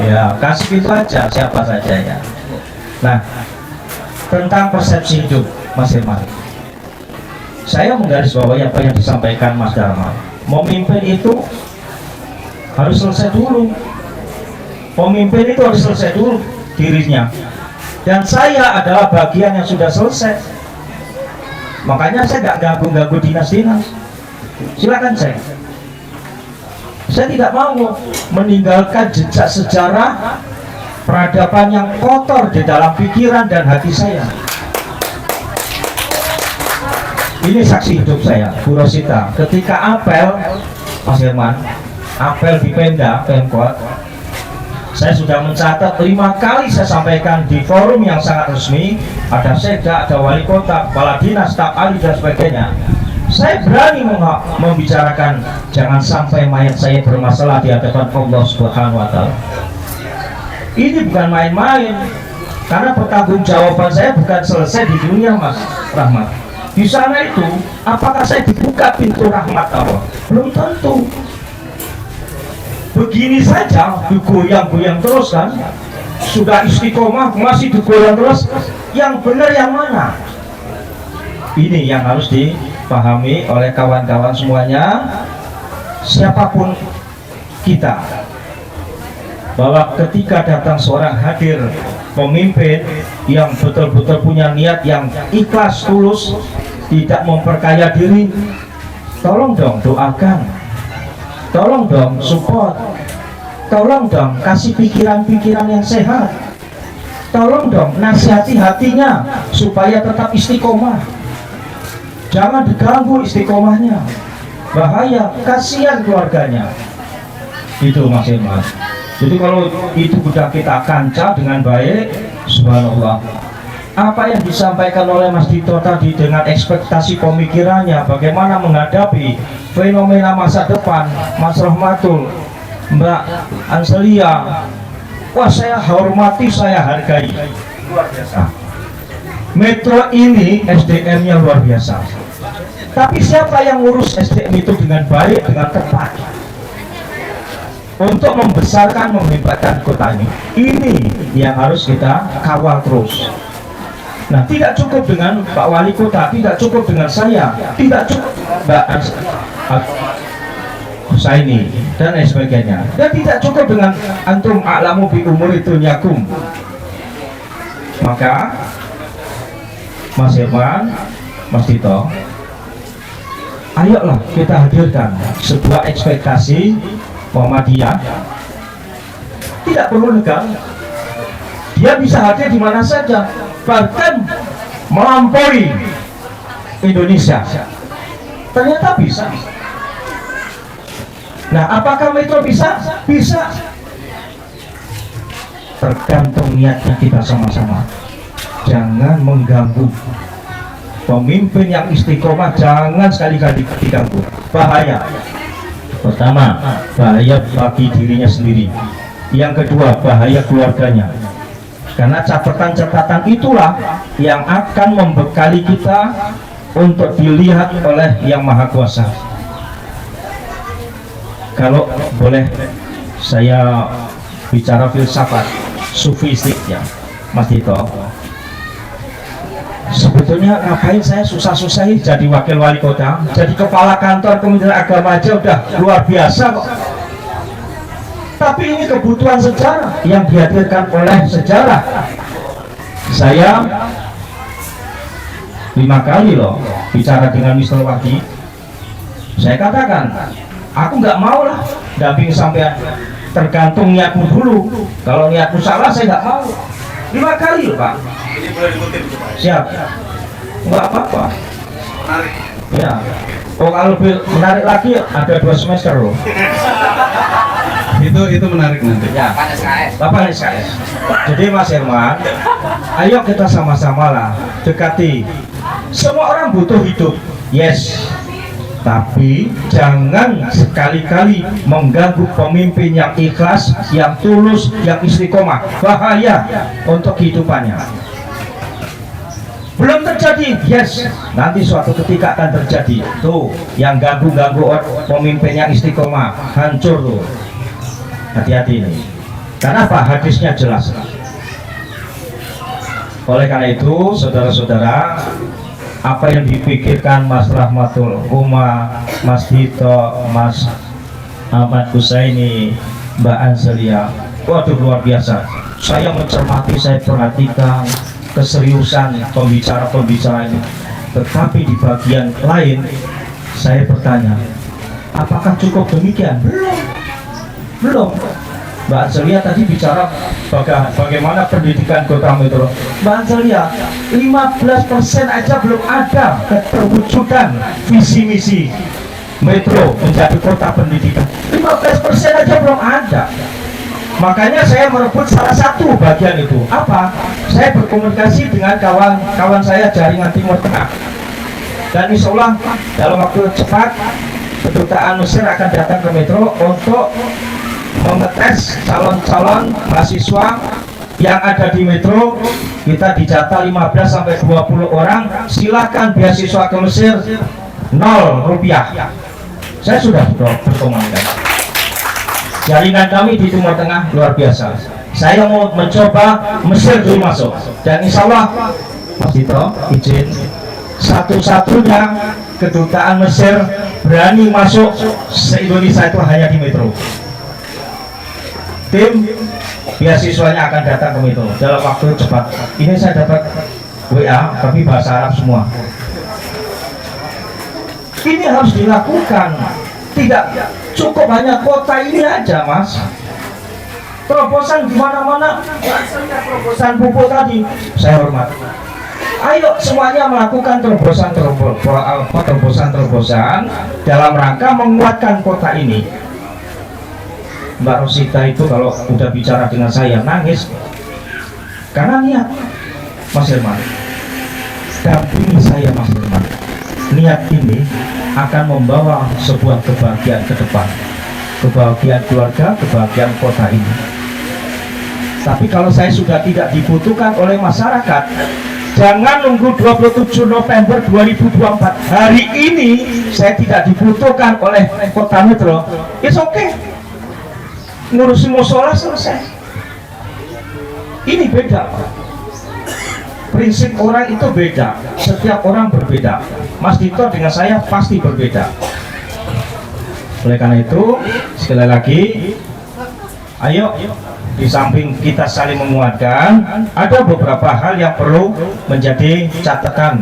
Ya, kasih pintu aja siapa saja ya. Nah, tentang persepsi hidup Mas Herman, saya menggarisbawahi apa yang disampaikan Mas Dharma. Memimpin itu harus selesai dulu. Pemimpin itu harus selesai dulu. dirinya, dan saya adalah bagian yang sudah selesai. Makanya saya nggak ganggu-ganggu dinas-dinas. Silakan saya tidak mau meninggalkan jejak sejarah peradaban yang kotor di dalam pikiran dan hati saya. Ini saksi hidup saya, Bu Rosita. Ketika apel, Mas Herman, apel di Pemkot, saya sudah mencatat 5 kali saya sampaikan di forum yang sangat resmi. Ada sekda, ada wali kota, kepala dinas, staf ahli dan sebagainya. Saya berani membicarakan jangan sampai mayat saya bermasalah di hadapan Allah Subhanahu wa Ta'ala. Ini bukan main-main, karena pertanggungjawaban saya bukan selesai di dunia, Mas Rahmat. Di sana itu, apakah saya dibuka pintu rahmat Allah? Belum tentu. Begini saja, digoyang-goyang terus kan? Sudah istiqomah, masih digoyang terus. Yang benar yang mana? Ini yang harus dipahami oleh kawan-kawan semuanya, siapapun kita, bahwa ketika datang seorang hadir pemimpin yang betul-betul punya niat yang ikhlas, tulus, tidak memperkaya diri, tolong dong doakan, tolong dong support, tolong dong kasih pikiran-pikiran yang sehat, tolong dong nasihati hatinya supaya tetap istiqomah. Jangan diganggu istiqomahnya, bahaya, kasihan keluarganya. Itu Mas Irman. Jadi kalau itu sudah kita kancah dengan baik, subhanallah, apa yang disampaikan oleh Mas Dito tadi dengan ekspektasi pemikirannya, bagaimana menghadapi fenomena masa depan, Mas Rahmatul, Mbak Anselia, wah saya hormati, saya hargai, luar biasa. Metro ini SDM-nya luar biasa. Tapi siapa yang ngurus SDM itu dengan baik, dengan tepat, untuk membesarkan, menghebatkan kota ini? Ini yang harus kita kawal terus. Nah, tidak cukup dengan Pak Wali Kota, tidak cukup dengan saya, tidak cukup Mbak Husaini dan lain sebagainya, dan tidak cukup dengan antum a'lamu bi umuri dunyakum. Maka Mas Irman, Mas Dito, ayolah kita hadirkan sebuah ekspektasi Muhammadiyah. Tidak perlu negara, dia bisa hadir di mana saja, bahkan melampaui Indonesia. Ternyata bisa. Nah, apakah Metro bisa? Bisa. Tergantung niatnya kita sama-sama. Jangan mengganggu pemimpin yang istiqomah, jangan sekali-kali diganggu. Bahaya. Pertama, bahaya bagi dirinya sendiri. Yang kedua, bahaya keluarganya. Karena catatan-catatan itulah yang akan membekali kita untuk dilihat oleh Yang Maha Kuasa. Kalau boleh saya bicara filsafat sufistik ya, Mas Dito, sebetulnya ngapain saya susah-susahin jadi wakil wali kota, jadi kepala kantor Kementerian Agama aja udah luar biasa kok. Tapi ini kebutuhan sejarah yang dihadirkan oleh sejarah. Saya 5 kali loh bicara dengan Mr. Wadi. Saya katakan, aku nggak mau lah damping sampean, tergantung niatmu dulu. Kalau niatmu salah saya nggak mau. 5 kali loh Pak. Ini boleh dikutip itu Pak. Siap. Nggak apa-apa. Menarik. Ya. Oh, kalau lebih menarik lagi ada 2 semester loh. Itu menarik nanti. Ya. Bapak SKS. Jadi Mas Herman, ayo kita sama-sama lah dekati. Semua orang butuh hidup. Yes. Tapi jangan sekali-kali mengganggu pemimpin yang ikhlas, yang tulus, yang istiqomah. Bahaya untuk kehidupannya. Belum terjadi, yes, nanti suatu ketika akan terjadi. Tuh, yang ganggu-ganggu pemimpin yang istiqomah, hancur tuh. Hati-hati ini. Karena apa? Hadisnya jelas. Oleh karena itu, saudara-saudara, apa yang dipikirkan Mas Rahmatul Uma, Mas Dito, Mas Ahmad Husaini, Mbak Anselia, waduh luar biasa. saya mencermati, saya perhatikan keseriusan pembicara-pembicara ini. Tetapi di bagian lain saya bertanya, apakah cukup demikian? Belum. Mbak Angelia tadi bicara bagaimana pendidikan kota metro. Mbak Angelia, 15% aja belum ada keterwujudan visi misi metro menjadi kota pendidikan. 15% aja belum ada. Makanya saya merebut salah satu bagian itu. Apa? Saya berkomunikasi dengan kawan-kawan saya jaringan Timur Tengah. Dan insya Allah dalam waktu cepat kedutaan Mesir akan datang ke metro untuk mengetes calon-calon mahasiswa yang ada di metro. Kita dijatah 15-20 orang. Silakan beasiswa ke Mesir, 0 rupiah. Saya sudah berkomunikasi. Jaringan kami di Timur Tengah luar biasa. Saya mau mencoba Mesir dulu masuk, dan insya Allah Mas Dito izin, satu-satunya kedutaan Mesir berani masuk se-Indonesia itu hanya di metro. Tim beasiswanya akan datang ke metro dalam waktu cepat. Ini saya dapat WA tapi bahasa Arab semua. Ini harus dilakukan. Tidak cukup hanya kota ini aja, Mas. Terobosan di mana-mana. Terobosan pupuk tadi, saya hormat. Ayo semuanya melakukan terobosan dalam rangka menguatkan kota ini. Mbak Rosita itu kalau udah bicara dengan saya nangis karena niat. Mas Herman, dampingi saya, Mas Herman. Niat ini akan membawa sebuah kebahagiaan ke depan, kebahagiaan keluarga, kebahagiaan kota ini. Tapi kalau saya sudah tidak dibutuhkan oleh masyarakat, jangan nunggu 27 November 2024. Hari ini saya tidak dibutuhkan oleh kota metro. It's okay, ngurusin musola selesai. Ini beda, Pak. Prinsip orang itu beda, setiap orang berbeda. Mas Dito dengan saya pasti berbeda. Oleh karena itu, sekali lagi, ayo di samping kita saling menguatkan, ada beberapa hal yang perlu menjadi catatan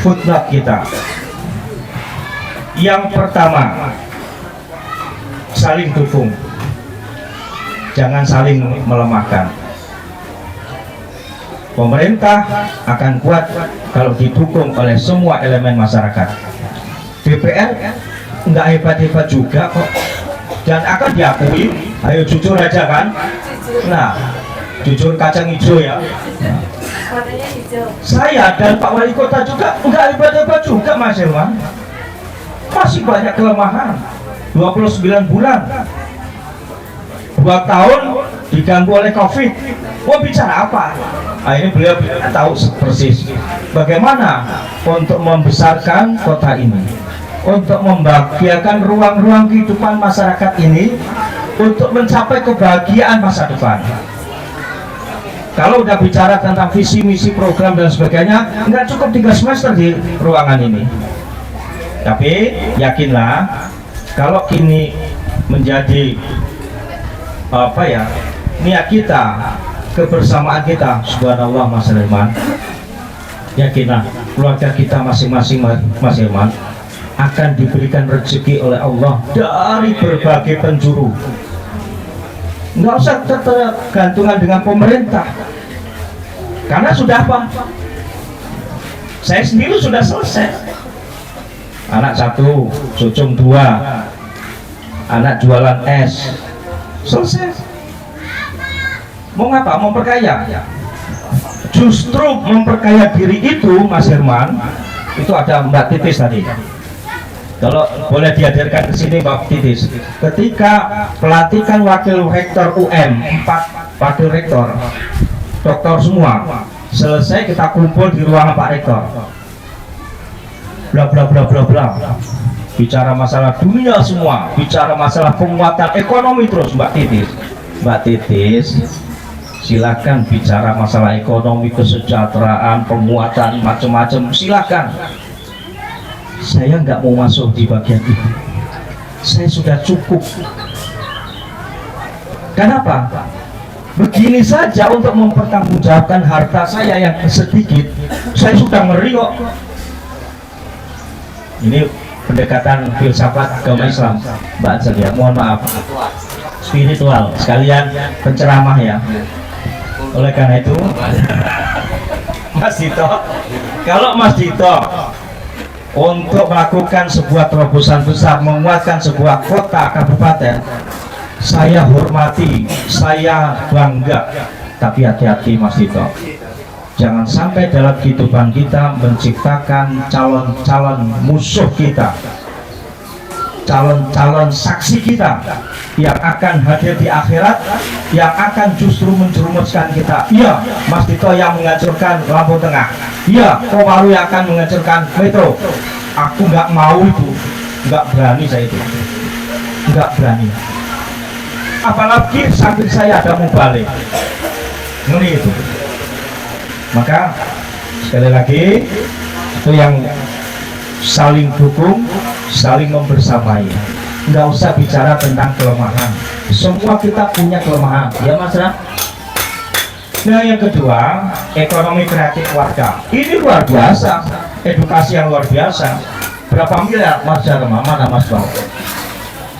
footnote kita. Yang pertama, saling dukung, jangan saling melemahkan. Pemerintah akan kuat kalau didukung oleh semua elemen masyarakat. DPR nggak hebat-hebat juga kok, dan akan diakui. Ayo jujur aja kan. Nah, jujur kacang hijau ya. Saya dan Pak Wali Kota juga nggak hebat-hebat juga, Mas Herman. Masih banyak kelemahan. 29 bulan, 2 tahun diganggu oleh COVID. Mau bicara apa? Ini beliau tahu persis bagaimana untuk membesarkan kota ini, untuk membahagiakan ruang-ruang kehidupan masyarakat ini, untuk mencapai kebahagiaan masa depan. Kalau udah bicara tentang visi misi program dan sebagainya, nggak cukup 3 semester di ruangan ini. Tapi yakinlah, kalau ini menjadi niat kita, kebersamaan kita, subhanallah Mas Herman, yakinlah keluarga kita masing-masing, Mas Herman, akan diberikan rezeki oleh Allah dari berbagai penjuru. Nggak usah tergantungan dengan pemerintah, karena sudah apa? Saya sendiri sudah selesai. Anak 1, cucung 2, anak jualan es, selesai. Mau ngapa? Memperkaya. Justru memperkaya diri itu, Mas Herman, itu ada Mbak Titis tadi. Kalau boleh dihadirkan ke sini Mbak Titis. Ketika pelantikan wakil rektor UM, 4 wakil rektor, doktor semua, selesai kita kumpul di ruangan Pak Rektor. Bla bla bla bla bla. Bicara masalah dunia semua, bicara masalah penguatan ekonomi terus Mbak Titis. Mbak Titis, silakan bicara masalah ekonomi, kesejahteraan, penguatan, macam-macam, silakan. Saya nggak mau masuk di bagian itu. Saya sudah cukup. Kenapa? begini saja untuk mempertanggungjawabkan harta saya yang sedikit, saya sudah ngeri kok. Ini pendekatan filsafat agama Islam, Mbak Angelia, mohon maaf, spiritual sekalian penceramah ya. Oleh karena itu Mas Dito, kalau Mas Dito untuk melakukan sebuah terobosan besar, menguatkan sebuah kota kabupaten, saya hormati, saya bangga. Tapi hati-hati Mas Dito, jangan sampai dalam kehidupan kita menciptakan calon-calon musuh kita, calon-calon saksi kita yang akan hadir di akhirat, yang akan justru menjerumuskan kita. Iya, Mas Dito yang menghancurkan Lampung Tengah, iya, Komaru yang akan menghancurkan Metro. Aku nggak mau itu, nggak berani saya itu, nggak berani. Apalagi samping saya ada Mubalik, ngeri itu. Maka sekali lagi itu yang saling dukung, saling membersamai. Nggak usah bicara tentang kelemahan. Semua kita punya kelemahan, ya Mas Ra. Nah yang kedua, ekonomi kreatif warga. Ini luar biasa, edukasi yang luar biasa. Berapa miliar Mas Dharma, mana Mas Bang?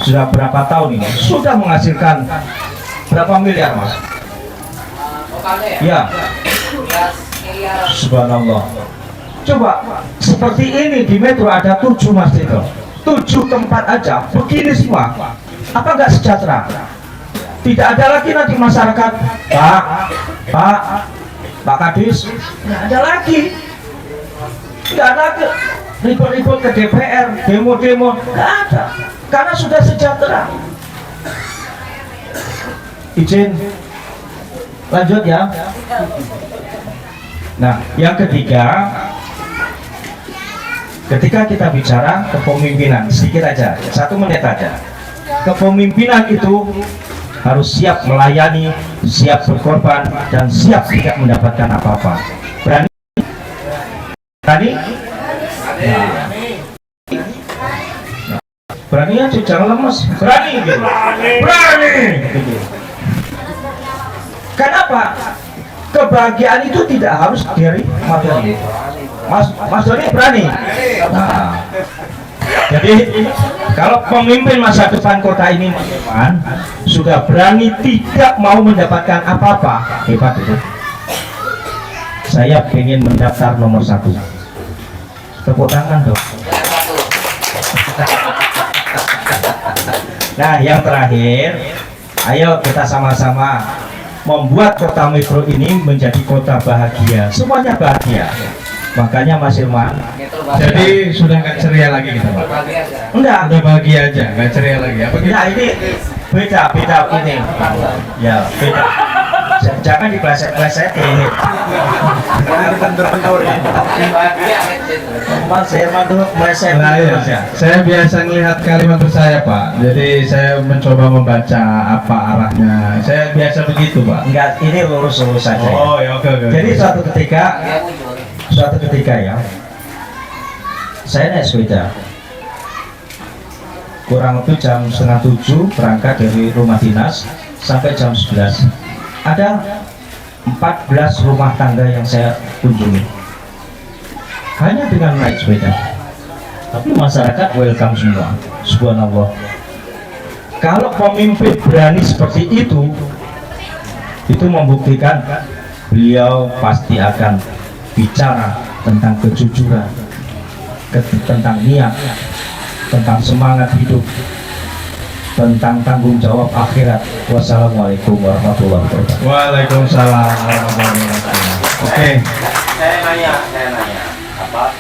Sudah berapa tahun ini? Sudah menghasilkan berapa miliar Mas? Ya, subhanallah. Coba seperti ini di Metro ada 7 Mas Dito, 7 tempat aja begini semua. Apa nggak sejahtera? Tidak ada lagi nanti masyarakat, Pak Kadis, nggak ada lagi, nggak ada lagi ribut-ribut ke DPR, demo-demo, nggak ada, karena sudah sejahtera. Izin lanjut ya. Nah, yang ketiga, ketika kita bicara kepemimpinan, sedikit aja, 1 menit aja. Kepemimpinan itu harus siap melayani, siap berkorban, dan siap tidak mendapatkan apa-apa. Berani? Berani? Nah. Berani aja, jangan lemes. Berani gitu. Berani gitu. Kenapa? Kebahagiaan itu tidak harus dari materi. Mas Doni berani. Nah, jadi kalau pemimpin masa depan kota ini teman sudah berani tidak mau mendapatkan apa-apa, hebat itu. Saya ingin mendaftar nomor 1. Tepuk tangan dong. Nah yang terakhir, ayo kita sama-sama membuat kota Metro ini menjadi kota bahagia. Semuanya bahagia. Makanya Mas Ilman, Jadi sudah nggak ceria lagi kita Pak? enggak, Udah bahagia aja, nggak ceria lagi. Apa gitu? nah ini beda ini. Ya beda. Jangan dipleset-plesetin. Mas Ilman tuh meleset Nah, iya. terus ya. Saya biasa melihat kalimat saya Pak. Jadi saya mencoba membaca apa arahnya. Saya biasa begitu Pak. Enggak, ini lurus-lurus saja. Ya. Oh ya oke. Jadi suatu ketika ya, saya naik sepeda kurang lebih jam 6:30 berangkat dari rumah dinas sampai jam 11. Ada 14 rumah tangga yang saya kunjungi hanya dengan naik sepeda, tapi masyarakat welcome semua. Subhanallah. Kalau pemimpin berani seperti itu membuktikan beliau pasti akan bicara tentang kejujuran, tentang niat, tentang semangat hidup, tentang tanggung jawab akhirat. Wassalamualaikum warahmatullahi wabarakatuh. Waalaikumsalam warahmatullahi wabarakatuh. Oke. Saya nanya apa?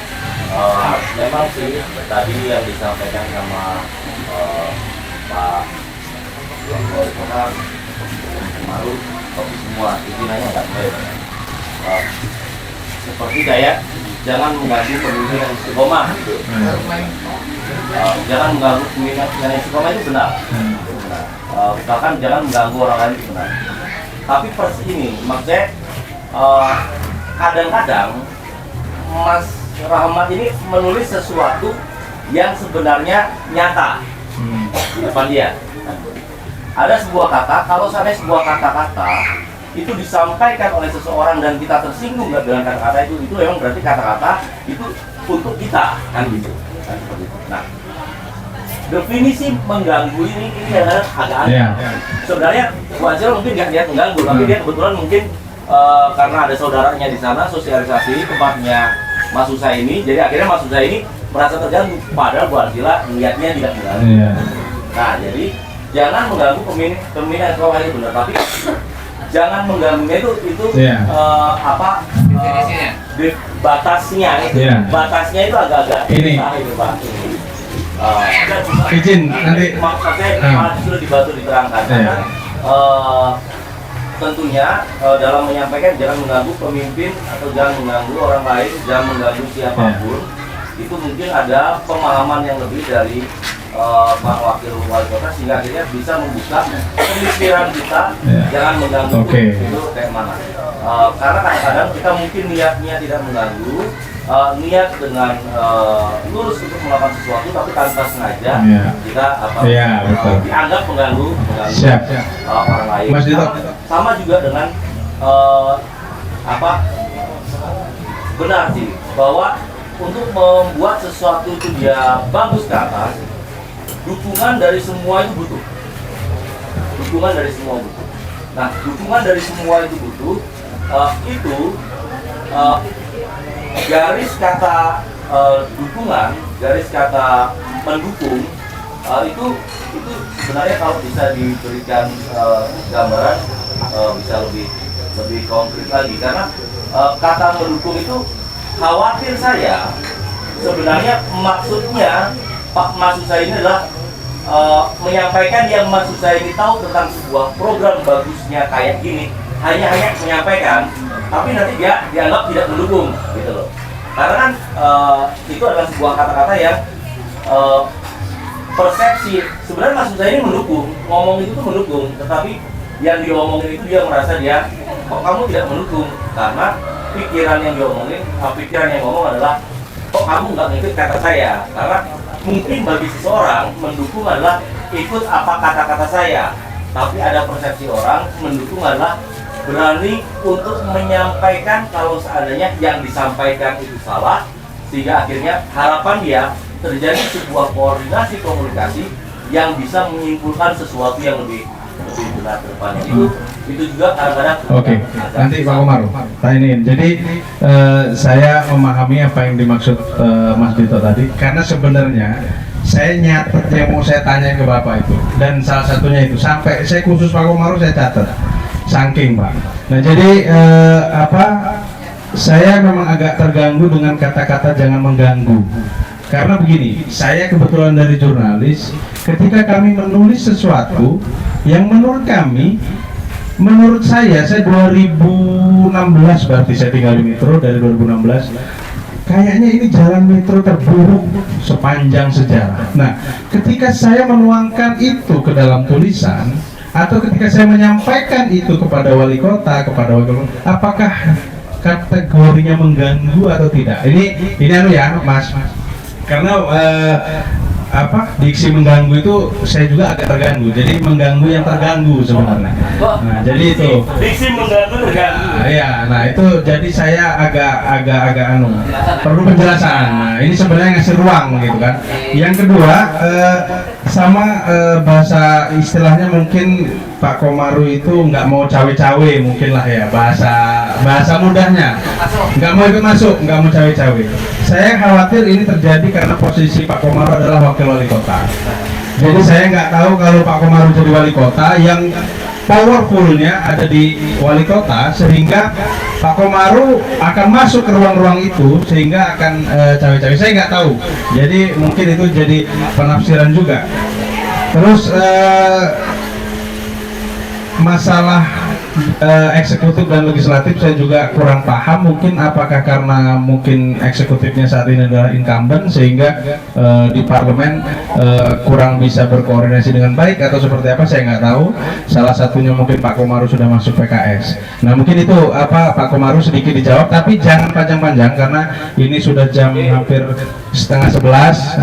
Memang sih tadi yang disampaikan sama Pak Wali Kota Komaru, semua pimpinannya nggak baik. Seperti kayak jangan mengganggu pemimpinan yang istiqomah gitu. Jangan mengganggu pemimpinan yang istiqomah itu benar. Bahkan jangan mengganggu orang lain itu benar. Tapi persis ini maksudnya kadang-kadang Mas Rahmat ini menulis sesuatu yang sebenarnya nyata di depan dia. Ada sebuah kata, kalau sampai sebuah kata-kata itu disampaikan oleh seseorang dan kita tersinggung dengan kata-kata itu memang berarti kata-kata itu untuk kita, kan gitu. Kan seperti itu. Nah, definisi mengganggu ini adalah agak aneh. Sebenarnya wajar mungkin nggak niat mengganggu, tapi dia kebetulan mungkin karena ada saudaranya di sana, sosialisasi tempatnya Mas Usa ini, jadi akhirnya Mas Usa ini merasa terganggu, padahal Bu Arsila niatnya tidak mengganggu. Nah, jadi jangan mengganggu pemilihan sekolah itu benar, tapi jangan mengganggunya itu apa batasnya itu batasnya itu agak-agak ini Pak. izin nanti maksudnya sudah dibantu diterangkan karena tentunya dalam menyampaikan jangan mengganggu pemimpin atau jangan mengganggu orang lain, jangan mengganggu siapapun. Itu mungkin ada pemahaman yang lebih dari Pak Wakil Wali Kota sehingga akhirnya bisa membuka pemikiran kita jangan mengganggu itu kayak mana. Karena kadang-kadang kita mungkin niatnya tidak mengganggu, niat dengan lurus untuk melakukan sesuatu tapi tanpa sengaja kita dianggap mengganggu orang lain. Sama juga dengan benar sih bahwa untuk membuat sesuatu itu dia bagus ke atas, dukungan dari semua itu butuh. Dukungan dari semua butuh. Nah, dukungan dari semua itu butuh. Garis kata dukungan, garis kata mendukung itu sebenarnya kalau bisa diberikan gambaran bisa lebih konkret lagi karena kata mendukung itu khawatir saya sebenarnya maksudnya Pak Mas Usa ini adalah menyampaikan yang Mas Usa ini tahu tentang sebuah program bagusnya kayak gini hanya menyampaikan tapi nanti dia dianggap tidak mendukung gitu loh karena kan itu adalah sebuah kata-kata yang persepsi sebenarnya Mas Usa ini mendukung ngomong itu tuh mendukung tetapi yang diomongin itu dia merasa dia kok kamu tidak mendukung karena pikiran yang diomongin pikiran yang ngomong adalah kok kamu nggak ngikut kata saya karena mungkin bagi seseorang mendukung adalah ikut apa kata-kata saya tapi ada persepsi orang mendukung adalah berani untuk menyampaikan kalau seandainya yang disampaikan itu salah sehingga akhirnya harapan dia terjadi sebuah koordinasi komunikasi yang bisa menyimpulkan sesuatu yang lebih benar ke depannya itu juga kadang-kadang nanti Pak Komar tanyain jadi saya memahami apa yang dimaksud Mas Dito tadi karena sebenarnya saya nyatet yang mau saya tanya ke Bapak itu dan salah satunya itu sampai saya khusus Pak Komar saya catat saking Pak nah jadi saya memang agak terganggu dengan kata-kata jangan mengganggu karena begini, saya kebetulan dari jurnalis ketika kami menulis sesuatu yang menurut saya 2016 berarti saya tinggal di Metro dari 2016 kayaknya ini jalan metro terburuk sepanjang sejarah. Nah, ketika saya menuangkan itu ke dalam tulisan atau ketika saya menyampaikan itu kepada wali kota, apakah kategorinya mengganggu atau tidak? Ini ya, Mas. Karena diksi mengganggu itu saya juga agak terganggu. Jadi mengganggu yang terganggu sebenarnya. Nah, jadi itu. Diksi mengganggu terganggu. Nah itu jadi saya agak perlu penjelasan. Nah, ini sebenarnya ngasih ruang gitu kan. Yang kedua sama bahasa istilahnya mungkin Pak Komaru itu nggak mau cawe-cawe mungkin lah ya bahasa mudahnya nggak mau ikut masuk, nggak mau cawe-cawe. Saya khawatir ini terjadi karena posisi Pak Komaru adalah wakil wali kota. Jadi saya nggak tahu kalau Pak Komaru jadi wali kota yang powerfulnya ada di wali kota sehingga Pak Komaru akan masuk ke ruang-ruang itu sehingga akan cawe-cawe. Saya nggak tahu. Jadi mungkin itu jadi penafsiran juga. Terus masalah eksekutif dan legislatif saya juga kurang paham, mungkin apakah karena mungkin eksekutifnya saat ini adalah incumbent sehingga di parlemen kurang bisa berkoordinasi dengan baik atau seperti apa, saya nggak tahu. Salah satunya mungkin Pak Komaru sudah masuk PKS. Nah mungkin itu Pak Komaru sedikit dijawab, tapi jangan panjang-panjang karena ini sudah jam hampir setengah 11.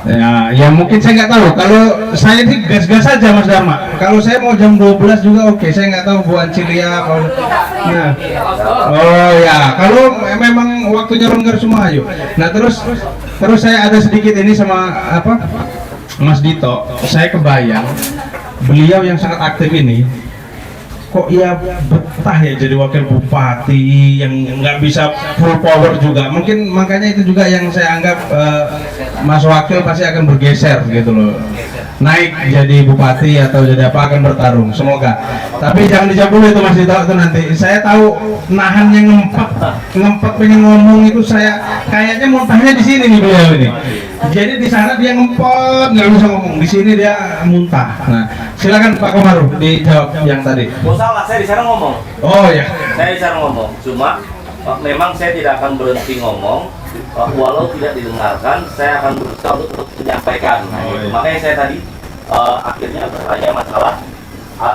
Nah, ya mungkin saya nggak tahu. Kalau saya sih gas-gas saja Mas Dharma. Kalau saya mau jam 12 juga oke. Saya nggak tahu atau Bu Ancilia kalau nah. Oh ya, kalau memang waktunya longgar semua ayo. Nah terus saya ada sedikit ini sama apa Mas Dito, saya kebayang beliau yang sangat aktif ini kok ya betah ya jadi wakil bupati yang nggak bisa full power juga, mungkin makanya itu juga yang saya anggap Mas Wakil pasti akan bergeser gitu loh, naik jadi bupati atau jadi apa akan bertarung, semoga. Tapi jangan dijawab dulu itu Mas Dito, itu nanti saya tahu nahannya ngempet pengen ngomong itu, saya kayaknya muntahnya di sini nih beliau ini. Jadi di sana dia ngempet nggak bisa ngomong, di sini dia muntah. Nah silakan Pak Komaruf dijawab yang tadi. Oh salah, saya di sana ngomong. Oh ya. Saya di sana ngomong. Cuma memang saya tidak akan berhenti ngomong. Walau tidak didengarkan, saya akan berusaha untuk menyampaikan. Nah, gitu. Makanya saya tadi akhirnya bertanya masalah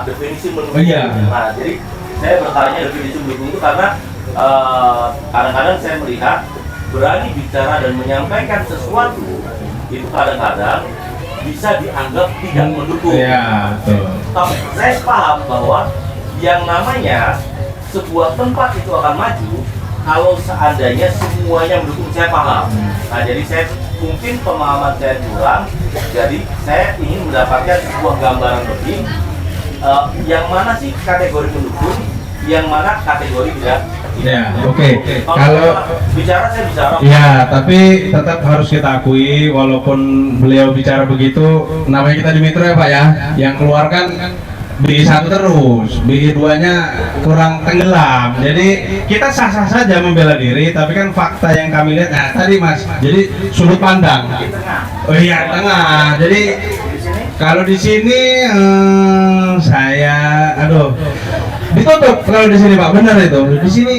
definisi mendukung. Nah, jadi saya bertanya definisi mendukung itu karena kadang-kadang saya melihat berani bicara dan menyampaikan sesuatu itu kadang-kadang bisa dianggap tidak mendukung. Iya, betul. Tapi saya paham bahwa yang namanya sebuah tempat itu akan maju kalau seandainya semuanya mendukung, saya paham. Nah, jadi saya mungkin pemahaman saya kurang, jadi saya ingin mendapatkan sebuah gambaran lebih yang mana sih kategori mendukung, yang mana kategori tidak. Ya, oke. Kalau bicara saya bicara. ya, tapi tetap harus kita akui walaupun beliau bicara begitu, namanya kita di Metro ya Pak ya, yang keluarkan BI1 terus, BI2-nya kurang tenggelam. Jadi kita sah-sah saja membela diri, tapi kan fakta yang kami lihat, nah tadi Mas, jadi sudut pandang. Oh iya, tengah. Jadi kalau di sini saya, aduh, ditutup kalau di sini Pak, benar itu. Di sini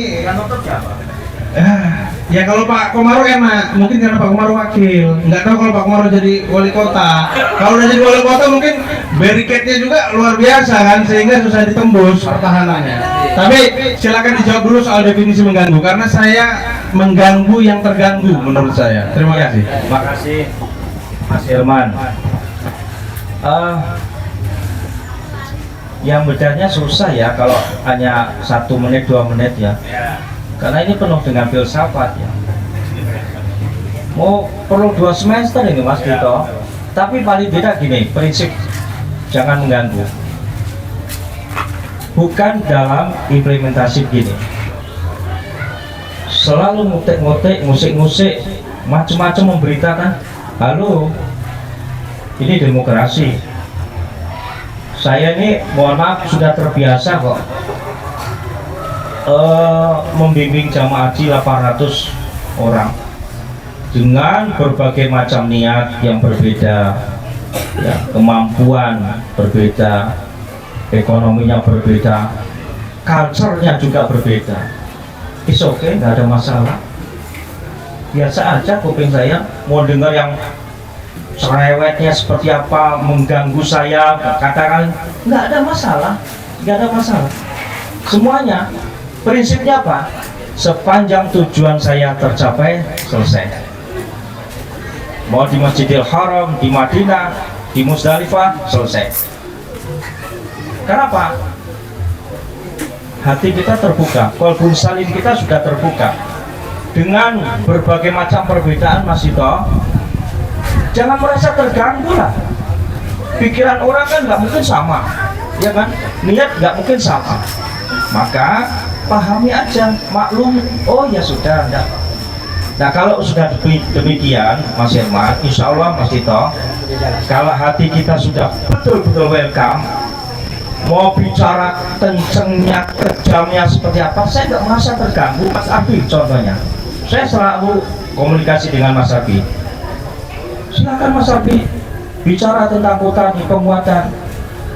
ya kalau Pak Komaruf enak, mungkin karena Pak Komaruf wakil. Nggak tahu kalau Pak Komaruf jadi wali kota. Kalau udah jadi wali kota mungkin barricade-nya juga luar biasa kan, sehingga susah ditembus pertahanannya. Tapi silakan dijawab dulu soal definisi mengganggu, karena saya mengganggu yang terganggu menurut saya. Terima kasih. Terima kasih Mas Hilman. Yang bedanya susah ya kalau hanya 1 menit 2 menit ya, karena ini penuh dengan filsafat ya. Mau perlu 2 semester ini Mas Dito, tapi paling tidak gini, prinsip jangan mengganggu, bukan dalam implementasi gini selalu ngutik-ngutik, ngusik-ngusik, macam-macam memberitakan. Halo, ini demokrasi. Saya ini mohon maaf sudah terbiasa kok membimbing jamaah haji 800 orang dengan berbagai macam niat yang berbeda ya, kemampuan berbeda, ekonominya berbeda, culture-nya juga berbeda. It's okay, nggak ada masalah. Biasa aja kuping saya mau dengar yang cerewetnya seperti apa, mengganggu saya, katakan nggak ada masalah, nggak ada masalah. Semuanya prinsipnya apa? Sepanjang tujuan saya tercapai, selesai. Mau di Masjidil Haram, di Madinah, di Musdalifah, selesai. Kenapa? Hati kita terbuka, qalbun salim kita sudah terbuka dengan berbagai macam perbedaan Mas Dito. Jangan merasa terganggu lah. Pikiran orang kan nggak mungkin sama, ya kan? Niat nggak mungkin sama. Maka pahami aja, maklum. Oh ya sudah, enggak. Nah kalau sudah demikian, Mas Herman, insya Allah Mas Dito, kalau hati kita sudah betul-betul welcome, mau bicara kencengnya, kejamnya seperti apa, saya nggak merasa terganggu. Mas Abi contohnya, saya selalu komunikasi dengan Mas Abi. Silakan Mas Abi bicara tentang kota di pemuatan,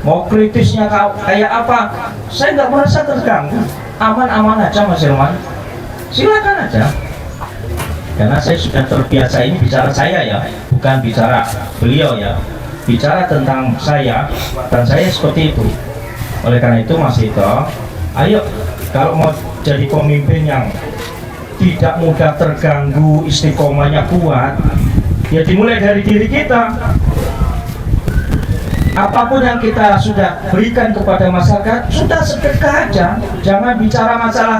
mau kritisnya kayak apa, saya nggak merasa terganggu, aman-aman aja Mas Herman, silakan aja, karena saya sudah terbiasa. Ini bicara saya ya, bukan bicara beliau ya, bicara tentang saya, dan saya seperti itu. Oleh karena itu Mas Dito, ayo kalau mau jadi pemimpin yang tidak mudah terganggu, istiqomahnya kuat, ya dimulai dari diri kita. apapun yang kita sudah berikan kepada masyarakat, sudah sedekah aja. Jangan bicara masalah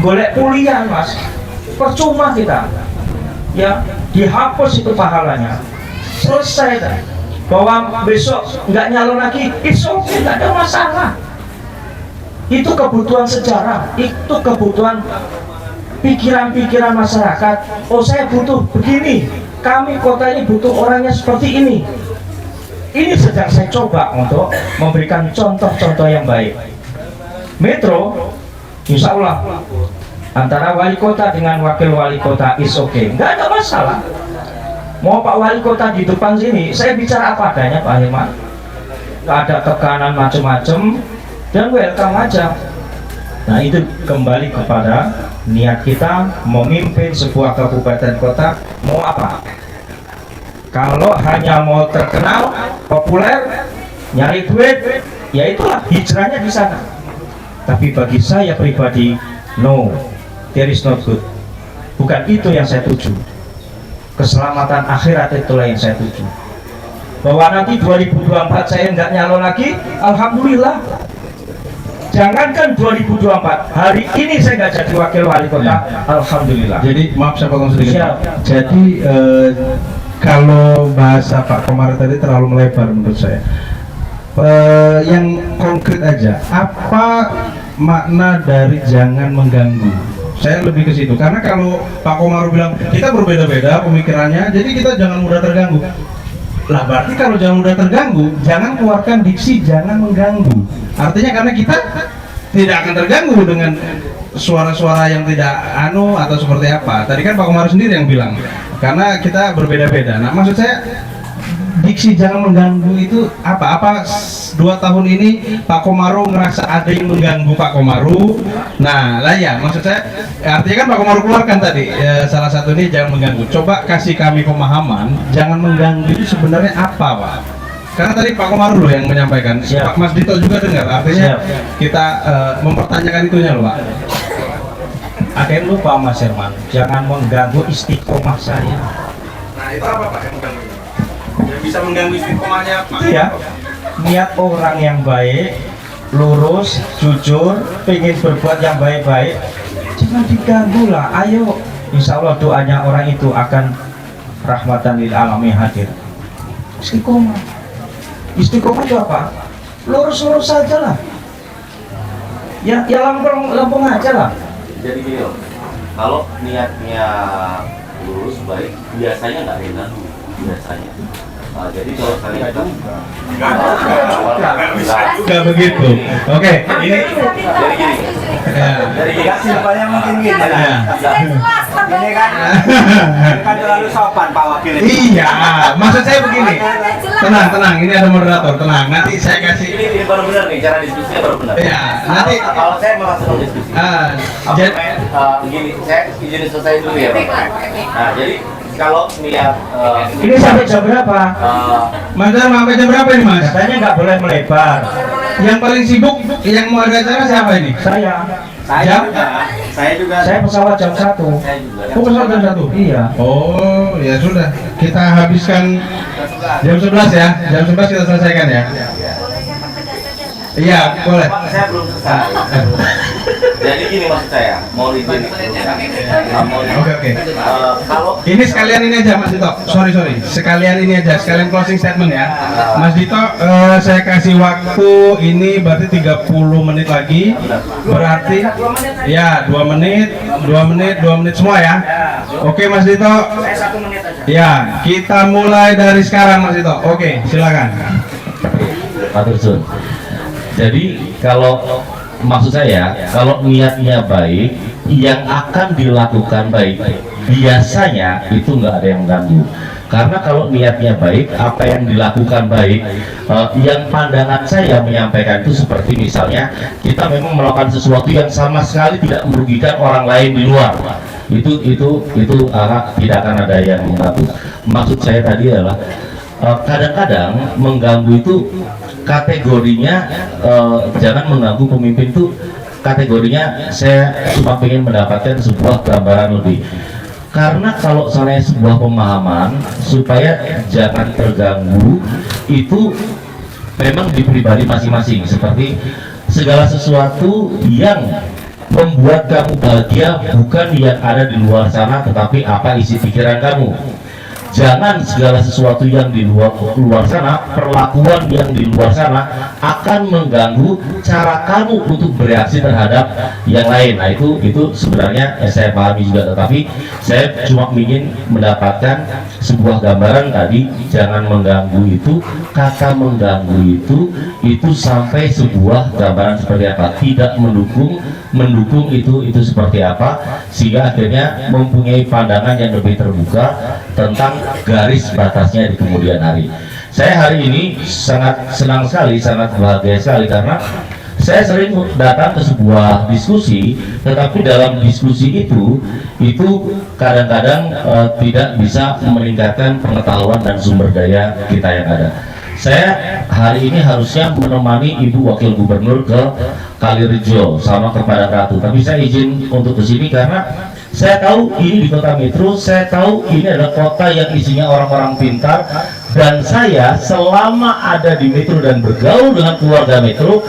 golek kuliah, Mas. Percuma kita. Ya, dihapus itu pahalanya. Selesai dah. Bahwa besok nggak nyalon lagi, it's okay, nggak ada masalah. Itu kebutuhan sejarah, itu kebutuhan pikiran-pikiran masyarakat. Oh, saya butuh begini, kami kota ini butuh orangnya seperti ini. Ini sedang saya coba untuk memberikan contoh-contoh yang baik. Metro, insya Allah antara wali kota dengan wakil wali kota is okay, nggak ada masalah. Mau Pak Wali Kota di depan sini, saya bicara apa adanya Pak Hilman. Nggak ada tekanan macam-macam dan welcome aja. Nah, itu kembali kepada niat kita memimpin sebuah kabupaten kota. Mau apa? Kalau hanya mau terkenal, populer, nyari duit, ya itulah hijrahnya di sana. Tapi bagi saya pribadi, no, there is not good. Bukan itu yang saya tuju. Keselamatan akhirat itulah yang saya tuju. Bahwa nanti 2024 saya nggak nyalon lagi, alhamdulillah. Jangankan 2024, hari ini saya nggak jadi wakil wali kota, alhamdulillah. Jadi maaf saya potong sedikit. Siap. Jadi kalau bahasa Pak Komar tadi terlalu melebar menurut saya. Yang konkret aja, apa makna dari jangan mengganggu? Saya lebih ke situ, karena kalau Pak Komar bilang kita berbeda-beda pemikirannya, jadi kita jangan mudah terganggu. Lah berarti kalau jangan mudah terganggu, jangan keluarkan diksi jangan mengganggu. Artinya karena kita tidak akan terganggu dengan suara-suara yang tidak atau seperti apa. Tadi kan Pak Komar sendiri yang bilang, karena kita berbeda-beda. Nah, maksud saya diksi jangan mengganggu itu apa? Apa 2 tahun ini Pak Komaru ngerasa ada yang mengganggu Pak Komaru? Nah, lah ya, maksud saya artinya kan Pak Komaru keluarkan tadi salah satu ini jangan mengganggu. Coba kasih kami pemahaman jangan mengganggu itu sebenarnya apa, Pak? Karena tadi Pak Komaru loh yang menyampaikan. Siap. Pak Mas Dito juga dengar. Artinya Siap. kita mempertanyakan itunya loh, Pak. Ada yang lupa Mas Herman, jangan mengganggu istiqomah saya. Nah, itu apa Pak yang mengganggu? Yang bisa mengganggu istiqomahnya Pak? Itu ya, niat orang yang baik, lurus, jujur, pengen berbuat yang baik-baik, jangan diganggu lah. Ayo, insya Allah doanya orang itu akan rahmatan lil alamin hadir. Istiqomah, istiqomah itu apa? Lurus-lurus saja lah. Ya lempeng aja lah. Jadi gini loh, kalau niatnya lurus baik, biasanya nggak ada yang ganggu, biasanya. Nah, jadi kalau kalian itu Enggak begitu. Oke, ini jadi gini, dari gini Simpelnya mungkin gini lah. ya. Ini kan terlalu sopan Pak Wakil. Iya, maksud saya begini. Tenang, ini ada moderator, tenang. Nanti saya kasih. ini baru benar nih, cara diskusinya baru benar. Iya, nanti. Kalau saya mau langsung diskusi. Jadi, Begini, saya izin selesai dulu ya Pak. Nah, jadi kalau niat Ini sampai jam berapa? Mas Dar, sampai jam berapa ini Mas? Katanya nggak boleh melebar. Yang paling sibuk, yang mau ada acara siapa ini? Saya Saya juga. saya pesawat jam 1. saya juga Oh, pesawat jam 1? Iya. Oh, ya sudah. Kita habiskan jam 11 ya. Jam 11 kita selesaikan ya. Iya, boleh. Pak, saya belum selesai. Jadi gini maksud saya, mau izin. Oke. Kalau Ini sekalian ini aja Mas Dito. Sorry. Sekalian ini aja, sekalian closing statement ya. Mas Dito, saya kasih waktu ini berarti 30 menit lagi. Berarti ya 2 menit semua ya. Oke Mas Dito. Saya 1 menit aja. Ya, kita mulai dari sekarang Mas Dito. Oke, silakan. Pak Tursun. Jadi kalau maksud saya, kalau niatnya baik, yang akan dilakukan baik, biasanya itu nggak ada yang mengganggu. Karena kalau niatnya baik, apa yang dilakukan baik, yang pandangan saya menyampaikan itu seperti misalnya kita memang melakukan sesuatu yang sama sekali tidak merugikan orang lain di luar. Itu tidak akan ada yang mengganggu. Maksud saya tadi adalah kadang-kadang mengganggu itu kategorinya jangan mengganggu pemimpin itu kategorinya saya cuma ingin mendapatkan sebuah gambaran lebih, karena kalau saya sebuah pemahaman supaya jangan terganggu itu memang di pribadi masing-masing. Seperti segala sesuatu yang membuat kamu bahagia bukan yang ada di luar sana, tetapi apa isi pikiran kamu. Jangan segala sesuatu yang di luar sana, perlakuan yang di luar sana akan mengganggu cara kamu untuk bereaksi terhadap yang lain. Nah itu sebenarnya saya pahami juga, tetapi saya cuma ingin mendapatkan sebuah gambaran tadi. Jangan mengganggu itu, kata mengganggu itu sampai sebuah gambaran seperti apa, tidak mendukung itu seperti apa, sehingga akhirnya mempunyai pandangan yang lebih terbuka tentang garis batasnya di kemudian hari. Saya hari ini sangat senang sekali, sangat bahagia sekali karena saya sering datang ke sebuah diskusi, tetapi dalam diskusi itu kadang-kadang tidak bisa meningkatkan pengetahuan dan sumber daya kita yang ada. Saya hari ini harusnya menemani Ibu Wakil Gubernur ke Kalirejo sama ke Padang Ratu, tapi saya izin untuk ke sini karena saya tahu ini di kota Metro, saya tahu ini adalah kota yang isinya orang-orang pintar, dan saya selama ada di Metro dan bergaul dengan keluarga Metro,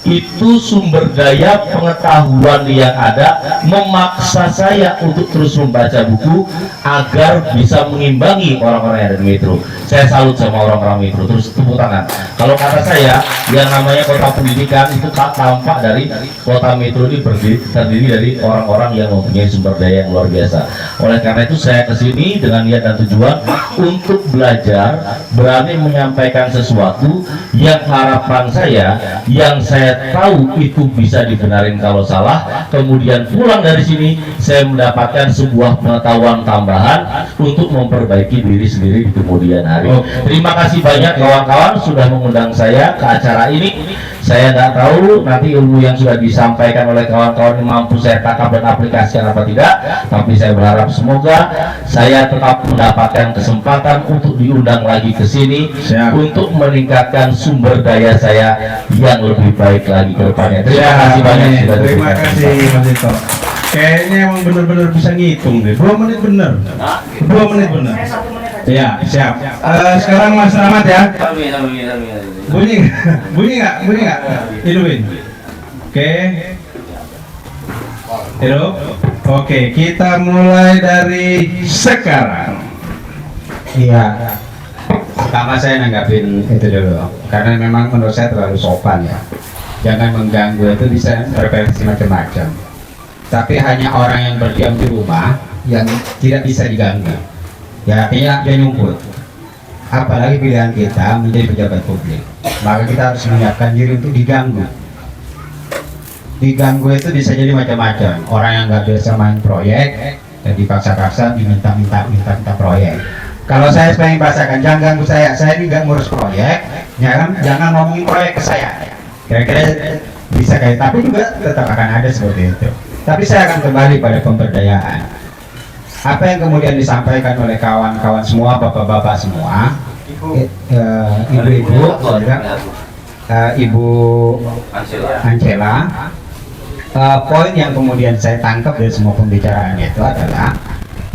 itu sumber daya pengetahuan yang ada memaksa saya untuk terus membaca buku agar bisa mengimbangi orang-orang yang ada di Metro. Saya salut sama orang-orang Metro, terus tepuk tangan. Kalau kata saya, yang namanya kota pendidikan itu tak tampak dari kota Metro ini terdiri dari orang-orang yang mempunyai sumber daya yang luar biasa. Oleh karena itu saya kesini dengan niat dan tujuan untuk belajar, berani menyampaikan sesuatu yang harapan saya, yang saya tahu itu bisa dibenarin kalau salah, kemudian pulang dari sini saya mendapatkan sebuah pengetahuan tambahan untuk memperbaiki diri sendiri di kemudian hari. Terima kasih banyak kawan-kawan sudah mengundang saya ke acara ini. Saya tidak tahu nanti ilmu yang sudah disampaikan oleh kawan-kawan ini mampu saya tangkap dan aplikasikan apa tidak, tapi saya berharap semoga saya tetap mendapatkan kesempatan untuk diundang lagi ke sini untuk meningkatkan sumber daya saya yang lebih baik lagi ke depannya. Terima kasih banyak. Terima kasih Mas Ito. Kayaknya emang benar-benar bisa ngitung deh. 2 menit bener. 2 menit bener. Ya, siap. Sekarang Mas Rahmat ya. Bunyi nggak? Hidupin. Oke. Hidup. Oke, kita mulai dari sekarang. Iya. Pertama saya nanggapin itu dulu, karena memang menurut saya terlalu sopan ya. Jangan mengganggu itu bisa berversi macam-macam. Tapi hanya orang yang berdiam di rumah yang tidak bisa diganggu. Ya artinya dia nyumput. Apalagi pilihan kita menjadi pejabat publik, maka kita harus menyiapkan diri untuk diganggu. Diganggu itu bisa jadi macam-macam. Orang yang nggak biasa main proyek, dan dipaksa-paksa diminta proyek. Kalau saya pengen bahasakan, jangan ganggu saya ini nggak ngurus proyek, jangan ngomongin proyek ke saya. Kira-kira bisa kayak, tapi juga tetap akan ada seperti itu. Tapi saya akan kembali pada pemberdayaan. Apa yang kemudian disampaikan oleh kawan-kawan semua, bapak-bapak semua, ibu-ibu, Ibu Ancela, poin yang kemudian saya tangkap dari semua pembicaraan itu adalah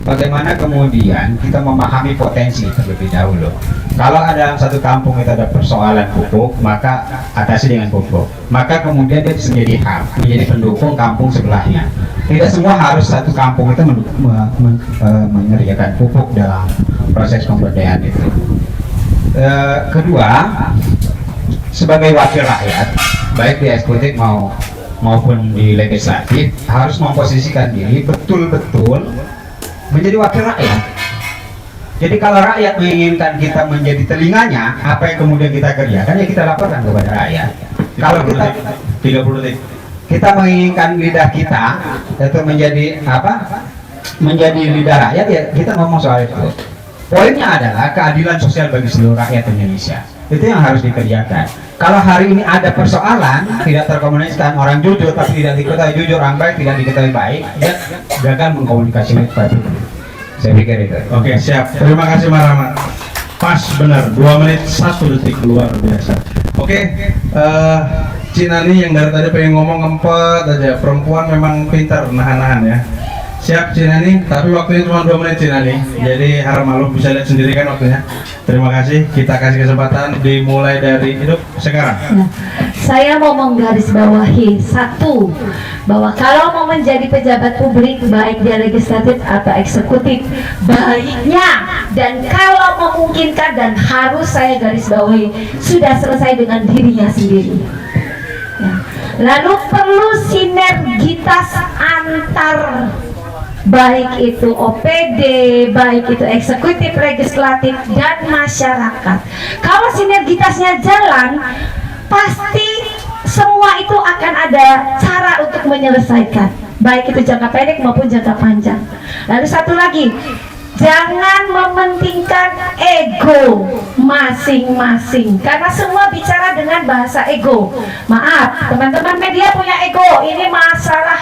bagaimana kemudian kita memahami potensi terlebih dahulu. Kalau ada dalam satu kampung itu ada persoalan pupuk, maka atasi dengan pupuk. Maka kemudian dia bisa menjadi pendukung kampung sebelahnya. Tidak semua harus satu kampung itu mengerjakan pupuk dalam proses pemberdayaan itu. Kedua, sebagai wakil rakyat, baik di eksekutif maupun di legislatif, harus memposisikan diri betul-betul menjadi wakil rakyat. Jadi kalau rakyat menginginkan kita menjadi telinganya, apa yang kemudian kita kerjakan ya kita laporkan kepada rakyat. Kalau kita 30 detik. Kita menginginkan lidah kita itu menjadi apa? Menjadi lidah rakyat, ya kita ngomong soal itu. Poinnya adalah keadilan sosial bagi seluruh rakyat Indonesia. Itu yang harus dikerjakan. Kalau hari ini ada persoalan tidak terkomunikasikan, orang jujur tapi tidak diketahui jujur, orang baik tidak diketahui baik, dia gagal mengkomunikasikan itu. Saya pikir itu. Oke, siap. Terima kasih Mas Rahmat. Pas benar, 2 menit 1 detik, luar biasa. Oke, Cinani yang dari tadi pengen ngomong ngempet aja. Perempuan memang pintar nahan-nahan ya. Siap Cinani, tapi waktunya cuma 2 menit Cinani. Jadi harap malu bisa lihat sendiri kan waktunya. Terima kasih, kita kasih kesempatan dimulai dari hidup sekarang. Nah, saya mau menggarisbawahi satu, bahwa kalau mau menjadi pejabat publik baik dia legislatif atau eksekutif, baiknya dan kalau memungkinkan dan harus saya garisbawahi sudah selesai dengan dirinya sendiri. Ya. Lalu perlu sinergitas antar baik itu OPD, baik itu eksekutif, legislatif, dan masyarakat. Kalau sinergitasnya jalan, pasti semua itu akan ada cara untuk menyelesaikan, baik itu jangka pendek maupun jangka panjang. Lalu satu lagi, jangan mementingkan ego masing-masing, karena semua bicara dengan bahasa ego. Maaf, teman-teman media punya ego. Ini masalah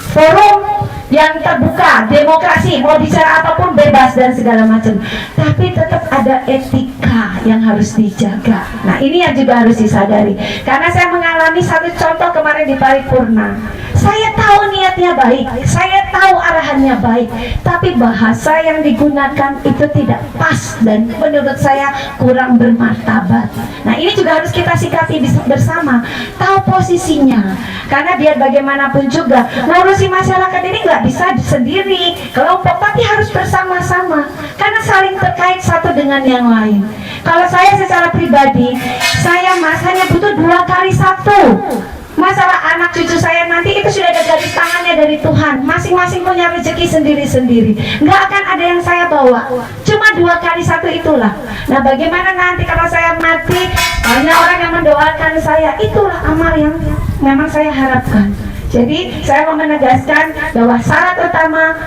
forum yang terbuka, demokrasi, mau bicara apapun bebas dan segala macam. Tapi tetap ada etika yang harus dijaga. Nah, ini yang juga harus disadari. Karena saya mengalami satu contoh kemarin di paripurna. Saya tahu niatnya baik, saya tahu arahannya baik, tapi bahasa yang digunakan itu tidak pas dan menurut saya kurang bermartabat. Nah, ini juga harus kita sikapi bersama, tahu posisinya. Karena biar bagaimanapun juga ngurusi masyarakat ini nggak bisa sendiri, kelompok, tapi harus bersama-sama karena saling terkait satu dengan yang lain. Kalau saya secara pribadi, saya hanya butuh 2 kali 1. Masalah anak cucu saya nanti itu sudah ada garis tangannya dari Tuhan. Masing-masing punya rezeki sendiri-sendiri. Nggak akan ada yang saya bawa. Cuma 2 kali 1 itulah. Nah, bagaimana nanti kalau saya mati, banyak orang yang mendoakan saya. Itulah amal yang memang saya harapkan. Jadi saya mau menegaskan bahwa syarat utama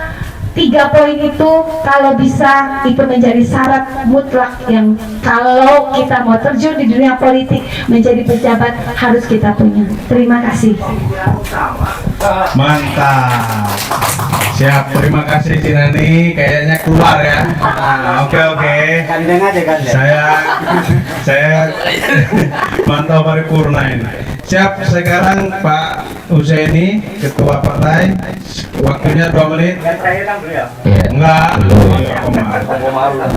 3 poin itu kalau bisa itu menjadi syarat mutlak yang kalau kita mau terjun di dunia politik menjadi pejabat harus kita punya. Terima kasih. Mantap. Siap, terima kasih Cinani. Kayaknya keluar ya. Nah, oke. Gandeng aja gandeng. Saya mantau paripurna ini. Siap, sekarang Pak Husaini, Ketua Partai, waktunya 2 menit. Ya. Enggak,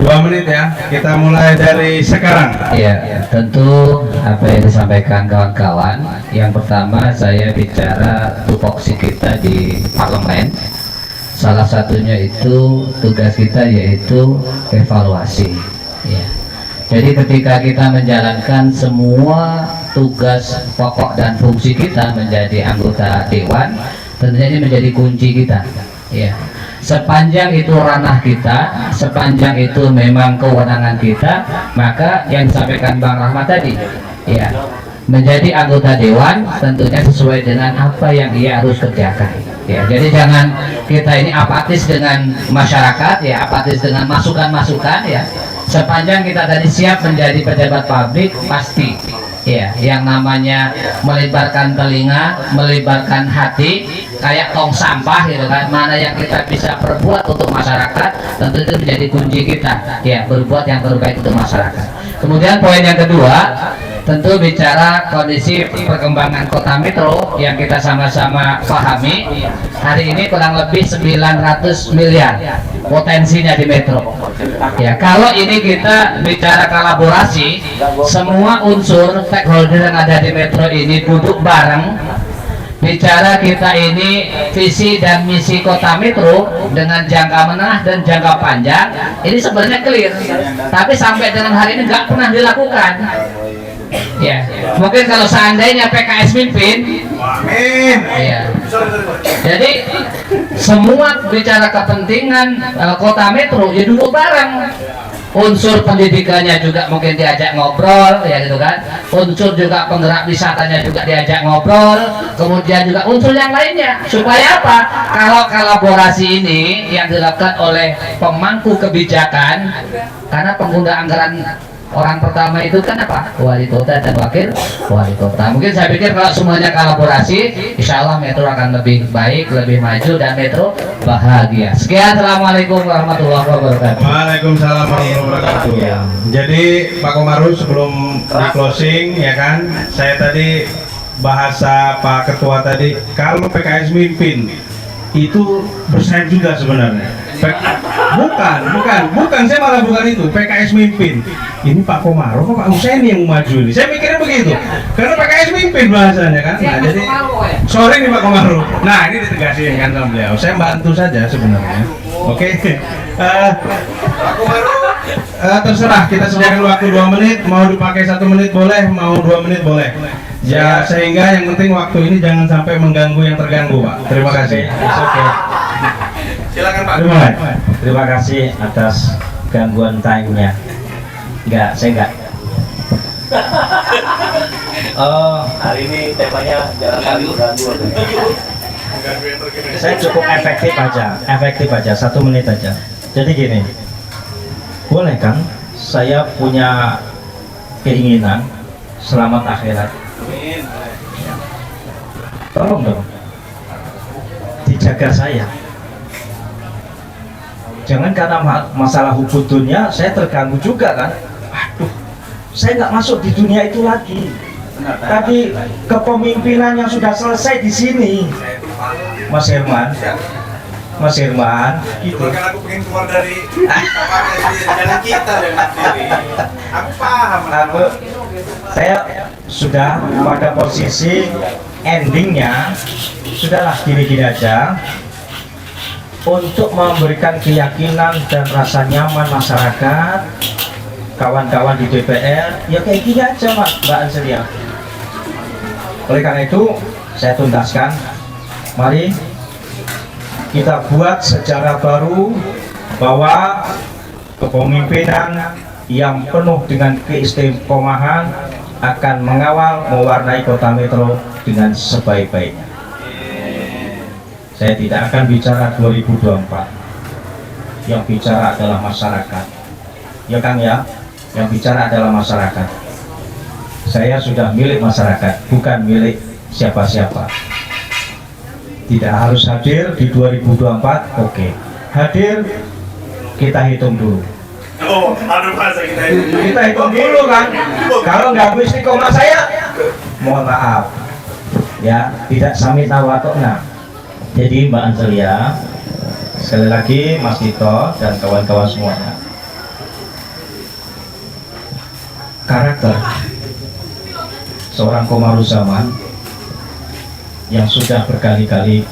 2 menit ya. Kita mulai dari sekarang. Ya, tentu apa yang disampaikan kawan-kawan. Yang pertama saya bicara tupoksi kita di parlemen. Salah satunya itu tugas kita yaitu evaluasi. Ya. Jadi ketika kita menjalankan semua tugas pokok dan fungsi kita menjadi anggota dewan, tentunya ini menjadi kunci kita. Ya. Sepanjang itu ranah kita, sepanjang itu memang kewenangan kita, maka yang disampaikan Bang Rahmat tadi, ya, menjadi anggota dewan tentunya sesuai dengan apa yang ia harus kerjakan. Ya, jadi jangan kita ini apatis dengan masyarakat, ya, apatis dengan masukan-masukan, ya. Sepanjang kita tadi siap menjadi pejabat publik, pasti, ya, yang namanya melebarkan telinga, melebarkan hati, kayak tong sampah, gitu kan. Mana yang kita bisa perbuat untuk masyarakat, tentu itu menjadi kunci kita, ya, berbuat yang terbaik untuk masyarakat. Kemudian poin yang kedua, tentu bicara kondisi perkembangan kota metro yang kita sama-sama pahami. Hari ini kurang lebih 900 miliar potensinya di metro. Ya, kalau ini kita bicara kolaborasi, semua unsur stakeholder yang ada di metro ini duduk bareng, bicara kita ini visi dan misi kota metro dengan jangka menengah dan jangka panjang, ini sebenarnya clear, tapi sampai dengan hari ini nggak pernah dilakukan. Ya, mungkin kalau seandainya PKS mimpin, Amin. ya. Jadi semua bicara kepentingan kota metro, ya duduk bareng. Unsur pendidikannya juga mungkin diajak ngobrol, ya gitu kan. Unsur juga penggerak wisatanya juga diajak ngobrol. Kemudian juga unsur yang lainnya. Supaya apa? Kalau kolaborasi ini yang dilakukan oleh pemangku kebijakan, karena pengguna anggaran orang pertama itu kan apa? Wali kota dan wakil wali kota. Mungkin saya pikir kalau semuanya kolaborasi, insya Allah metro akan lebih baik, lebih maju, dan metro bahagia. Sekian, assalamualaikum warahmatullahi wabarakatuh. Waalaikumsalam warahmatullahi wabarakatuh. Jadi Pak Komarus, sebelum di closing ya kan, saya tadi bahasa Pak Ketua tadi, kalau PKS mimpin itu bersaing juga sebenarnya. Bukan, saya malah bukan itu. PKS mimpin. Ini Pak Komaruf, Pak Husaini yang mau maju ini. Saya mikirnya begitu. Karena PKS mimpin bahasanya kan. Nah, jadi sorry nih Pak Komaruf. Nah, ini ditegasin kan sama beliau. Saya bantu saja sebenarnya. Oke. Pak Komaruf, terserah, kita sediakan waktu 2 menit, mau dipakai 1 menit boleh, mau 2 menit boleh. Ya, sehingga yang penting waktu ini jangan sampai mengganggu yang terganggu, Pak. Terima kasih. Oke. Silakan Pak. Terima kasih atas gangguan time-nya. Saya enggak. Hari ini temanya jangan ganggu. Saya cukup efektif aja, 1 menit aja. Jadi gini, boleh kan saya punya keinginan selamat akhirat? Tolong dong, dijaga saya. Jangan karena masalah hukum dunia saya terganggu juga kan. Aduh, saya nggak masuk di dunia itu lagi. Tadi kepemimpinan yang sudah selesai di sini, Mas Herman, gitu. Kan aku pengen keluar dari jalan kita dengan diri. Aku paham. Saya sudah pada posisi endingnya, sudahlah gini-gini aja. Untuk memberikan keyakinan dan rasa nyaman masyarakat, kawan-kawan di DPR, ya kayak gini aja Mbak Anselia. Oleh karena itu, saya tuntaskan, mari kita buat sejarah baru bahwa kepemimpinan yang penuh dengan keistiqomahan akan mengawal mewarnai Kota Metro dengan sebaik-baiknya. Saya tidak akan bicara 2024. Yang bicara adalah masyarakat. Ya Kang ya, yang bicara adalah masyarakat. Saya sudah milik masyarakat, bukan milik siapa-siapa. Tidak harus hadir di 2024, oke. Hadir, kita hitung dulu. Oh, aduh bahasa Kita hitung dulu kan. Kalau nggak istiqomah saya, mohon maaf. Ya, tidak samita watokna. Jadi Mbak Anselia, sekali lagi Mas Tito dan kawan-kawan semuanya, karakter seorang Komaruzaman yang sudah berkali-kali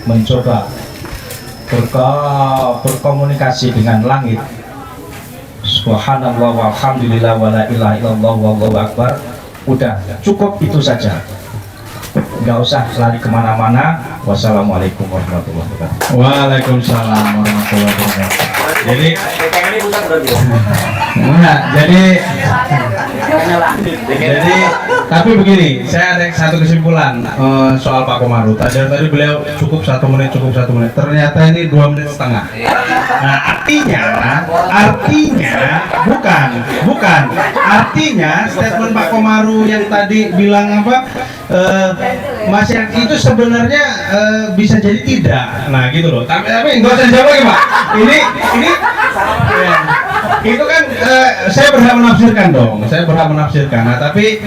mencoba berkomunikasi dengan langit, subhanallah walhamdulillah wala ilaha illallah wallahu akbar, udah cukup itu saja, nggak usah lari kemana-mana. Wassalamualaikum warahmatullahi wabarakatuh. Waalaikumsalam warahmatullahi wabarakatuh. Jadi ini bukan berarti. enggak, jadi tapi begini, saya ada satu kesimpulan soal Pak Komaruf. Tadi beliau cukup 1 menit, ternyata ini 2 menit setengah. Nah, artinya statement Pak Komaruf yang tadi bilang apa, masyarakat itu sebenarnya bisa jadi tidak. Nah gitu loh, tapi nggak usah jawab lagi Pak. Ini ya, itu kan saya berhak menafsirkan. Nah tapi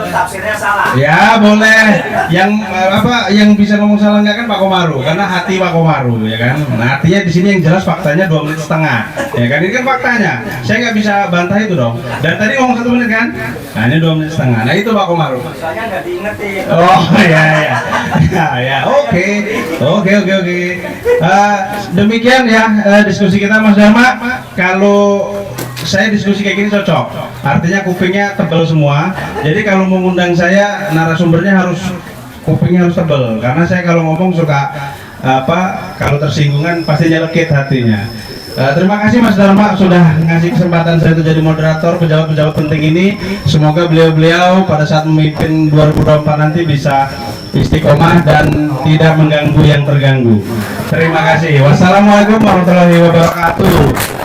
Tafsirnya salah. ya boleh, yang bisa ngomong salah nggak kan Pak Komaruf, karena hati Pak Komaruf ya kan. Nah artinya di sini yang jelas faktanya 2 menit setengah ya kan, ini kan faktanya, saya nggak bisa bantah itu dong. Dan tadi ngomong 1 menit kan, nah ini 2 menit setengah. Nah itu Pak Komaruf. Soalnya nggak diingetin. Oh ya, oke. Demikian ya diskusi kita Mas Dharma. Kalau saya diskusi kayak gini cocok, artinya kupingnya tebal semua. Jadi kalau mengundang saya, narasumbernya kupingnya harus tebal, karena saya kalau ngomong suka kalau tersinggungan pasti nyelekit hatinya. Terima kasih Mas Dharma sudah ngasih kesempatan saya untuk jadi moderator pejabat-pejabat penting ini. Semoga beliau-beliau pada saat memimpin 2024 nanti bisa istiqomah dan tidak mengganggu yang terganggu. Terima kasih. Wassalamualaikum warahmatullahi wabarakatuh.